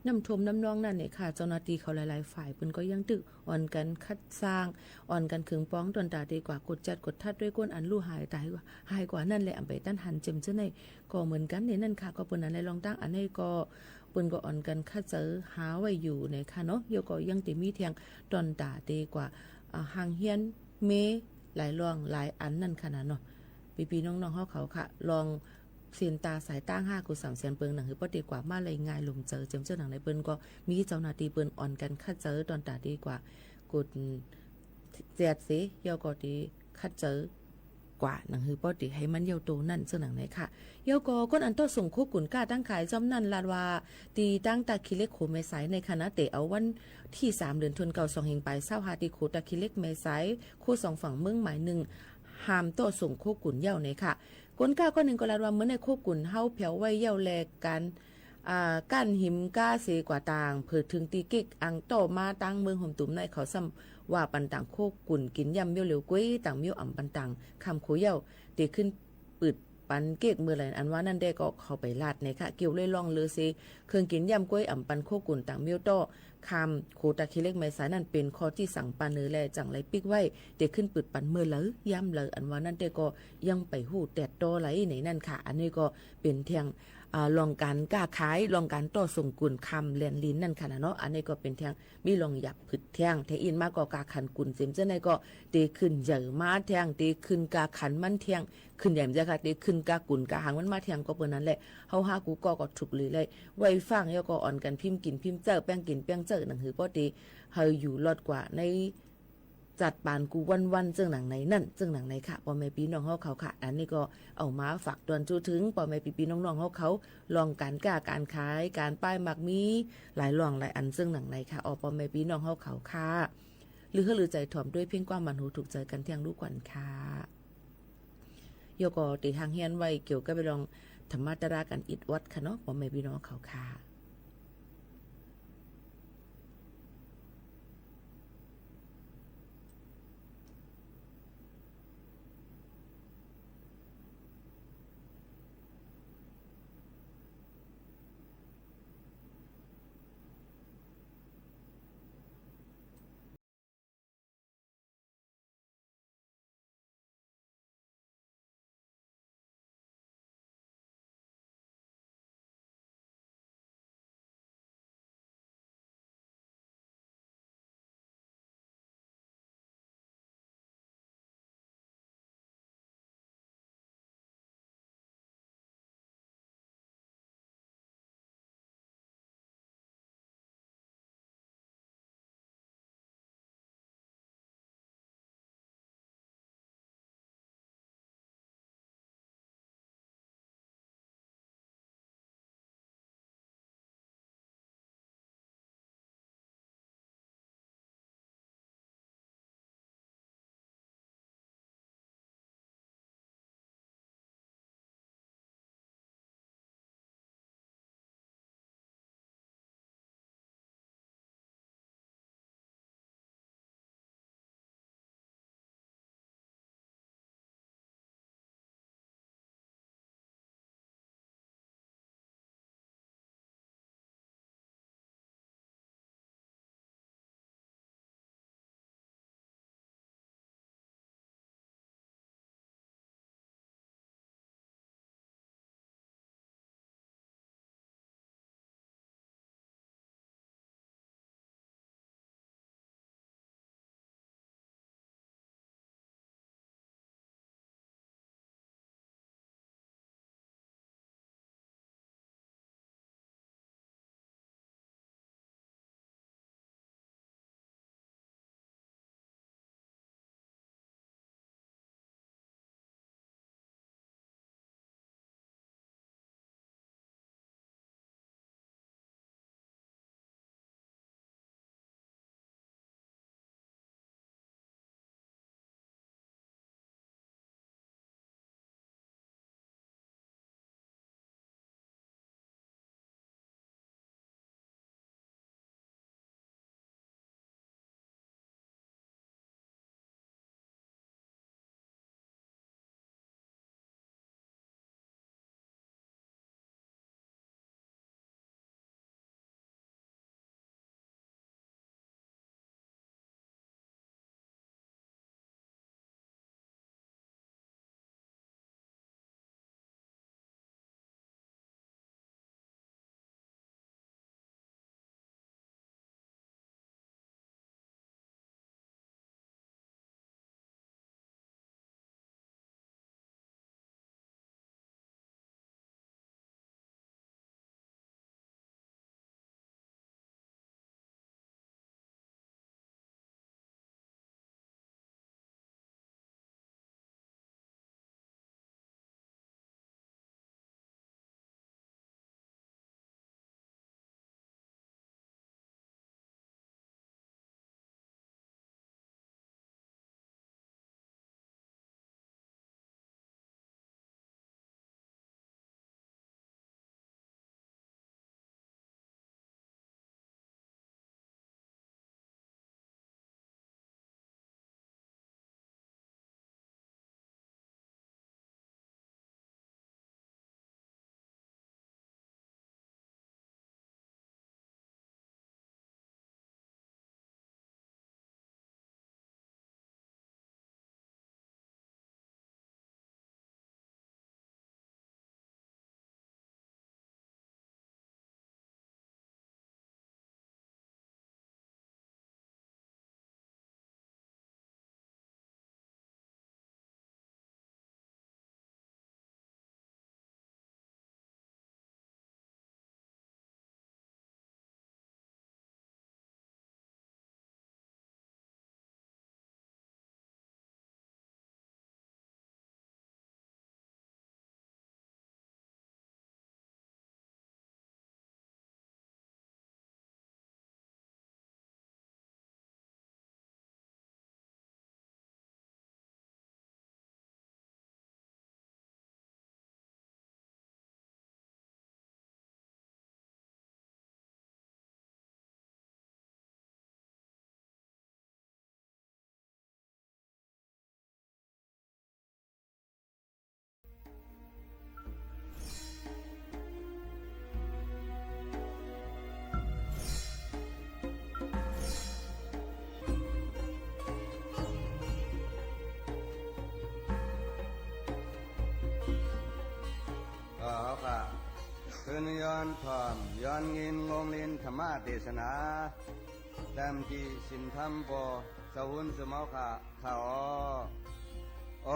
น้ำทมน้ำนองนั่นเนี่ยค่ะเจ้าหน้าที่เขาหลายๆฝ่ายเพิ่นก็ยังตึกอ่อนกันคัดสร้างอ่อนกันขึงป้องตวนตาดีกว่ากดจัดกดทัดด้วยก้นอันลู่หายตายกว่าหายกว่านั่นแหละอำไปต้านหันเจ็มเจ้าในก็เหมือนกันเนี่ยนั่นค่ะก็เปิ้นนั้นลองตั้งอันนี้ก็เปิ้นก็อ่อนกันคัดเจอหาไว้อยู่ในค่ะเนาะเดี๋ยวก็ยังติมีเทียงตอนตาดีกว่าห่างเฮียนเมหลายรองหลายอันนั่นค่ะนะเนาะพี่ๆน้องๆเฮาเขาค่ะลองเสียนตาสายตั้ง5กู3เสียนเปิงหนังคือบ่ดีกว่ามาเลยง่ายลงเจอเจิมเจ้าหนังในเปิ้นก็มีเจ้าหน้าที่เปิ้นอ่อนกันคัดเจอตอนตาดีกว่ากุดแจดสิยอก็ดีคัดเจอกว่าหนังคือบ่ดีให้มันเยาโตนั่นเจ้าหนังไหนค่ะยอก็ก้นอันโตส่งคู่กุนก้าตั้งขายจอมนั่นลาดว่าตีตั้งตาคิเล็กโขเมสายในคณะเตเอาวันที่3เดือนธันวาคม2เฮงไป25ตีโคตาคิเล็กเมสายคู่2ฝั่งเมืองหมาย1ห้ามโตส่งคู่กุนเย้าในค่ะก้นก้าก็1ก็ลาดว่าเหมือนในคู่กุนเฮาเผียวไว้เย้าแลกันก้านหิมก้าเสกว่าต่างเผิดถึงตีกิกอังโตมาตั้งเมืองห่มตุ่มในเขาซ้ำว่าปันต่างโคกุ่นกินยำเมียวเหลียวกุ้ยต่างเมียวอ่ำปันต่างคำโคเย้าตีขึ้นปืดปันเก๊กมือไหลอันว่านั่นได้ก็เข้าไปลาดในค่ะเกี่ยวเลยล่องเลือซีเครื่องกินยำกุ้ยอ่ำปันโคกุ่นต่างเมียวโตคำโคตาคิเล็กไม้สายนั่นเป็นข้อที่สั่งปานเนื้อแลจังไรปิกไว้เด็กขึ้นปืดปันมือเหลอย่ำเลยอันว่านั่นได้ก็ยังไปหูแตดโตไหลในนั่นค่ะอันนี้ก็เป็นเทียงลองการกล้าขายลองการต่อส่งกุนคำแลนลินนั่นค่ะเนาะอันนี้ก็เป็นเทียงมีลองหยับผึดเทียงเทอินมากกากาขันกุนเซมเจ้าในก็ตีขึ้นเยอะมาเทียงตีขึ้นกาขันมันเทียงขึ้นใหญ่จ้ะค่ะตีขึ้นกากุนกาหางมันมาเทียงก็เปิ้นนั้นแหละเฮาหากูก็ถูกเลยไว้ฟังแล้วก็อ่อนกันพิมพ์กินพิมพ์เจอแป้งกินแป้งเจอหนังหือบ่ดีเฮาอยู่รอดกว่าในจัดปานกูวันๆเจ้าหนังในนั่นเจ้าหนังในค่ะพ่อแม่พี่น้องเฮาเขาค่ะอันนี้ก็เอามาฝากตอนจูถึงพ่อแม่พี่น้องๆเฮาเขาลองการกล้าการขายการป้ายมักมีหลายหล่องหลายอันเจ้าหนังในค่ะพ่อแม่พี่น้องเฮาเขาค่ะหรือใจถ่อมด้วยเพียงความมันหูถูกใจกันเที่ยงรู้ก่อนค่ะโยก็ติทางเฮียนไว้เกี่ยวกับไปลองธรรมะตรากันอิดวัดค่ะเนาะพ่อแม่พี่น้องเขาค่ะ คืนย้อนพร้อมย้อนงินงงลินธรรมะเทศนาแต้มที่สินธรรมโปสหุนสมเอาขาข่าวโอ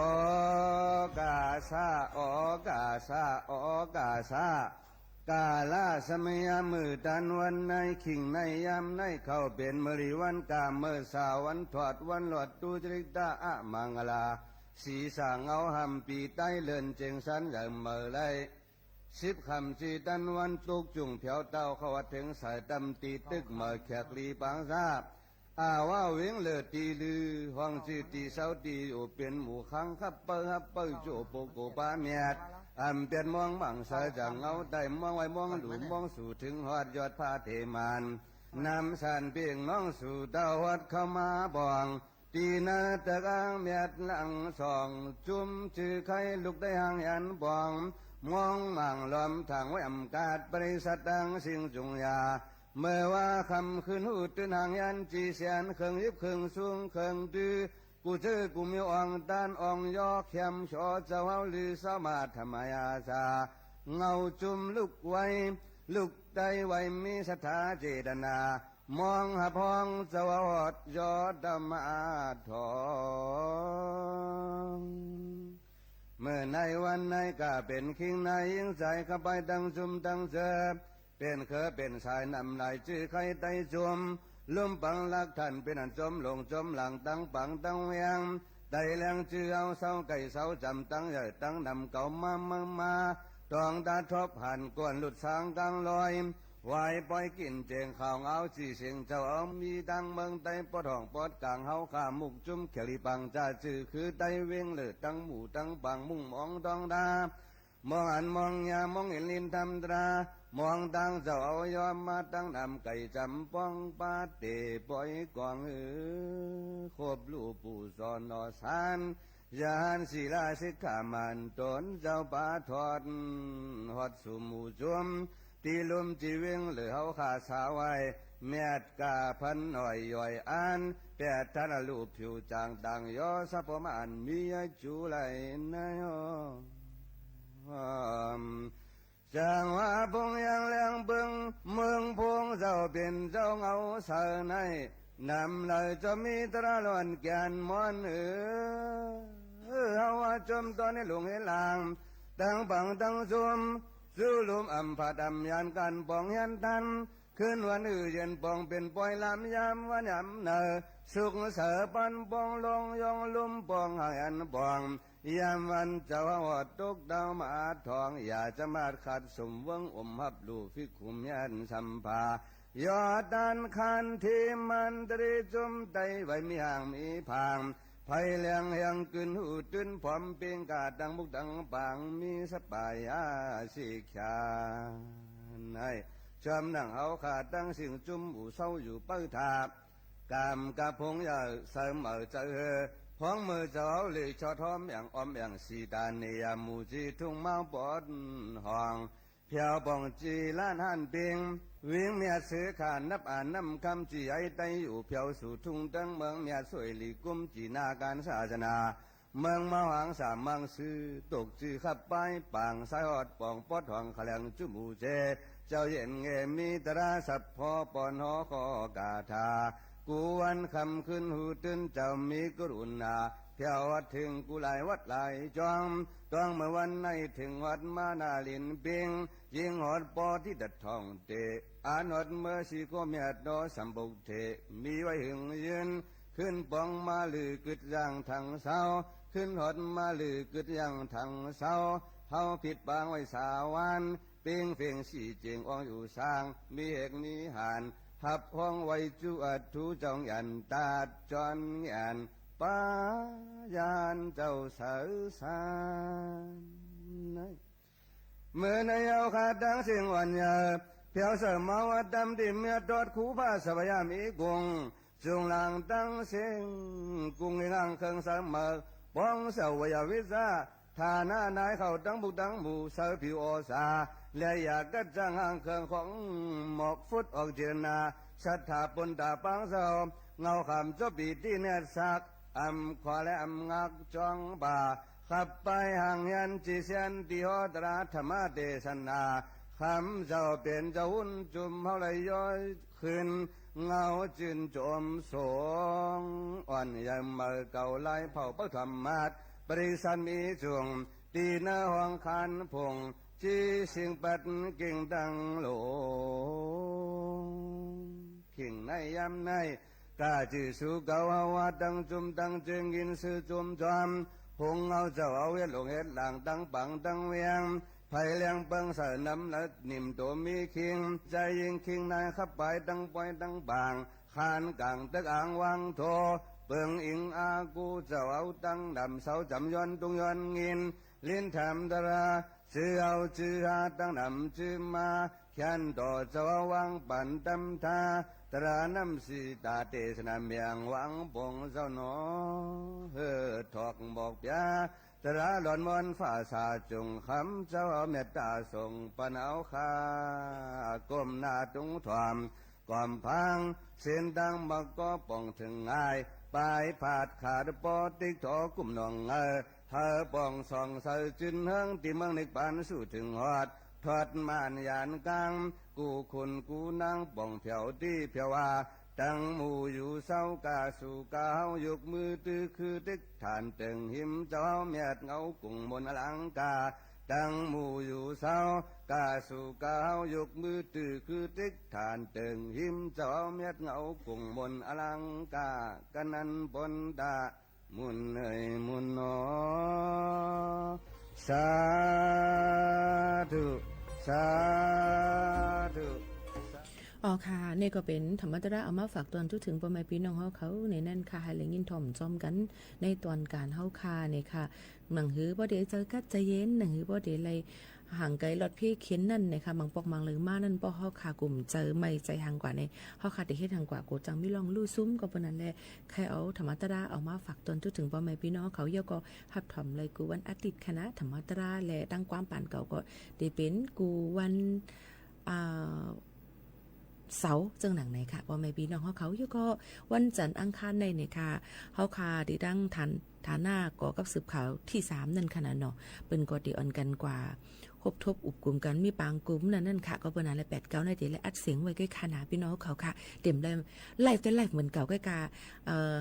กาสาโอกาสาโอกาสากาลาสมัยมือตันวันในขิงในยามในเข้าเป็นมริวันกาเมื่อสาวันถอดวันหลอดตูจริตาอะมังลาสีสางเอาหำปีใต้เลื่อนเจงสันใหญ่เมื่อไรสิบคำจีตันวันตุกจุงเผียวเต้าเข้าวัดถึงสายตำตีตึกเมื่อแขกลีปังซาบอาว่าเวงเลือตีลือห้องจีตีเสาตีอยู่เป็นหมู่ขังขับเปิดโจโปโกปาเมียดเปลี่ยนมองบังสายจังเงาได้มองไว้มองหลุมมองสู่ถึงหอดยอดพาเทมานนำสันเพียงน้องสู่เต้าวัดเข้ามาบ่องตีนาตะกางเมียดหลังสองจุ่มจือไข่ลูกได้ห่างยันบ่องมองมังล้อมทางไว้อำกาศบริษัทดังสิ่งจุงยาเมื่อว่าคำคืนหูตื่นห่างยันจีเสียนเครื่องยิบเครื่องสูงเครื่องดื้อกูเจอกูมีอ่องด้านอ่องยอเข็มชอเจ้าเฮาลือสมาธรรมยาสาเงาจุมลุกไว้ลุกได้ไว้มีศรัทธาเจตนามองหาพองเจ้าหอดยอดดมาทองเมื่อในวันในก็เป็นคิงในยิ่งใจเข้าไปดังจุมดังเจอเป็นเคอเป็นสายนำไหลจื้อใครไตจุมลุ่มปังลักท่านเป็นอันจมลงจมหลังตั้งปังตั้งเวียงไตแรงจื้อเอาเสาไก่เสาจำตั้งใหญ่ตั้งนำเก่ามาตองตาทบหันกวนหลุดสางกลางลอยไหวปล่อยกินเจงข่าวเอาจีเสียงเจ้าเอามีดังเมืองไตปอดห้องปอดกลางเฮาขามุกจุ่มเขลีปังจ่าจื้อคือไตเวียงเลือดตั้งหมู่ตั้งปังมุ่งมองดองดามองอันมองยามองเห็นลินทำตรามองตั้งเจ้าเอายอมมาตั้งนำไก่จำป้องปาเตปล่อยกวางครบลูกปู่สอนนอสานยานศิลาสิกขามันตนเจ้าป่าทอดหอดสุมูจุมตีลมจีเวงเหลือเขาขาสาวไว้เมียดกาพันหน่อยย่อยอันแปดท่านลูกผิวจางดังยอสัพพมันมีจูไหลนายจางว่าพงยังแรงเบิงเมืองพงเจ้าเป็นเจ้าเงาเสในนำเลยจะมีตราลอนแกนมอนเฮาว่าจมตอนนี้หลงเฮลางตั้งปังตั้งจุมสู้ลมอัมผัดำยันกันปองยันทันคืนวันเย็นปองเป็นปล่อยลำยามวันยำเนอสุขเสอปันปองลงยองลุ่มปองหายันปองยามวันเจ้าหอดตกดาวมาทองอย่าจะมาขัดสมวังหับลูฟิคุมยันสัมภายอดดันคันที่มันตรีจุมไตไว้มีห่างมีพางไผ่เลี้ยงแห่งกึนหูตื่นพร้อมเปียงกาดังมุกดังปางมีสบายอาสิขานให้จำนังเอาขาดดังสิ่งจุมอูเศร้าอยู่เป้าถากามกะพงยาเสมอเจอพ้องมือเจ้าเลยชอทอมอย่างอ้อมอย่างสีตาเนียมูจีทุ่งเมาปอดห้องเพียวบองจีล้านหันเปียงวิ่งเมียซื้อขานนับอ่านน้ำคำจีไอไตอยู่เพียวสู่ทุ่งตั้งเมืองเมียสวยหลีกุมจีนาการศาสนาเมืองมาหวังสามมังซื้อตกจีขับไปปางสายหอดปองปอดห้องขลังจุมูเจเจ้าเย็นเงมีตราสับพอปอนหอคอกาธากูวันคำขึ้นหูตื่นเจ้ามีกรุณาเที่ยววัดถึงกูหลายวัดหลายจอมต้องเมื่อวันในถึงวัดมานาลินเปียงยิงหอดปอที่ดัดทองเตอานอดเมื่อสีก็เมียดดอสัมบุกเทมีไว้หึงยืนขึ้นปองมาลือกึดย่างทางเสาขึ้นหอดมาลือกึดย่างทางเสาเฮาผิดบางไว้สาวันเปียงเฟียงสีเจียงอ่องอยู่สร้างมีเหกมีหานหับห้องไว้จูอัดทูจองยันตาจอนยันปายานเจ้าเสือสานเมื่อในเอาขาดดังเสียงวันยาเพียวเสมาวัดดำดิเมียดอดคู่ผ้าสบายามีกุงจุงหลังตั้งเสียงกุงในร่างเครื่องเสมอป้องเสวยวิซาฐานะนายเขาตั้งบุกตั้งหมู่เสือผิวอสาและอยากกัดจังห่างเครื่องของหมอกฟุตออกเจนาชัดถาปนตาปังเสาเงาขำจบปีที่เนตสักขวาและงักจองบ่าขับไปห่างยันจีเซียนที่หอตราธรรมเทศนา คำเจ้าเป็นเจ้าหุ่นจุมเฮาเลยย้อยขึ้นเงาจืนโจมสงอ่อนยามมาเก่าไล่เผาพระธรรมาทปริสันมีจวงตีหน้าห้องคันพงจีสิงปัดกิ่งดังโหลกิ่งในยามในกาจือสู่เก่าเฮาว่าดังจุมดังจึงกินซื้อจุมจอมหงเอาเจ้าเอาเวทลงเฮ็ดหลังดังปังดังเวียงไผ่เลี้ยงเปิงใส่น้ำและนิ่มตัวมีคิงใจยิงคิงนายขับไปดังปอยดังบางขานกลางตึกอ่างวังโทเปิงอิงอากูเจ้าเอาตั้งดำเสาจำย้อนตุงย้อนงินลิ้นแถมดาราชื่อเอาชื่อหาตั้งดำชื่อมาแขนต่อเจ้าวังปั่นดำทาตราน้ำสีตาเตสนามเมียงวังปงเจ้าหนอเฮือถอกบอกยาตราหลอนมอนฝ่าสาจงคำเจ้าเมตตาส่งปนเอาคาก้มหน้าตุงถวามก่อมพังเส้นดังมักก็ป่องถึงง่ายปลายผาดขาดปอติกถอกุ่มนองเธอป่องส่องใส่จินเฮิงที่เมืองนิกปานสู่ถึงหอดทอดมานยานกลางกูคุณกูนางป่องเผียวที่เผียวว่าตั้งหมู่อยู่เศร้ากาสู่กาเฮายกมือตื้อคือตึกฐานตึงหิมเจ้าเมียดเงากุ่งบนอลังกาตั้งหมู่อยู่เศร้ากาสู่กาเฮายกมือตื้อคือตึกฐานตึงหิมเจ้าเมียดเงากุ่งบนอลังกากันนั้นบนดามุนเอ่ยมุนนอสาธุสาธุอ๋อค่ะนี่ก็เป็นธรรมดาเอามาฝากตอนทุกถึงพ่อแม่พี่น้องเขาในนั่นค่ะให้เลยยินถ่อมจอมกันในตอนการเฮาคาเนี่ยค่ะหนังหือบ่ได้เจอกัดใจเย็นหนังหือบ่ได้เลยห่างไกลรถพี่เข็นนั่นนะคะบางปอกบางหรือมานั่นป้อเฮาคากลุ่มเจอไม่ใจห่างกว่าในเฮาคาได้เฮ็ดห่างกว่าโกจังมีลองลู่ซุ้มก็ปานนั้นแหละใครเอาธรรมดาเอามาฝากตอนทุกถึงพ่อแม่พี่น้องเขาเยาก็หับถ่อมเลยกูวันอาทิตย์คณะธรรมดาและตั้งความปานเก่าก็ได้เป็นกูวันเสาจังหนังไหนค่ะพ่อแม่พี่น้องเขาอยู่ก็วันจันทร์อังคารในเนี่ยค่ะเฮาคาได้ดังฐานะก่อกับสืบข่าวที่3นั่นขนาดเนาะเป็นก็ดีอ่อนกันกว่าคบทบอุบกลุ่มกันมีปางกลุ่มนั่นค่ะก็เป็นอะไร8-9นาทีและอัดเสียงไว้ใกล้ขนาพี่น้องเขาค่ะเต็มเลยไลฟ์แต่ไลฟ์เหมือนเก่าใกล้กา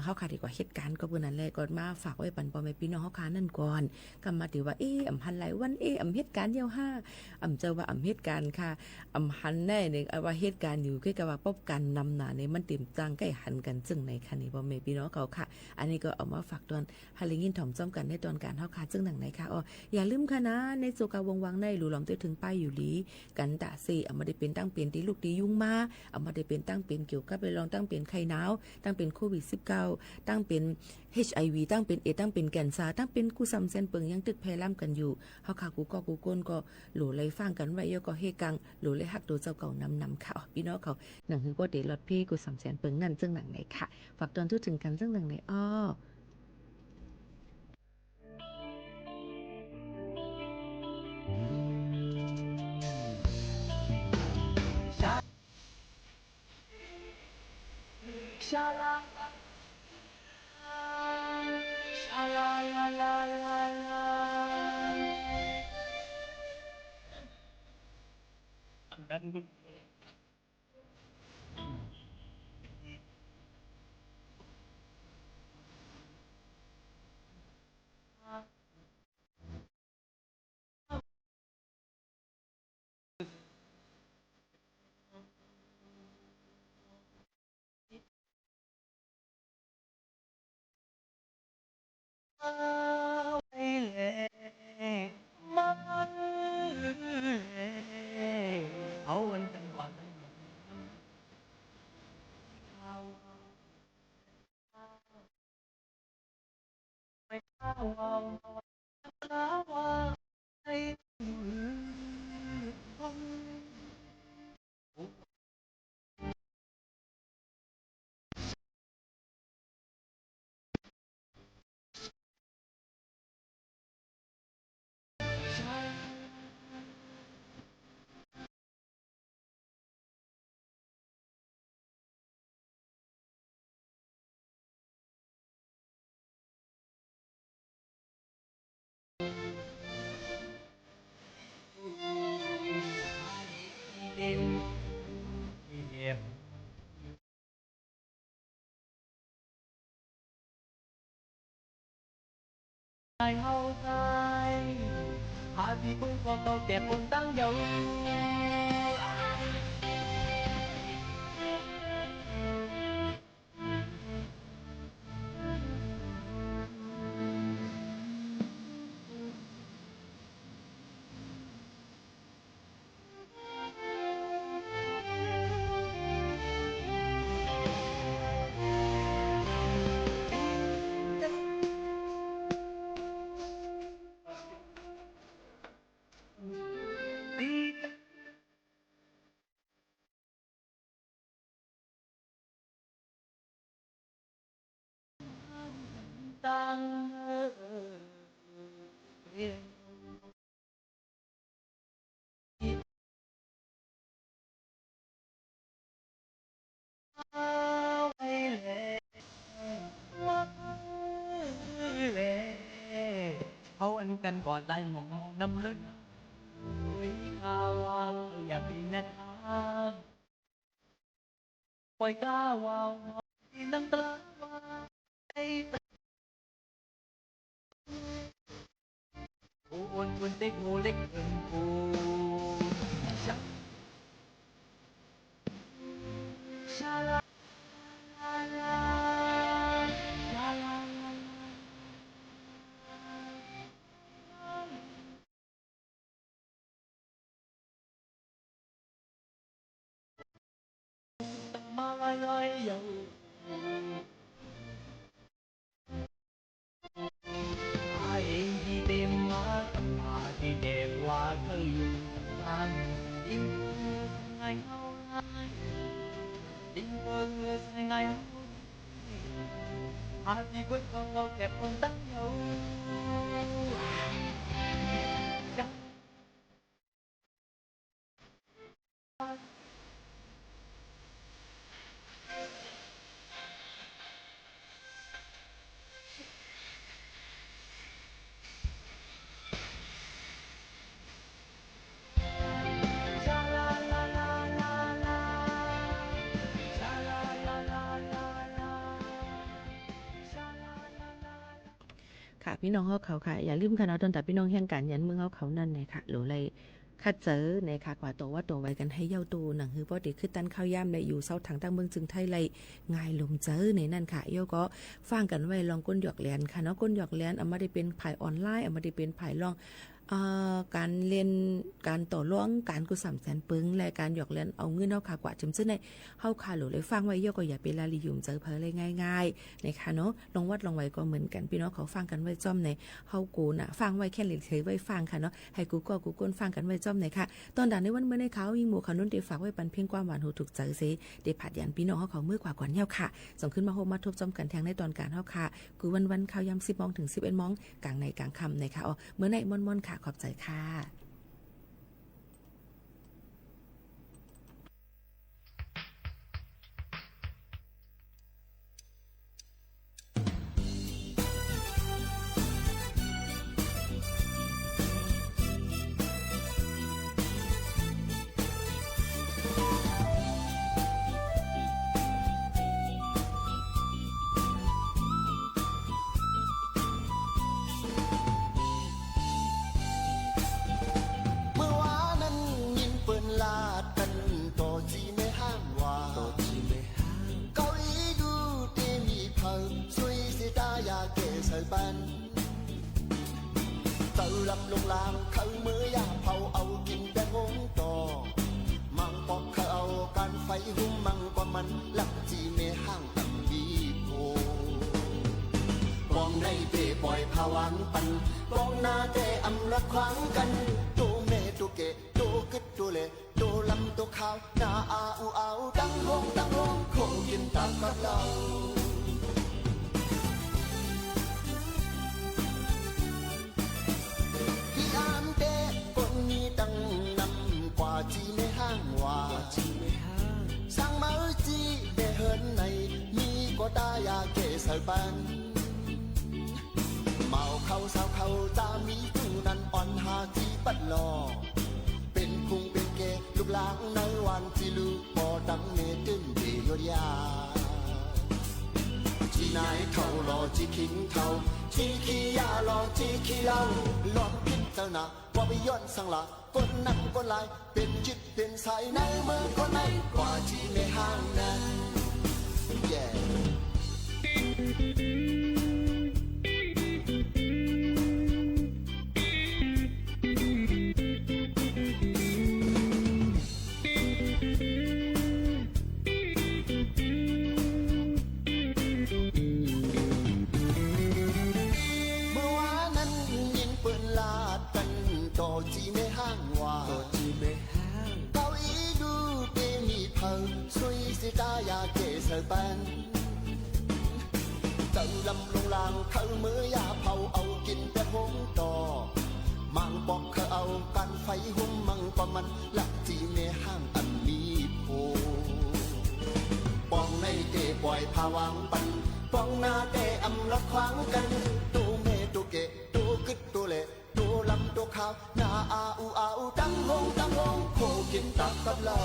เฮาค่ะดีกว่าเหตุการณ์ก็เป็นนั้นแหละก่อนมาฝากไว้ปันพ่อแม่พี่น้องเฮาค่ะนั่นก่อนกำมาถือว่าอำพันหลายวันอำเหตุการณ์ยาว5อำเจอว่าอำเหตุการณ์ค่ะอำพันแน่นึงว่าเหตุการณ์อยู่ใกล้กับว่าพบกันนำหน้าในมันเต็มจังใกล้หันกันจึงในคันนี้พ่อแม่พี่น้องเขาค่ะอันนี้ก็เอามาฝากตอนฮาลิงินถ่อมจ้อมกันในตอนการเฮาค่ะจึงหนังไหนค่ะอย่าลืมค่ะนะในโซกาวงวังในหลู่หลอมถึงป้ายอยู่ลีกันตะซีเอามาได้เป็นตั้งเป็นตีลูกตียุ่งมาเอามาได้เป็นตั้งเป็นเกี่ยวกับไปลองตั้งเป็นไข้หนาวตั้งเป็นโควิด19ตั้งเป็น HIV ตั้งเป็นตั้งเป็นแกนซาตั้งเป็นกูซ้ำเส้นเปิงยังตึกแพร่ล่ำกันอยู่เฮาค่ะกูก็กูก้นก็หลู่เลยฟังกันไว้ยก็เฮกังหลู่เลยฮักตัวเจ้าเก่านำค่ะพี่น้องเขาหนังคือบ่ได้ลดพี่กูซ้ำเส้นเปิงนั่นซึ่งหนังไหนค่ะฝากตอนทุกถึงกันซึ่งหนังไหนชาลาชาลาลาลาลาลานั้นเอากันจังหวะไม่เข้าแล้วว่าไอ้大後世，下次杯個個夾半燈油。Hầu anh canh còn lại một năm lớnอย่าไปนั่นปล่อยก้าวที่น้ำตาไอ้อ้วนเด็กงูเล็กเอิงกูชาลาmai dầu ai đi tìm hoa tầm mà đi đẹp hoa thư tan yêu ngày hao hai tình thương ngày hao hai đi quên con đâu đẹp hơn đắng nhauค่ะพี่น้องเขาค่ะอย่าลืมค่ะเนาะตอนแต่พี่น้องแห่งการยันเมืองเขานั่นนะคะหรืออะไรคัดเจอนะคะกว่าตัวว่าตัวไว้กันให้เย้าตูหนังฮือป้อเด็กคือตันข้าวย่ำในอยู่เซาถังตั้งเมืองจึงไทยไรง่ายลมเจอในนั่นค่ะเย้าก็ฟังกันไว้ลองก้นหยอกแหลนค่ะเนาะก้นหยอกแหลนเอามาได้เป็นผ่ายออนไลน์เอามาได้เป็นผ่ายลองการเรียนการต่อร่วงการกุศลแสนปึงและการหยอกเล่นเอาเงินเอาขากว่าจำซึ่งในเฮาคาหรือเลยฟังไว้เยอะก็อย่าไปลาลิยุ่มเจอเพลเลยง่ายๆนะคะเนาะลองวัดลองไว้ก็เหมือนกันพี่น้องเขาฟังกันไว้จ้อมในเฮากูน่ะฟังไว้แค่เฉยๆไว้ฟังค่ะเนาะให้กูก็กูก้นฟังกันไว้จ้อมในค่ะตอนด่านในวันเมื่อในเขามีหมู่ขนุนเดี๋ยวฝากไว้ปันเพียงความหวานหูถูกใจเสเดี๋ยวผัดยันพี่น้องเขาเมื่อกว่าก่อนเหี้ยวค่ะส่งขึ้นมาโฮมาทบจ้อมกันแทงในตอนการเฮาค่ะกูวันๆข่าวยาม 10 โมงถึง 11 โมงกลางในกลางค่ำนะคะอ๋อเมื่อในม่อนๆค่ะขอบใจค่ะลำลงลางเขาเมื่อยามเผาเอากินแต่งงต่อมังปอกเขาเอาการไฟหุ้มมังก็มันหลักจีเมห้างตั้งบีโพมองในเปปล่อยผวังปันมองหน้าแต่อำละควังกันโตเมโตเกโตกึดโตเลโตลำโตขาวหน้าอาอูเอาตั้งห้องคงกินตามกับเราจีในห้างว่าสร้างมาจีได้เฮินในมีก็ได้ยาเกสบันเมาเข้าสาวเข้าจามีตู้นั้นอ่อนหาที่ปัดหลอเป็นคุงเป็นเกลูกหลางในวันที่ลูกบ่ดังเมตึ้งเดียวยาจี นายเท่ารอจีคิงเท่าจีขี้ยารอจีขี้เหล้าล้อมพิจารณาว่าไปย้อนสังละคนนั่งคนลายเป็นจิตเป็นสายในมือคนไหนกว่าที่ในห้างนั้น yeah ta ya kể sợi ban tự lâm lung làng khâu mưa ya phao âu kinh bên hốn to mang bọc khâu âu can phai hum mang qua man lạc chỉ mê hang ẩn mi phô bong nay tê bòiพาวางปันบองนาเตอำลักขวางกันตูเมตูเกตูกึดตูเล่ตูลำตูขาวนาอาอูอาอูตั้งหงโคกินตักกับเรา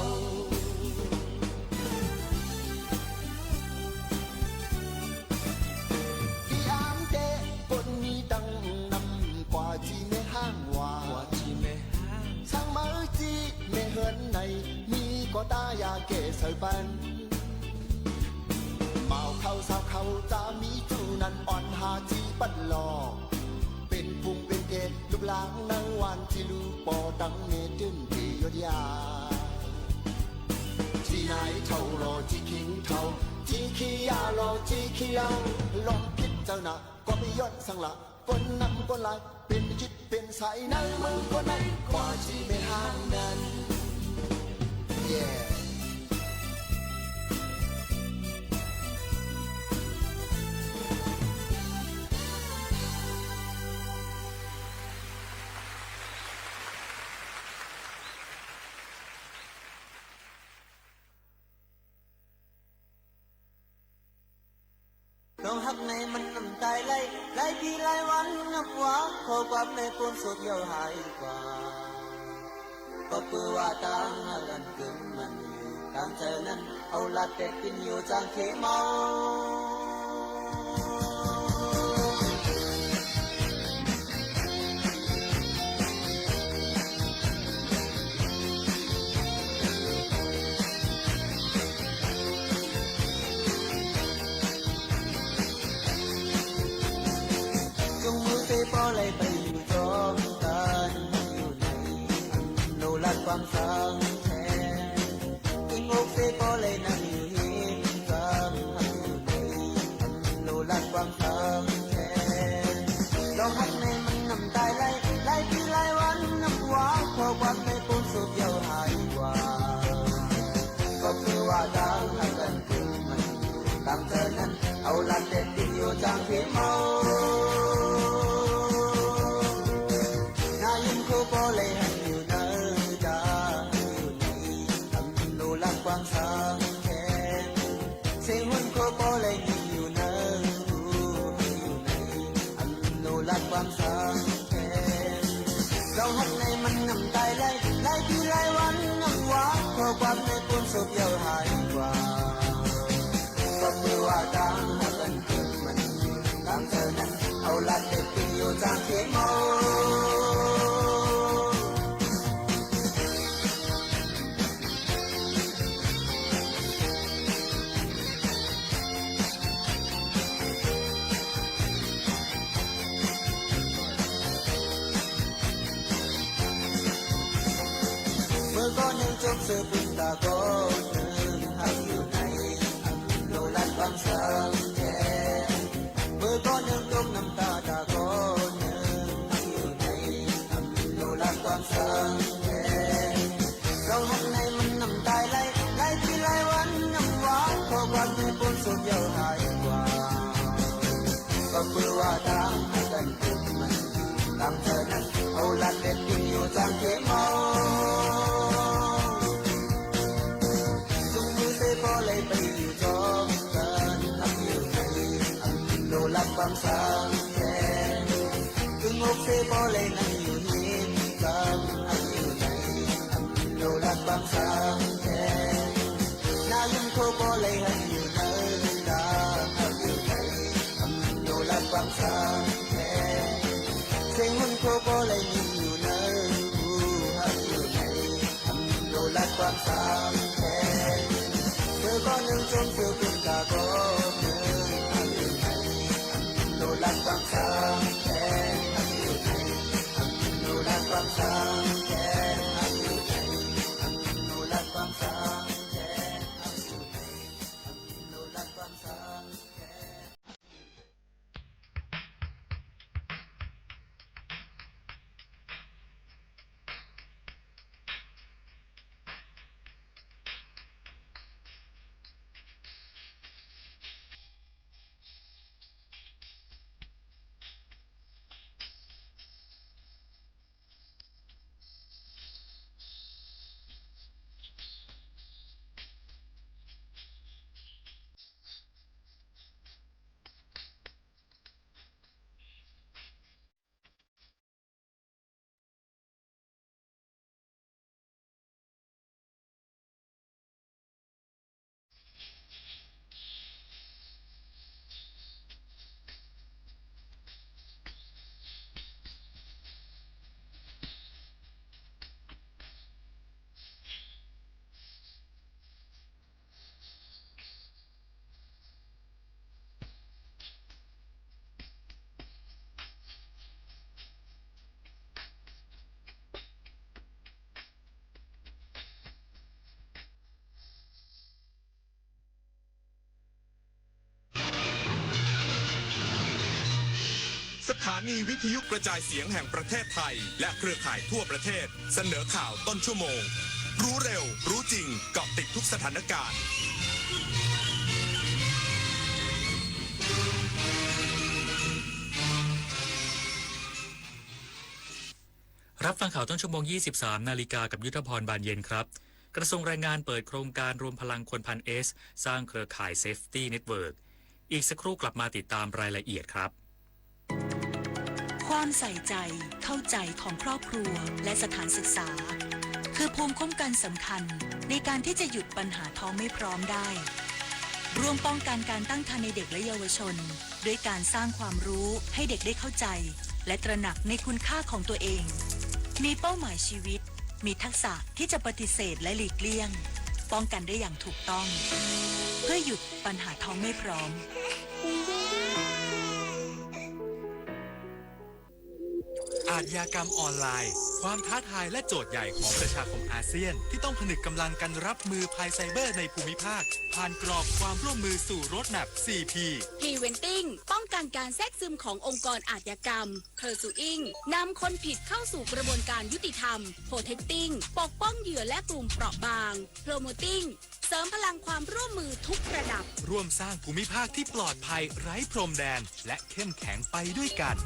ก็ตายาเกสรปันเมาเข้าสาวเขาจะมีจูนันอ่อนหาจีปันหลอกเป็นพุงเป็นเกศลูกหลางนางวันที่ลูปอดังเนตึนที่ยดยาที่ไหนเท่ารอจีคิงเท่าจีขี้ยารอจีขี้เหล้าลองคิดเจ้าหน้าก็ไม่ย้อนสังละคนนำคนลายเป็นจิตเป็นสายในมือคนไหนกว่าที่ไม่ห่างนั้นyeahต้องหักในมันน้ำตายไหลพี่ไหลวันนับว่าขอความในปนสุดเยาหายกว่าก็เพื่อว่าตามหากันกึ่งมันอยู่ตามเธอนั้นเอาลัดเป็ดกินอยู่จางเขเมาพอเลยไปอยู่จอมกันอยู่ในโนรัดความสังแท้กิงอกเสพอเลยนั่งอยู่หินกำอยู่ในโนรัดความสังแท้ลองหักในมันน้ำตายไหลพี่ไหลวันน้ำหวานขอความในปูนสุดเยาหายกว่าก็คือว่าทางหักกันคือมันอยู่ตามเธอนั้นเอาลัดเด็ดดินอยู่จางเขียเมาพอเลยให้อยู่เนินดาอยู่ในทำโนรักความสังแท้เสียงหุ่นโคพอเลยให้อยู่เนินดูอยู่ในทำโนรักความสังแท้เราหักในมันน้ำตายไหลพี่ไหลวันน้ำหวานขอความในปูนสุบเยาหายกว่าก็เพื่อว่าตามหักกันเกิดมันตามเธอนั้นเอาลัดเด็ดกินอยู่จางเขียเมาก็ยังจบเสือปุ่นตาก็หนึ่งหักอยู่ในโนรัดความสังแท้เมื่อก็ยังจบน้ำตาตาก็หนึ่งหักอยู่ในโนรัดความสังแท้เราหักในมันน้ำตายไหลพี่ไหลวันน้ำหวานขอความในปนสุดเยาหายกว่าก็เพื่อว่าทางให้กันถึงมันตามเธอนั้นเอาลัดเด็ดกินอยู่จางเขเมาพอเลยไปอยู่จอมกันทำอยู่ในโนรักความสังแท้ถึงอกเสพอเลยนั่งอยู่หินกำทำอยู่ในโนรักความสังแท้นายุ่งโคพอเลยให้อยู่ในดาทำอยู่ใน ความสร้างแท้เสียงมันโคโบเลยยิ่งอยู่ในหูหักอยู่ในทำโลลัดความสร้างแท้เธอก็นึ่งจนเธอเป็นกาโกเธอหักอยู่ในทำโลลัดความสร้างแท้หักอยู่ในทำโลลัดความสร้างแท้หักอยู่ในทำโลลัดความสร้างแท้หักอยู่ในทำโลลัดความสร้างแท้ สถานีวิทยุกระจายเสียงแห่งประเทศไทยและเครือข่ายทั่วประเทศเสนอข่าวต้นชั่วโมงรู้เร็วรู้จริงเกาะติดทุกสถานการณ์รับฟังข่าวต้นชั่วโมง 23 นาฬิกากับยุทธพรบานเย็นครับกระทรวงแรงงานเปิดโครงการรวมพลังคนพันเอสสร้างเครือข่าย Safety Network อีกสักครู่กลับมาติดตามรายละเอียดครับความใส่ใจเข้าใจของครอบครัวและสถานศึกษาคือภูมิคุ้มกันสำคัญในการที่จะหยุดปัญหาท้องไม่พร้อมได้ร่วมป้องกันการตั้งครรภ์ในเด็กและเยาวชนด้วยการสร้างความรู้ให้เด็กได้เข้าใจและตระหนักในคุณค่าของตัวเองมีเป้าหมายชีวิตมีทักษะที่จะปฏิเสธและหลีกเลี่ยงป้องกันได้อย่างถูกต้องเพื่อหยุดปัญหาท้องไม่พร้อมอาชญากรรมออนไลน์ความท้าทายและโจทย์ใหญ่ของประชาคมอาเซียนที่ต้องผนึกกำลังกันรับมือภัยไซเบอร์ในภูมิภาคผ่านกรอบความร่วมมือสู่โรดแมพ 4P Preventing ป้องกันการแทรกซึมขององค์กรอาชญากรรม Pursuing นำคนผิดเข้าสู่กระบวนการยุติธรรม Protecting ปกป้องเหยื่อและกลุ่มเปราะบาง Promoting เสริมพลังความร่วมมือทุกระดับร่วมสร้างภูมิภาคที่ปลอดภัยไร้พรมแดนและเข้มแข็งไปด้วยกัน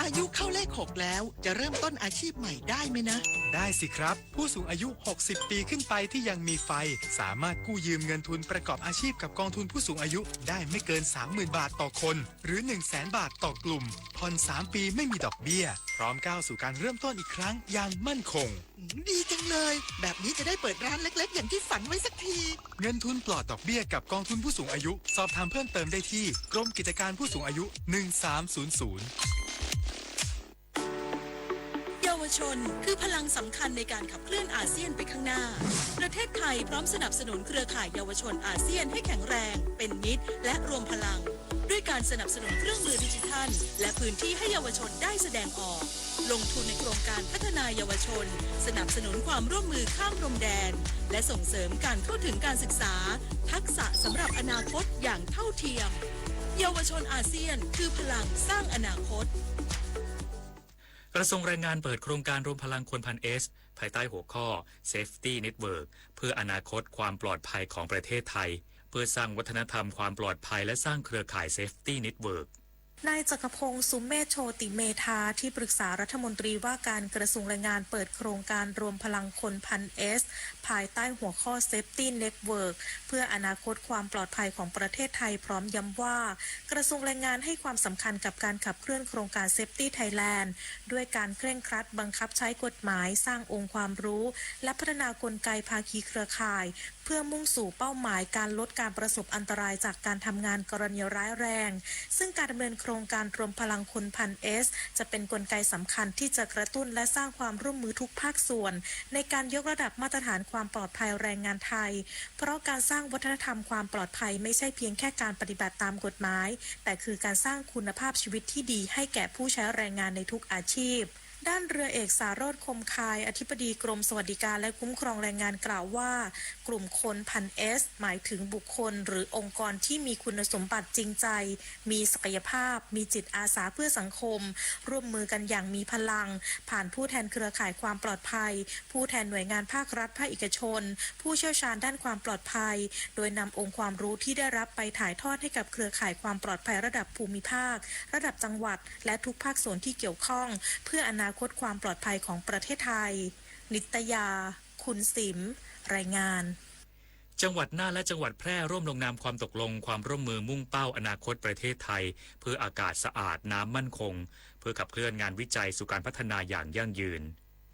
อายุเข้าเลข 6 แล้วจะเริ่มต้นอาชีพใหม่ได้ไหมนะได้สิครับผู้สูงอายุ60ปีขึ้นไปที่ยังมีไฟสามารถกู้ยืมเงินทุนประกอบอาชีพกับกองทุนผู้สูงอายุได้ไม่เกิน 30,000 บาทต่อคนหรือ 100,000 บาทต่อกลุ่มผ่อน3 ปีไม่มีดอกเบี้ยพร้อมก้าวสู่การเริ่มต้นอีกครั้งอย่างมั่นคงดีจังเลยแบบนี้จะได้เปิดร้านเล็กๆอย่างที่ฝันไว้สักทีเงินทุนปลอดดอกเบี้ยกับกองทุนผู้สูงอายุสอบถามเพิ่มเติมได้ที่กรมกิจการผู้สูงอายุ1300เยาวชนคือพลังสำคัญในการขับเคลื่อนอาเซียนไปข้างหน้าประเทศไทยพร้อมสนับสนุนเครือข่ายเยาวชนอาเซียนให้แข็งแรงเป็นมิตรและรวมพลังด้วยการสนับสนุนเครื่องมือดิจิทัลและพื้นที่ให้เยาวชนได้แสดงออกลงทุนในโครงการพัฒนาเยาวชนสนับสนุนความร่วมมือข้ามพรมแดนและส่งเสริมการเข้าถึงการศึกษาทักษะสำหรับอนาคตอย่างเท่าเทียมเยาวชนอาเซียนคือพลังสร้างอนาคตกระทรวงแรงงานเปิดโครงการรวมพลังคนพันเอสภายใต้หัวข้อ Safety Network เพื่ออนาคตความปลอดภัยของประเทศไทยเพื่อสร้างวัฒนธรรมความปลอดภัยและสร้างเครือข่าย Safety Network นายจักรพงศ์สุมเมธโชติเมธาที่ปรึกษารัฐมนตรีว่าการกระทรวงแรงงานเปิดโครงการรวมพลังคนพัน S ภายใต้หัวข้อ Safety Network เพื่ออนาคตความปลอดภัยของประเทศไทยพร้อมย้ำว่ากระทรวงแรงงานให้ความสำคัญกับการขับเคลื่อนโครงการ Safety Thailand ด้วยการเคร่งครัดบังคับใช้กฎหมายสร้างองค์ความรู้และพัฒนากลไกภาคีเครือข่ายเพื่อมุ่งสู่เป้าหมายการลดการประสบอันตรายจากการทำงานกรณีร้ายแรงซึ่งการดำเนินโครงการรวมพลังคนพัน S จะเป็นกลไกสำคัญที่จะกระตุ้นและสร้างความร่วมมือทุกภาคส่วนในการยกระดับมาตรฐานความปลอดภัยแรงงานไทยเพราะการสร้างวัฒนธรรมความปลอดภัยไม่ใช่เพียงแค่การปฏิบัติตามกฎหมายแต่คือการสร้างคุณภาพชีวิตที่ดีให้แก่ผู้ใช้แรงงานในทุกอาชีพด้านเรือเอกสารโรจน์คมคายอธิบดีกรมสวัสดิการและคุ้มครองแรงงานกล่าวว่ากลุ่มคนพัน S หมายถึงบุคคลหรือองค์กรที่มีคุณสมบัติจริงใจมีศักยภาพมีจิตอาสาเพื่อสังคมร่วมมือกันอย่างมีพลังผ่านผู้แทนเครือข่ายความปลอดภัยผู้แทนหน่วยงานภาครัฐภาคเอกชนผู้เชี่ยวชาญด้านความปลอดภัยโดยนำองค์ความรู้ที่ได้รับไปถ่ายทอดให้กับเครือข่ายความปลอดภัยระดับภูมิภาคระดับจังหวัดและทุกภาคส่วนที่เกี่ยวข้องเพื่ออนาคตความปลอดภัยของประเทศไทยนิตยาคุณสิมรายงานจังหวัดน่านและจังหวัดแพร่ร่วมลงนามความตกลงความร่วมมือมุ่งเป้าอนาคตประเทศไทยเพื่ออากาศสะอาดน้ำมั่นคงเพื่อขับเคลื่อนงานวิจัยสู่การพัฒนาอย่างยั่งยืน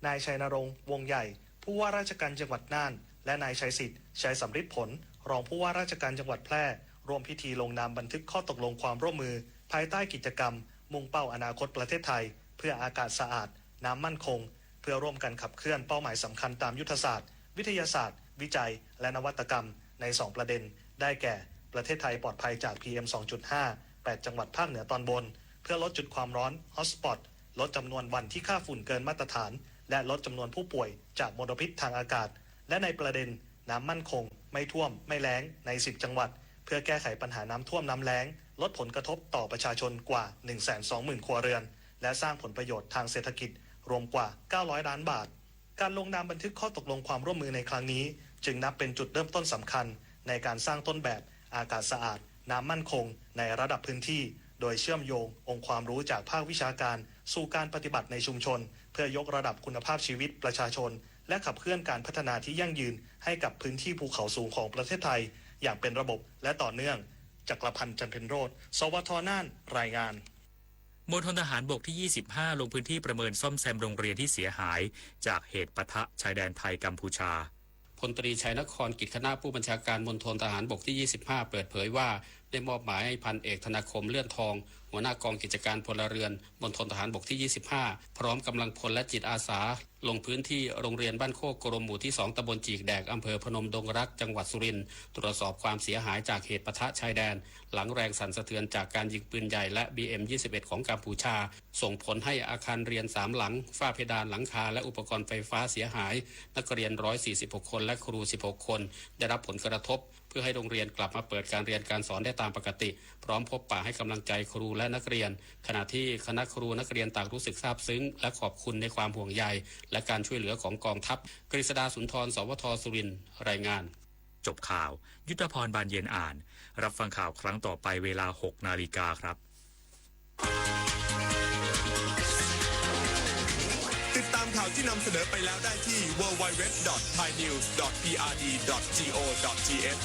นายชัยนรงค์วงใหญ่ผู้ว่าราชการจังหวัดน่านและนายชัยสิทธิ์ชัยสำริดผลรองผู้ว่าราชการจังหวัดแพร่ร่วมพิธีลงนามบันทึกข้อตกลงความร่วมมือภายใต้กิจกรรมมุ่งเป้าอนาคตประเทศไทยเพื่ออากาศสะอาดน้ำมั่นคงเพื่อร่วมกันขับเคลื่อนเป้าหมายสำคัญตามยุทธศาสตร์วิทยาศาสตร์วิจัยและนวัตกรรมใน2ประเด็นได้แก่ประเทศไทยปลอดภัยจาก PM 2.5 8 จังหวัดภาคเหนือตอนบนเพื่อลดจุดความร้อน Hotspot ลดจำนวนวันที่ค่าฝุ่นเกินมาตรฐานและลดจำนวนผู้ป่วยจากมลพิษทางอากาศและในประเด็นน้ำมั่นคงไม่ท่วมไม่แล้งใน10จังหวัดเพื่อแก้ไขปัญหาน้ำท่วมน้ำแล้งลดผลกระทบต่อประชาชนกว่า 120,000 ครัวเรือนและสร้างผลประโยชน์ทางเศรษฐกิจรวมกว่า900ล้านบาทการลงนามบันทึกข้อตกลงความร่วมมือในครั้งนี้จึงนับเป็นจุดเริ่มต้นสำคัญในการสร้างต้นแบบอากาศสะอาดน้ำมั่นคงในระดับพื้นที่โดยเชื่อมโยงองค์ความรู้จากภาควิชาการสู่การปฏิบัติในชุมชนเพื่อยกระดับคุณภาพชีวิตประชาชนและขับเคลื่อนการพัฒนาที่ยั่งยืนให้กับพื้นที่ภูเขาสูงของประเทศไทยอย่างเป็นระบบและต่อเนื่องจักรพันธ์ จันทร์เพ็ญโรจน์ สวทน่านรายงานมณฑลทหารบกที่ 25 ลงพื้นที่ประเมินซ่อมแซมโรงเรียนที่เสียหายจากเหตุปะทะชายแดนไทยกัมพูชาพลตรีชัยนครกิจคณะผู้บัญชาการมณฑลทหารบกที่ 25 เปิดเผยว่าได้มอบหมายให้พันเอกธนาคมเลื่อนทองหัวหน้ากองกิจการพลเรือนมณฑลทหารบกที่ 25 พร้อมกำลังพลและจิตอาสาลงพื้นที่โรงเรียนบ้านโคกกรมหมู่ที่ 2 ตำบลจีกแดกอำเภอพนมดงรักจังหวัดสุรินทร์ตรวจสอบความเสียหายจากเหตุปะทะชายแดนหลังแรงสั่นสะเทือนจากการยิงปืนใหญ่และ BM-21 ของกัมพูชาส่งผลให้อาคารเรียน3หลังฝ้าเพดานหลังคาและอุปกรณ์ไฟฟ้าเสียหายนักเรียน146คนและครู16คนได้รับผลกระทบเพื่อให้โรงเรียนกลับมาเปิดการเรียนการสอนได้ตามปกติพร้อมพบปะให้กำลังใจครูและนักเรียนขณะที่คณะครูนักเรียนต่างรู้สึกซาบซึ้งและขอบคุณในความห่วงใยและการช่วยเหลือของกองทัพกฤษดาสุนทรสวทสุรินทร์รายงานจบข่าวยุทธพรบานเย็นอ่านรับฟังข่าวครั้งต่อไปเวลา 6 นาฬิกาครับติดตามข่าวที่นำเสนอไปแล้วได้ที่ www.thainews.prd.go.th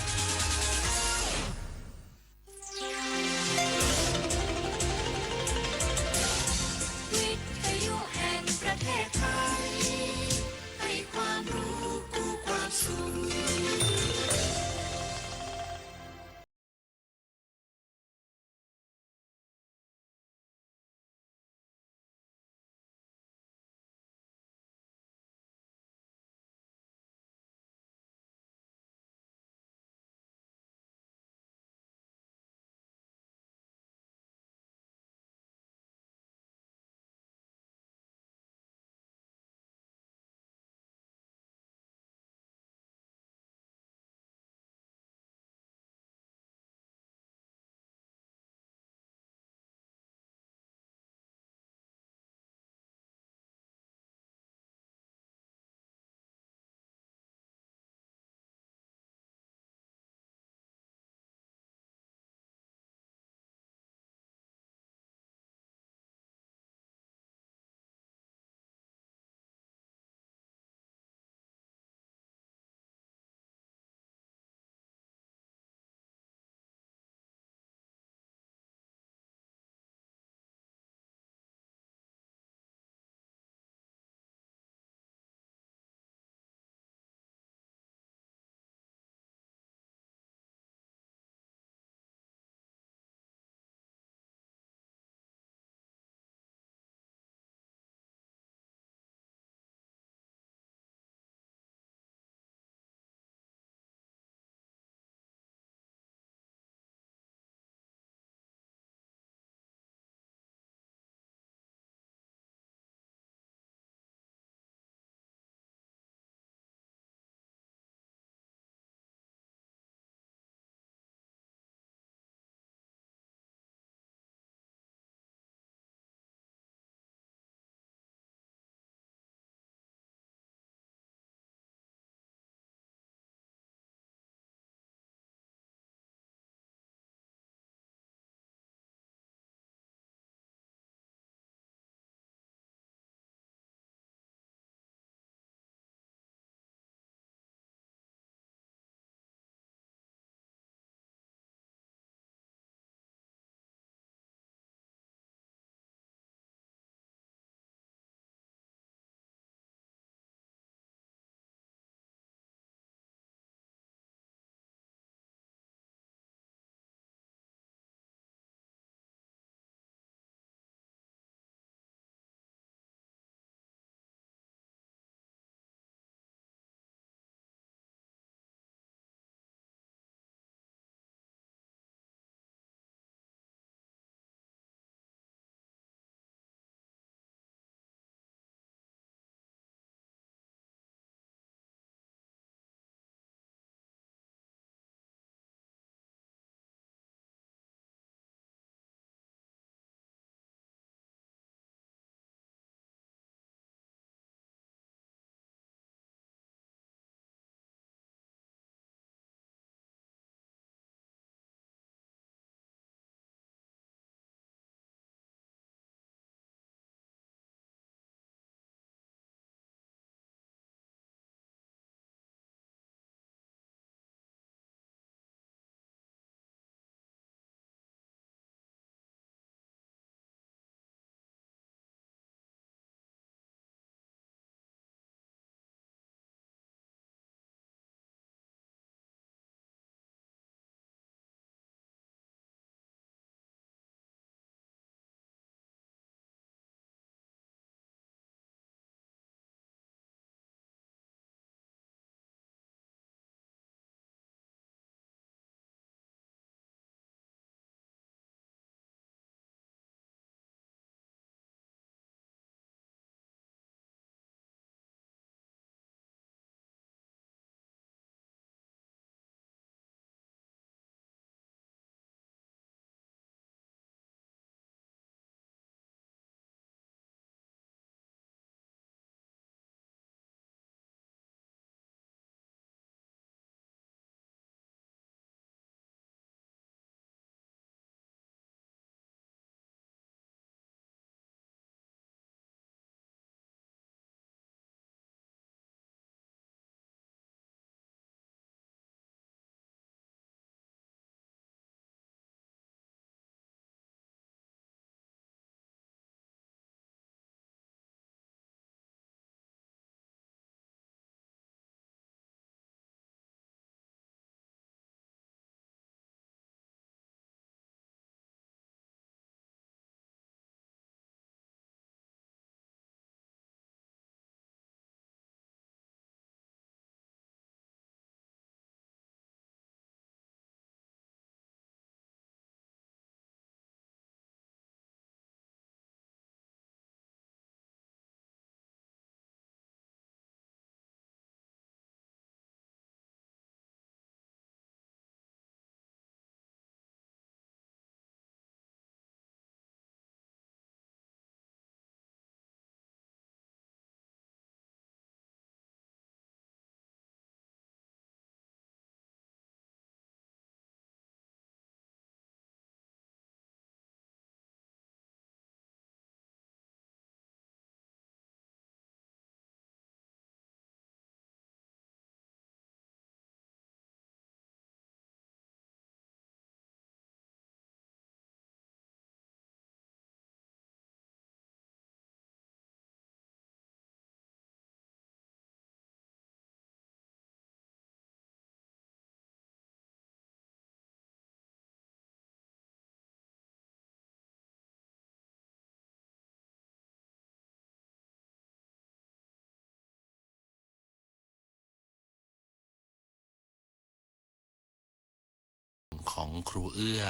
ครูเอื้อ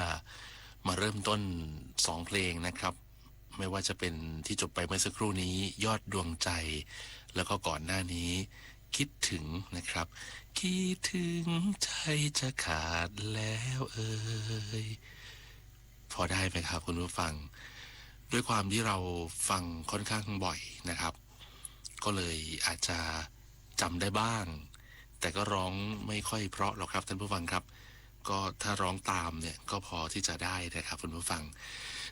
มาเริ่มต้น2เพลงนะครับไม่ว่าจะเป็นที่จบไปเมื่อสักครู่นี้ยอดดวงใจแล้วก็ก่อนหน้านี้คิดถึงนะครับคิดถึงใจจะขาดแล้วพอได้ไหมครับคุณผู้ฟังด้วยความที่เราฟังค่อนข้างบ่อยนะครับก็เลยอาจจะจำได้บ้างแต่ก็ร้องไม่ค่อยเพราะหรอกครับท่านผู้ฟังครับก็ถ้าร้องตามเนี่ยก็พอที่จะได้นะครับคุณผู้ฟัง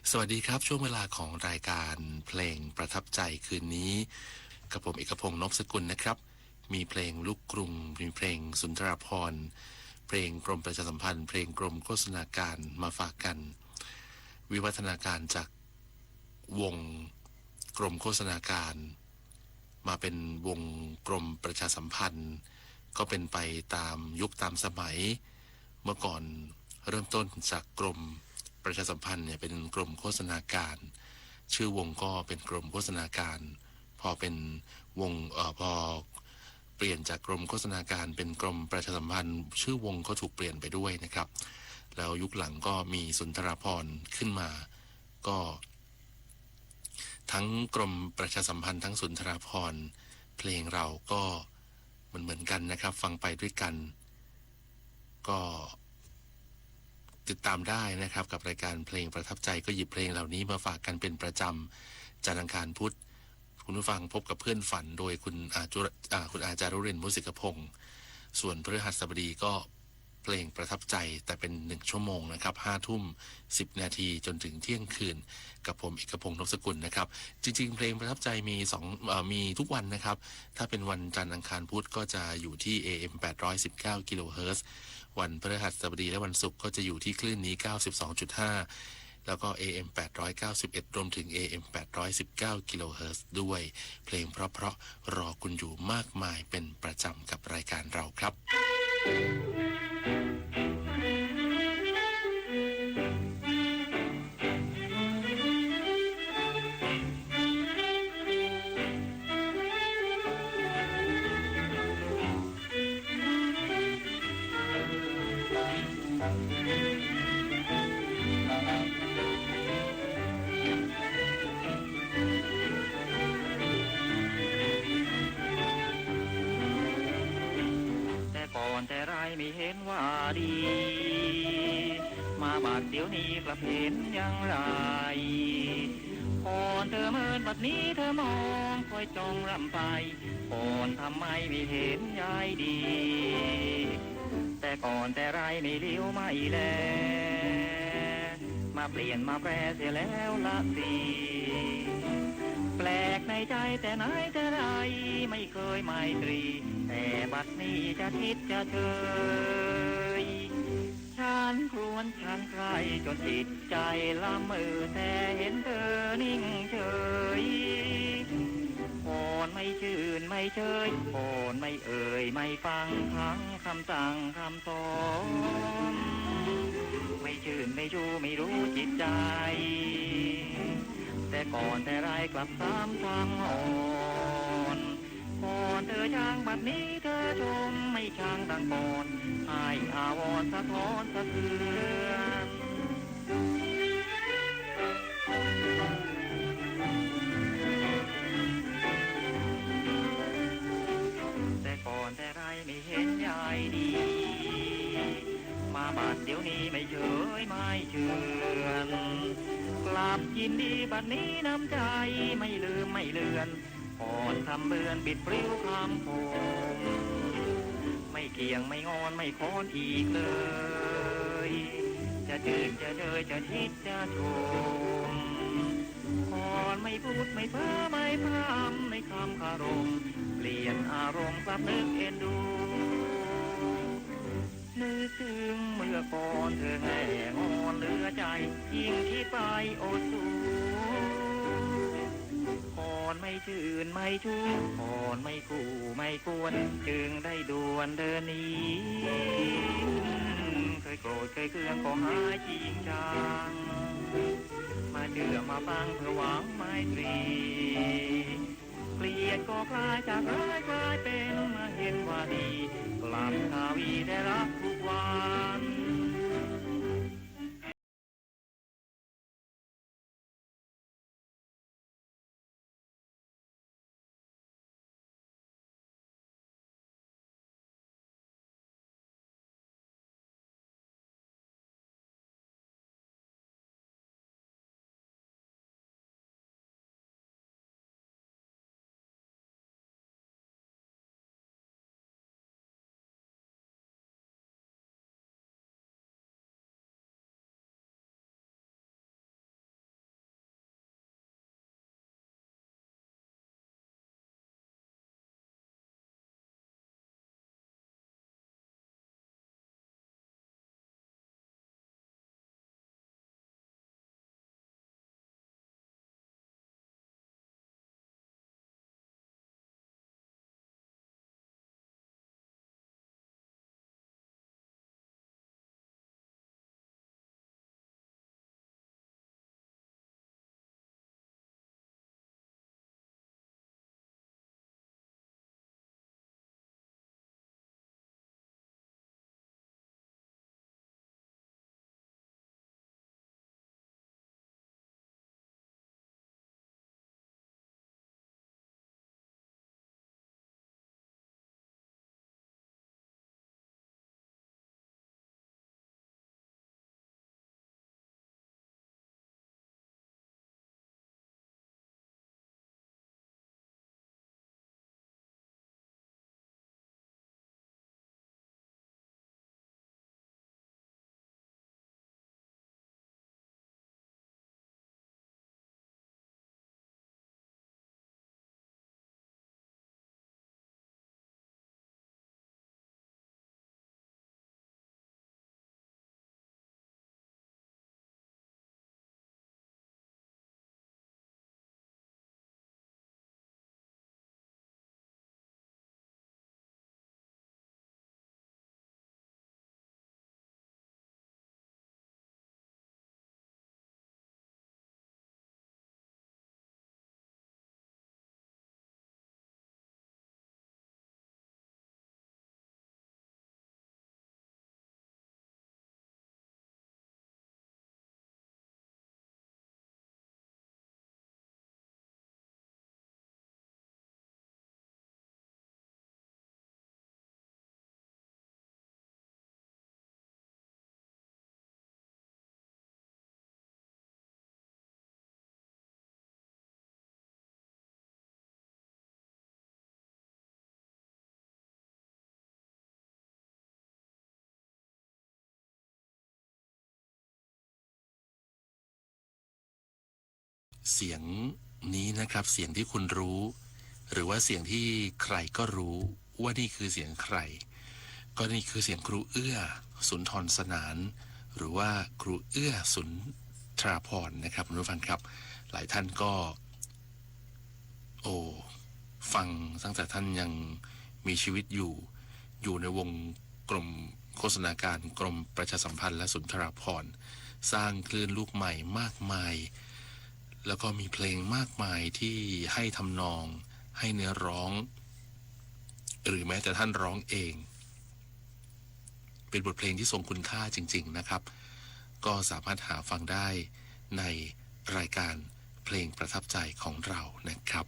สวัสดีครับช่วงเวลาของรายการเพลงประทับใจคืนนี้กับผมเอกพงษ์นพสกุลนะครับมีเพลงลูกกรุงมีเพลงสุนทรภรณ์เพลงกรมประชาสัมพันธ์เพลงกรมโฆษณาการมาฝากกันวิวัฒนาการจากวงกรมโฆษณาการมาเป็นวงกรมประชาสัมพันธ์ก็เป็นไปตามยุคตามสมัยเมื่อก่อนเริ่มต้นจากกรมประชาสัมพันธ์เนี่ยเป็นกรมโฆษณาการชื่อวงก็เป็นกรมโฆษณาการพอเป็นวงพอเปลี่ยนจากกรมโฆษณาการเป็นกรมประชาสัมพันธ์ชื่อวงก็ถูกเปลี่ยนไปด้วยนะครับแล้วยุคหลังก็มีสุนทรภรณ์ขึ้นมาก็ทั้งกรมประชาสัมพันธ์ทั้งสุนทรภรณ์เพลงเราก็เหมือนกันนะครับฟังไปด้วยกันก็ติดตามได้นะครับกับรายการเพลงประทับใจก็หยิบเพลงเหล่านี้มาฝากกันเป็นประจำจันทร์อังคารพุธคุณผู้ฟังพบกับเพื่อนฝันโดยคุณอาจารุเรนมุสิกพงศ์ส่วนพฤหัสบดีก็เพลงประทับใจแต่เป็น1ชั่วโมงนะครับ5:10 นาทีจนถึงเที่ยงคืนกับผมเอกพงศ์นพสกุลนะครับจริงๆเพลงประทับใจมีทุกวันนะครับถ้าเป็นวันจันทร์อังคารพุธก็จะอยู่ที่ AM 819 กิโลเฮิรตซ์วันพฤหัสบดีและวันศุกร์ก็จะอยู่ที่คลื่นนี้ 92.5 แล้วก็ AM 891 รวมถึง AM 819 กิโลเฮิรตซ์ด้วยเพลงเพราะๆรอคุณอยู่มากมายเป็นประจำกับรายการเราครับแต่ไรไม่เห็นว่าดีมาบาดเดี๋ยวนี้กลับเห็นอย่างไรก่อนเธอเมินบัดนี้เธอมองคอยจ้องรำไปก่อนทำไมไม่เห็นยายดีแต่ก่อนแต่ไรไม่เลี้ยวไม่แลมาเปลี่ยนมาแปรเสียแล้วละสิแปลกในใจแต่ไหนแต่ไรไม่เคยไมตรีแต่บัดนี้จะคิดจะเฉยฉันครวญฉันใครจนจิตใจละเมอแต่เห็นเธอนิ่งเฉยก่อนไม่ชื่นไม่เฉยก่อนไม่เอ่ยไม่ฟังทั้งคำสั่งคำสอนไม่ชื่นไม่ชูไม่รู้จิตใจแต่ก่อนแต่ไรกลับซ้ำทางอ่อนก่อนเธอช่างบัดนี้เธอชมไม่ช่างดังก่อนให้อาวรณ์สะท้อนสะเทือนแต่ก่อนแต่ไรไม่เห็นยายดีมาบัดเดี๋ยวนี้ไม่เฉยไม่เชื่อนกลับยินดีบัดนี้น้ำใจไม่ลืมไม่เลือนก่อนทำเบือนบิดปลิ้วคำโคมไม่เกี่ยงไม่งอนไม่คอนอีกเลยจะจืดจะเดยจะชิดจะชมก่อนไม่พูดไม่เพ้อไม่พร่ำไม่คำคารมเปลี่ยนอารมณ์สับนึกเอ็นดูนึกถึงเมื่อก่อนเธอแห่งอนเหลือใจยิ่งคิดไปอดสูก่อนไม่ชื่นไม่ชูก่อนไม่คู่ไม่ควรจึงได้ด่วนเดินหนีเคยโกรธเคยเคืองก็หายจริงจังมาเชื่อมาฟังเพื่อหวังไมตรีเกลียดก็คลายจากร้ายกลายเป็นมาเห็นว่าดีกลับทวีได้รับทุกวัน เสียงนี้นะครับเสียงที่คุณรู้หรือว่าเสียงที่ใครก็รู้ว่านี่คือเสียงใครก็นี่คือเสียงครูเอื้อสุนทรสนานหรือว่าครูเอื้อสุนทราพรนะครับคุณผู้ฟังครับหลายท่านก็ฟังตั้งแต่ท่านยังมีชีวิตอยู่ในวงกรมโฆษณาการกรมประชาสัมพันธ์และสุนทราภรณ์สร้างคลื่นลูกใหม่มากมายแล้วก็มีเพลงมากมายที่ให้ทำนองให้เนื้อร้องหรือแม้แต่ท่านร้องเองเป็นบทเพลงที่ทรงคุณค่าจริงๆนะครับก็สามารถหาฟังได้ในรายการเพลงประทับใจของเรานะครับ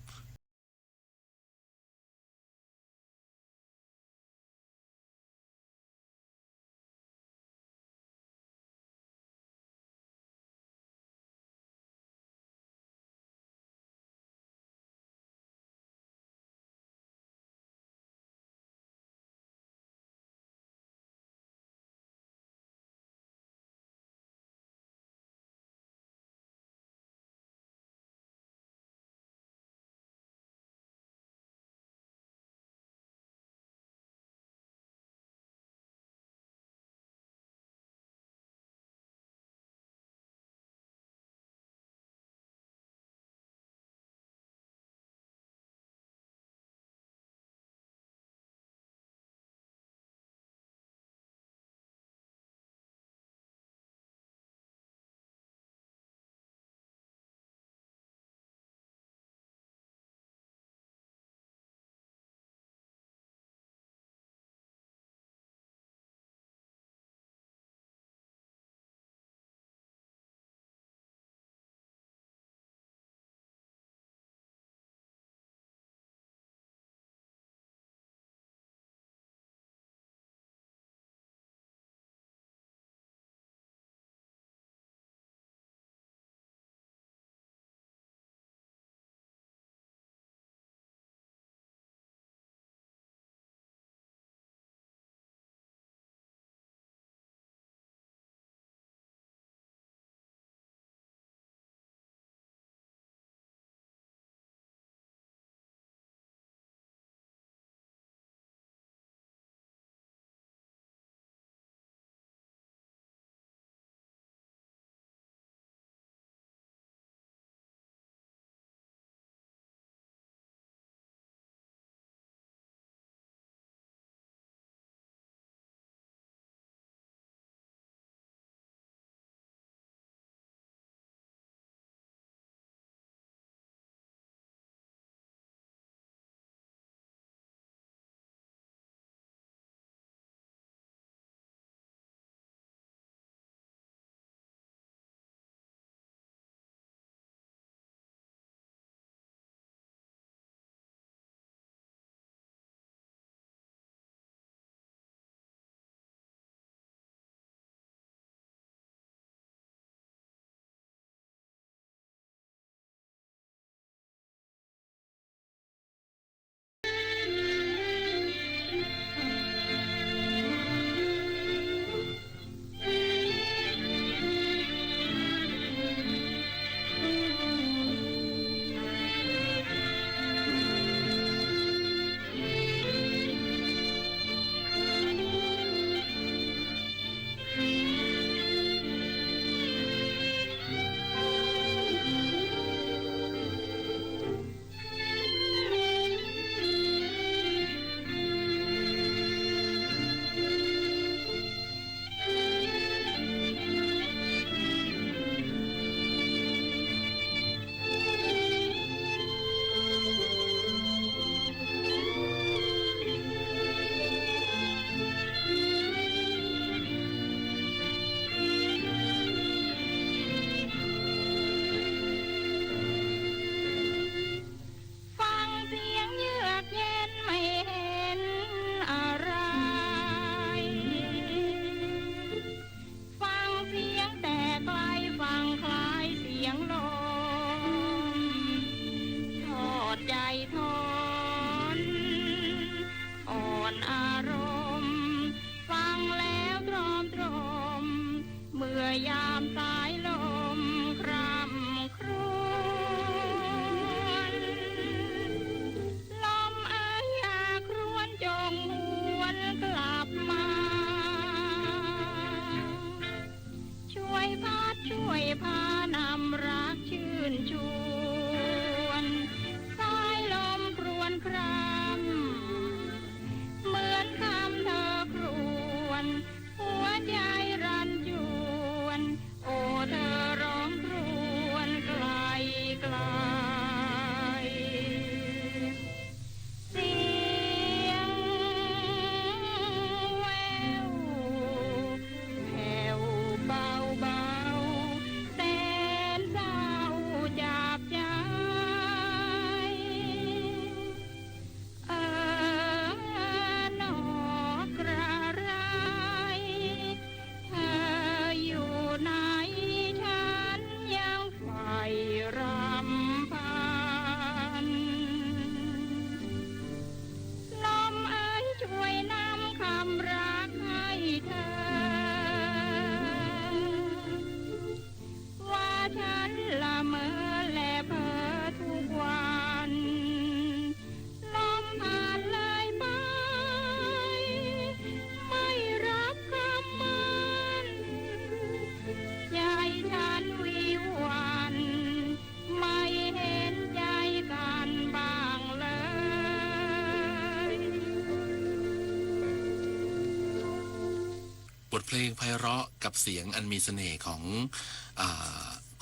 ลงไพเราะกับเสียงอันมีเสน่ห์ของ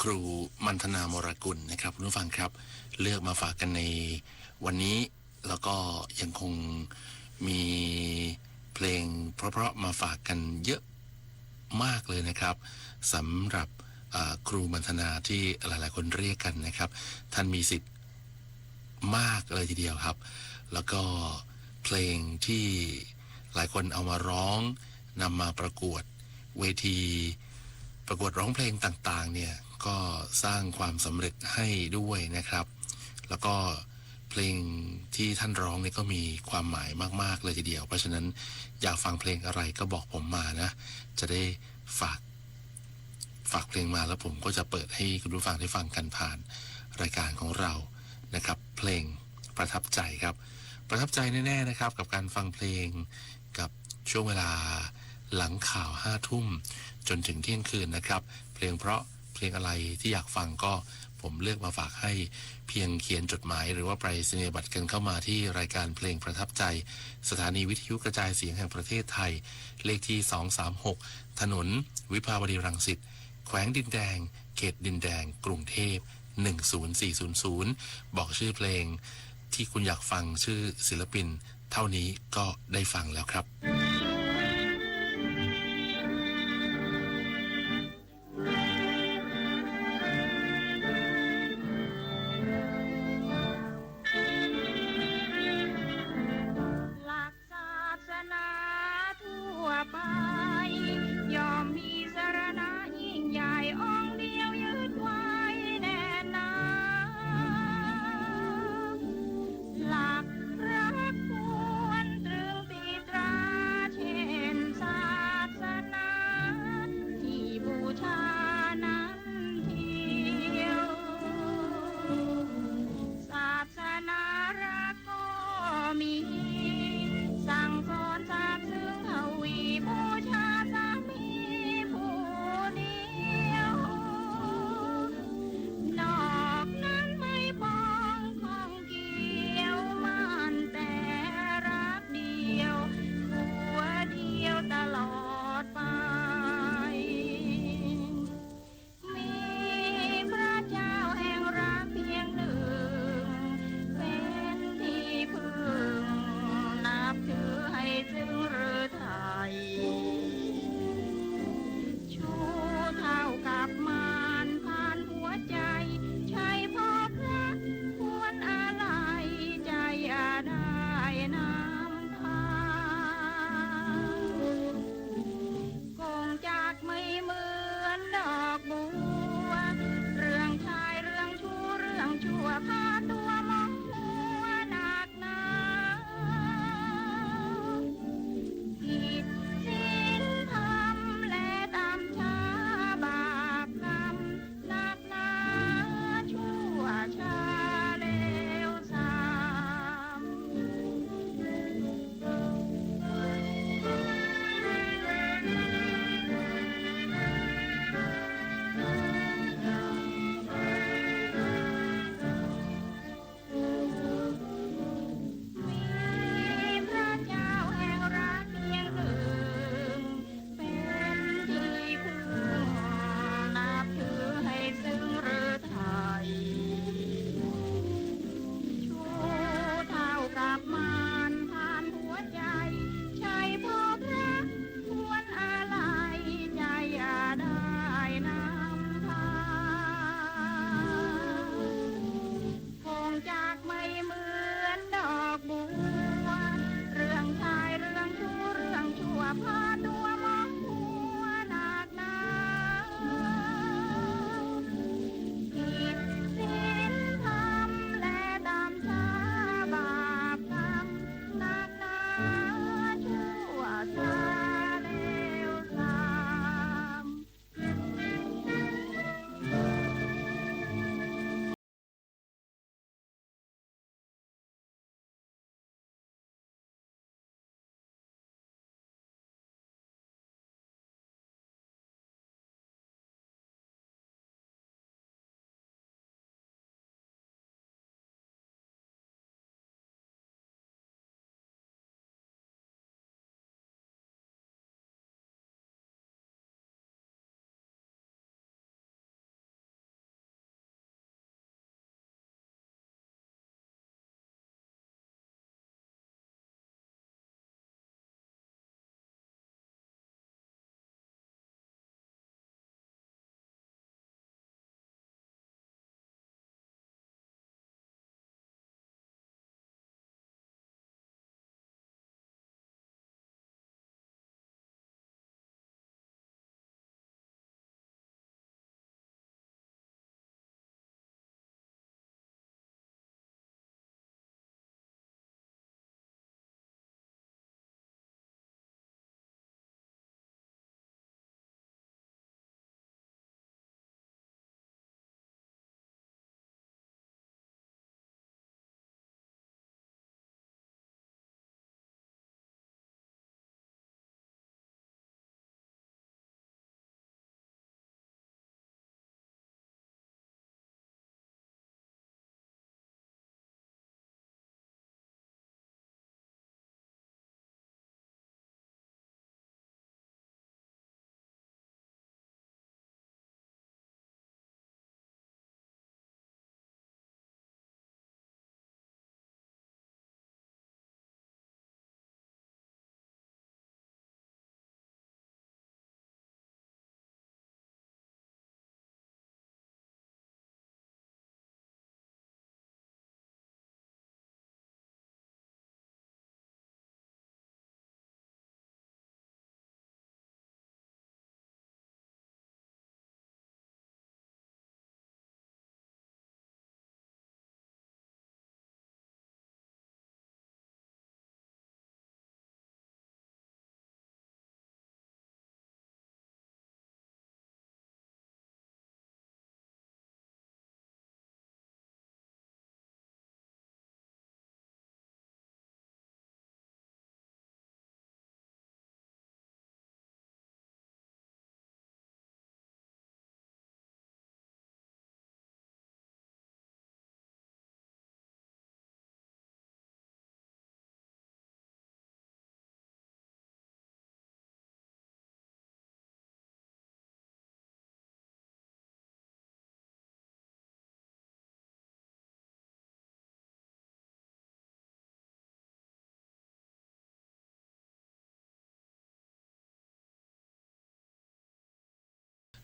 ครูมันธนามรกุลนะครับคุณผู้ฟังครับเลือกมาฝากกันในวันนี้แล้วก็ยังคงมีเพลงเพราะๆมาฝากกันเยอะมากเลยนะครับสำหรับครูมันธนาที่หลายๆคนเรียกกันนะครับท่านมีสิทธิ์มากเลยทีเดียวครับแล้วก็เพลงที่หลายคนเอามาร้องนำมาประกวดเวทีประกวดร้องเพลงต่างๆเนี่ยก็สร้างความสำเร็จให้ด้วยนะครับแล้วก็เพลงที่ท่านร้องเนี่ยก็มีความหมายมากๆเลยทีเดียวเพราะฉะนั้นอยากฟังเพลงอะไรก็บอกผมมานะจะได้ฝากเพลงมาแล้วผมก็จะเปิดให้คุณผู้ฟังได้ฟังกันผ่านรายการของเรานะครับเพลงประทับใจครับประทับใจแน่ๆนะครับกับการฟังเพลงกับช่วงเวลาหลังข่าว5 ทุ่มจนถึงเที่ยงคืนนะครับเพลงเพราะเพลงอะไรที่อยากฟังก็ผมเลือกมาฝากให้เพียงเขียนจดหมายหรือว่าไปรษณียบัตรกันเข้ามาที่รายการเพลงประทับใจสถานีวิทยุกระจายเสียงแห่งประเทศไทยเลขที่236ถนนวิภาวดีรังสิตแขวงดินแดงเขตดินแดงกรุงเทพ10400บอกชื่อเพลงที่คุณอยากฟังชื่อศิลปินเท่านี้ก็ได้ฟังแล้วครับ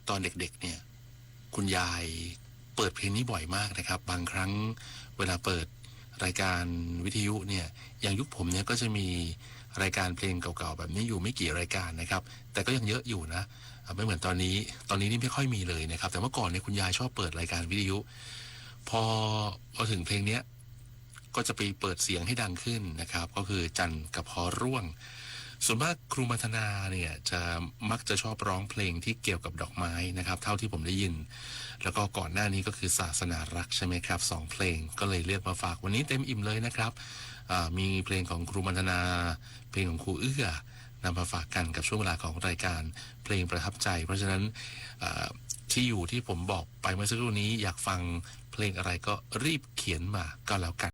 ตอนเด็กๆเนี่ยคุณยายเปิดเพลงนี้บ่อยมากนะครับบางครั้งเวลาเปิดรายการวิทยุเนี่ยอย่างยุคผมเนี่ยก็จะมีรายการเพลงเก่าๆแบบนี้อยู่ไม่กี่รายการนะครับแต่ก็ยังเยอะอยู่นะไม่เหมือนตอนนี้นี่ไม่ค่อยมีเลยนะครับแต่เมื่อก่อนเนี่ยคุณยายชอบเปิดรายการวิทยุพอถึงเพลงเนี้ยก็จะไปเปิดเสียงให้ดังขึ้นนะครับก็คือจันทร์กับพอร่วงส่วนมากครูมัทนาเนี่ยจะมักจะชอบร้องเพลงที่เกี่ยวกับดอกไม้นะครับเท่าที่ผมได้ยินแล้วก็ก่อนหน้านี้ก็คือศาสนารักใช่ไหมครับ2เพลงก็เลยเลือกมาฝากวันนี้เต็มอิ่มเลยนะครับมีเพลงของครูมัทนาเพลงของครูเอื้อนำมาฝากกันกับช่วงเวลาของรายการเพลงประทับใจเพราะฉะนั้นที่อยู่ที่ผมบอกไปเมื่อสักครู่นี้อยากฟังเพลงอะไรก็รีบเขียนมาก็แล้วกัน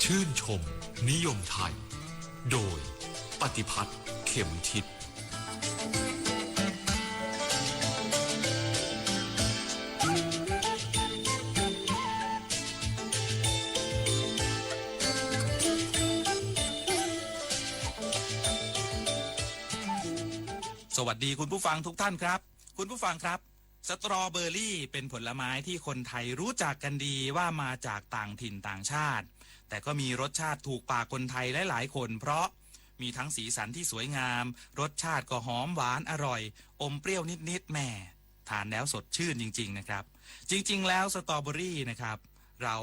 ชื่นชมนิยมไทยโดยปฏิพัฒน์เข็มทิศสวัสดีคุณผู้ฟังทุกท่านครับคุณผู้ฟังครับสตรอเบอร์รี่เป็นผลไม้ที่คนไทยรู้จักกันดีว่ามาจากต่างถิ่นต่างชาติแต่ก็มีรสชาติถูกปากคนไทยหลายๆคนเพราะมีทั้งสีสันที่สวยงามรสชาติก็หอมหวานอร่อยอมเปรี้ยวนิดๆแหม่ทานแล้วสดชื่นจริงๆนะครับจริงๆแล้วสตรอเบอร์รี่นะครับเรา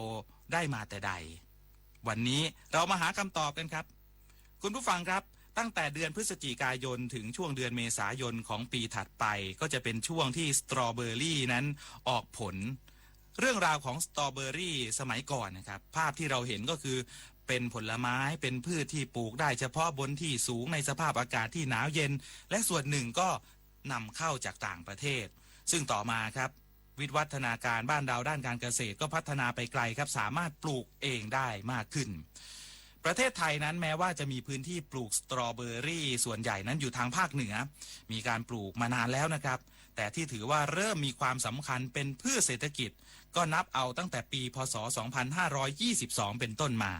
ได้มาแต่ใดวันนี้เรามาหาคำตอบกันครับคุณผู้ฟังครับตั้งแต่เดือนพฤศจิกายนถึงช่วงเดือนเมษายนของปีถัดไปก็จะเป็นช่วงที่สตรอเบอร์รี่นั้นออกผลเรื่องราวของสตรอเบอร์รี่สมัยก่อนนะครับภาพที่เราเห็นก็คือเป็นผลไม้เป็นพืชที่ปลูกได้เฉพาะบนที่สูงในสภาพอากาศที่หนาวเย็นและส่วนหนึ่งก็นำเข้าจากต่างประเทศซึ่งต่อมาครับวิวัฒนาการบ้านเราด้านการเกษตรก็พัฒนาไปไกลครับสามารถปลูกเองได้มากขึ้นประเทศไทยนั้นแม้ว่าจะมีพื้นที่ปลูกสตรอเบอร์รี่ส่วนใหญ่นั้นอยู่ทางภาคเหนือมีการปลูกมานานแล้วนะครับแต่ที่ถือว่าเริ่มมีความสำคัญเป็นพืชเศรษฐกิจก็นับเอาตั้งแต่ปีพ.ศ. 2522 เป็นต้นมา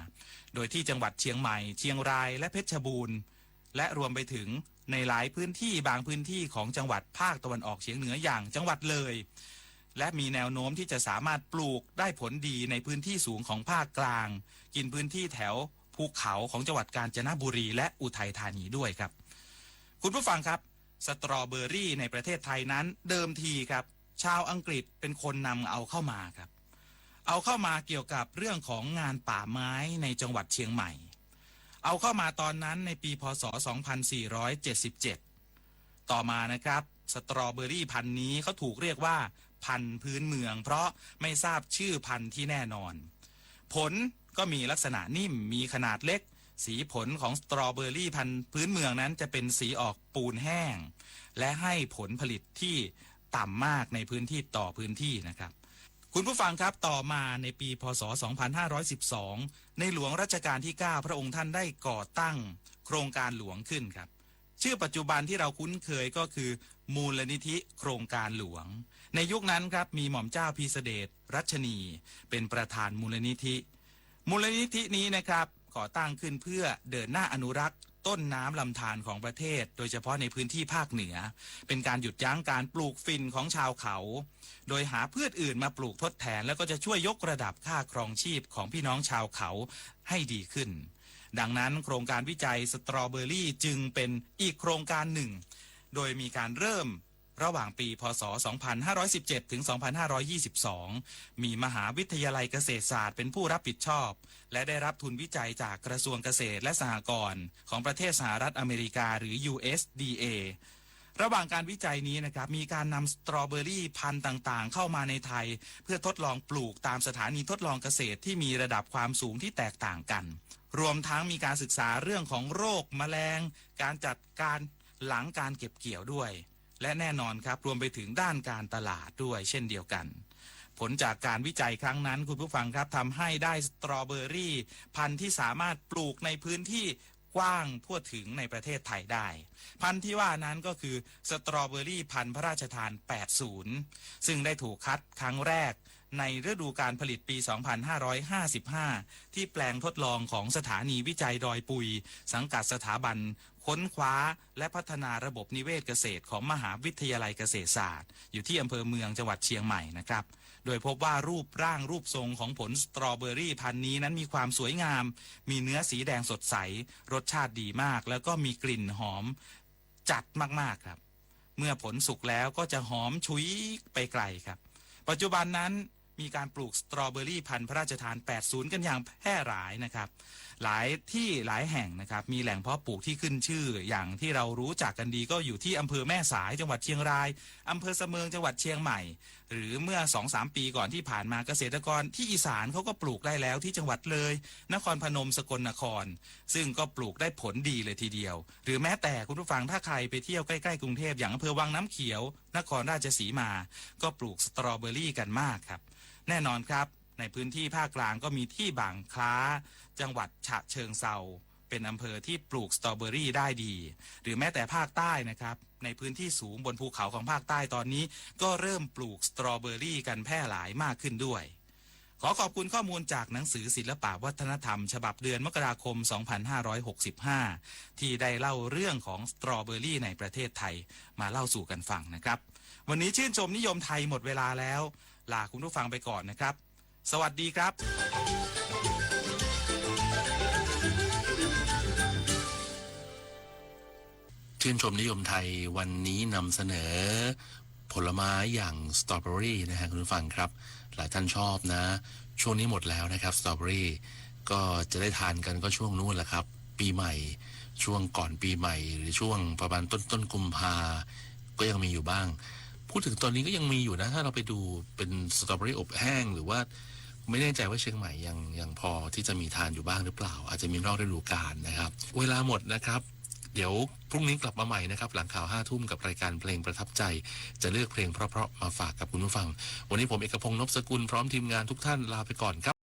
โดยที่จังหวัดเชียงใหม่เชียงรายและเพชรบูรณ์และรวมไปถึงในหลายพื้นที่บางพื้นที่ของจังหวัดภาคตะวันออกเฉียงเหนืออย่างจังหวัดเลยและมีแนวโน้มที่จะสามารถปลูกได้ผลดีในพื้นที่สูงของภาคกลางกินพื้นที่แถวภูเขาของจังหวัดกาญจนบุรีและอุทัยธานีด้วยครับคุณผู้ฟังครับสตรอเบอร์รี่ในประเทศไทยนั้นเดิมทีครับชาวอังกฤษเป็นคนนำเอาเข้ามาครับเอาเข้ามาเกี่ยวกับเรื่องของงานป่าไม้ในจังหวัดเชียงใหม่เอาเข้ามาตอนนั้นในปีพ.ศ. 2477ต่อมานะครับสตรอเบอร์รี่พันธุ์นี้เขาถูกเรียกว่าพันธุ์พื้นเมืองเพราะไม่ทราบชื่อพันธุ์ที่แน่นอนผลก็มีลักษณะนิ่มมีขนาดเล็กสีผลของสตรอเบอร์รี่พันธุ์พื้นเมืองนั้นจะเป็นสีออกปูนแห้งและให้ผลผลิตที่ต่ำมากในพื้นที่ต่อพื้นที่นะครับคุณผู้ฟังครับต่อมาในปีพ.ศ. 2512ในหลวงรัชกาลที่ 9พระองค์ท่านได้ก่อตั้งโครงการหลวงขึ้นครับชื่อปัจจุบันที่เราคุ้นเคยก็คือมูลนิธิโครงการหลวงในยุคนั้นครับมีหม่อมเจ้าพีเสด็จรัชนีเป็นประธานมูลนิธินี้นะครับก่อตั้งขึ้นเพื่อเดินหน้าอนุรักษ์ต้นน้ำลำธารของประเทศโดยเฉพาะในพื้นที่ภาคเหนือเป็นการหยุดยั้งการปลูกฝิ่นของชาวเขาโดยหาพืชอื่นมาปลูกทดแทนแล้วก็จะช่วยยกระดับค่าครองชีพของพี่น้องชาวเขาให้ดีขึ้นดังนั้นโครงการวิจัยสตรอเบอร์รี่จึงเป็นอีกโครงการหนึ่งโดยมีการเริ่มระหว่างปีพ.ศ. 2517 ถึง 2522 มีมหาวิทยาลัยเกษตรศาสตร์เป็นผู้รับผิดชอบและได้รับทุนวิจัยจากกระทรวงเกษตรและสหกรณ์ของประเทศสหรัฐอเมริกาหรือ USDA ระหว่างการวิจัยนี้นะครับมีการนำสตรอเบอร์รี่พันธุ์ต่างๆเข้ามาในไทยเพื่อทดลองปลูกตามสถานีทดลองเกษตรที่มีระดับความสูงที่แตกต่างกันรวมทั้งมีการศึกษาเรื่องของโรคแมลงการจัดการหลังการเก็บเกี่ยวด้วยและแน่นอนครับรวมไปถึงด้านการตลาดด้วยเช่นเดียวกันผลจากการวิจัยครั้งนั้นคุณผู้ฟังครับทำให้ได้สตรอเบอร์รี่พันธุ์ที่สามารถปลูกในพื้นที่กว้างทั่วถึงในประเทศไทยได้พันธุ์ที่ว่านั้นก็คือสตรอเบอร์รี่พันธุ์พระราชทาน 80 ซึ่งได้ถูกคัดครั้งแรกในฤดูการผลิตปี 2555 ที่แปลงทดลองของสถานีวิจัยดอยปุยสังกัดสถาบันค้นคว้าและพัฒนาระบบนิเวศเกษตรของมหาวิทยาลัยเกษตรศาสตร์อยู่ที่อำเภอเมืองจังหวัดเชียงใหม่นะครับโดยพบว่ารูปร่างรูปทรงของผลสตรอเบอร์รี่พันธุ์นี้นั้นมีความสวยงามมีเนื้อสีแดงสดใสรสชาติดีมากแล้วก็มีกลิ่นหอมจัดมากๆครับเมื่อผลสุกแล้วก็จะหอมฉุยไปไกลครับปัจจุบันนั้นมีการปลูกสตรอเบอร์รี่พันธุ์พระราชทาน 80 กันอย่างแพร่หลายนะครับหลายที่หลายแห่งนะครับมีแหล่งเพาะปลูกที่ขึ้นชื่ออย่างที่เรารู้จักกันดีก็อยู่ที่อำเภอแม่สายจังหวัดเชียงรายอำเภอเสมิงจังหวัดเชียงใหม่หรือเมื่อ 2-3 ปีก่อนที่ผ่านมาเกษตรกรที่อีสานเขาก็ปลูกได้แล้วที่จังหวัดเลยนครพนมสกลนครซึ่งก็ปลูกได้ผลดีเลยทีเดียวหรือแม้แต่คุณผู้ฟังถ้าใครไปเที่ยวใกล้ๆกรุงเทพอย่างอำเภอวังน้ำเขียวนครราชสีมาก็ปลูกสตรอเบอร์รี่กันมากครับแน่นอนครับ ในพื้นที่ภาคกลางก็มีที่บางคล้าจังหวัดฉะเชิงเทราเป็นอำเภอที่ปลูกสตรอเบอรี่ได้ดีหรือแม้แต่ภาคใต้นะครับในพื้นที่สูงบนภูเขาของภาคใต้ตอนนี้ก็เริ่มปลูกสตรอเบอรี่กันแพร่หลายมากขึ้นด้วยขอขอบคุณข้อมูลจากหนังสือศิลปะวัฒนธรรมฉบับเดือนมกราคม 2565 ที่ได้เล่าเรื่องของสตรอเบอรี่ในประเทศไทยมาเล่าสู่กันฟังนะครับวันนี้ชื่นชมนิยมไทยหมดเวลาแล้วลาคุณผู้ฟังไปก่อนนะครับสวัสดีครับชื่นชมนิยมไทยวันนี้นำเสนอผลไม้อย่างสตรอเบอรี่นะฮะคุณผู้ฟังครับหลายท่านชอบนะช่วงนี้หมดแล้วนะครับสตรอเบอรี่ก็จะได้ทานกันก็ช่วงนู้นแหละครับปีใหม่ช่วงก่อนปีใหม่หรือช่วงประมาณต้นกุมภาก็ยังมีอยู่บ้างพูดถึงตอนนี้ก็ยังมีอยู่นะถ้าเราไปดูเป็นสตรอเบอรี่อบแห้งหรือว่าไม่แน่ใจว่าเชียงใหม่ยังพอที่จะมีทานอยู่บ้างหรือเปล่าอาจจะมีนอกฤดูกาลนะครับเวลาหมดนะครับเดี๋ยวพรุ่งนี้กลับมาใหม่นะครับหลังข่าว 5 ทุ่มกับรายการเพลงประทับใจจะเลือกเพลงเพราะๆมาฝากกับคุณผู้ฟังวันนี้ผมเอกพงษ์นพสกุลพร้อมทีมงานทุกท่านลาไปก่อนครับ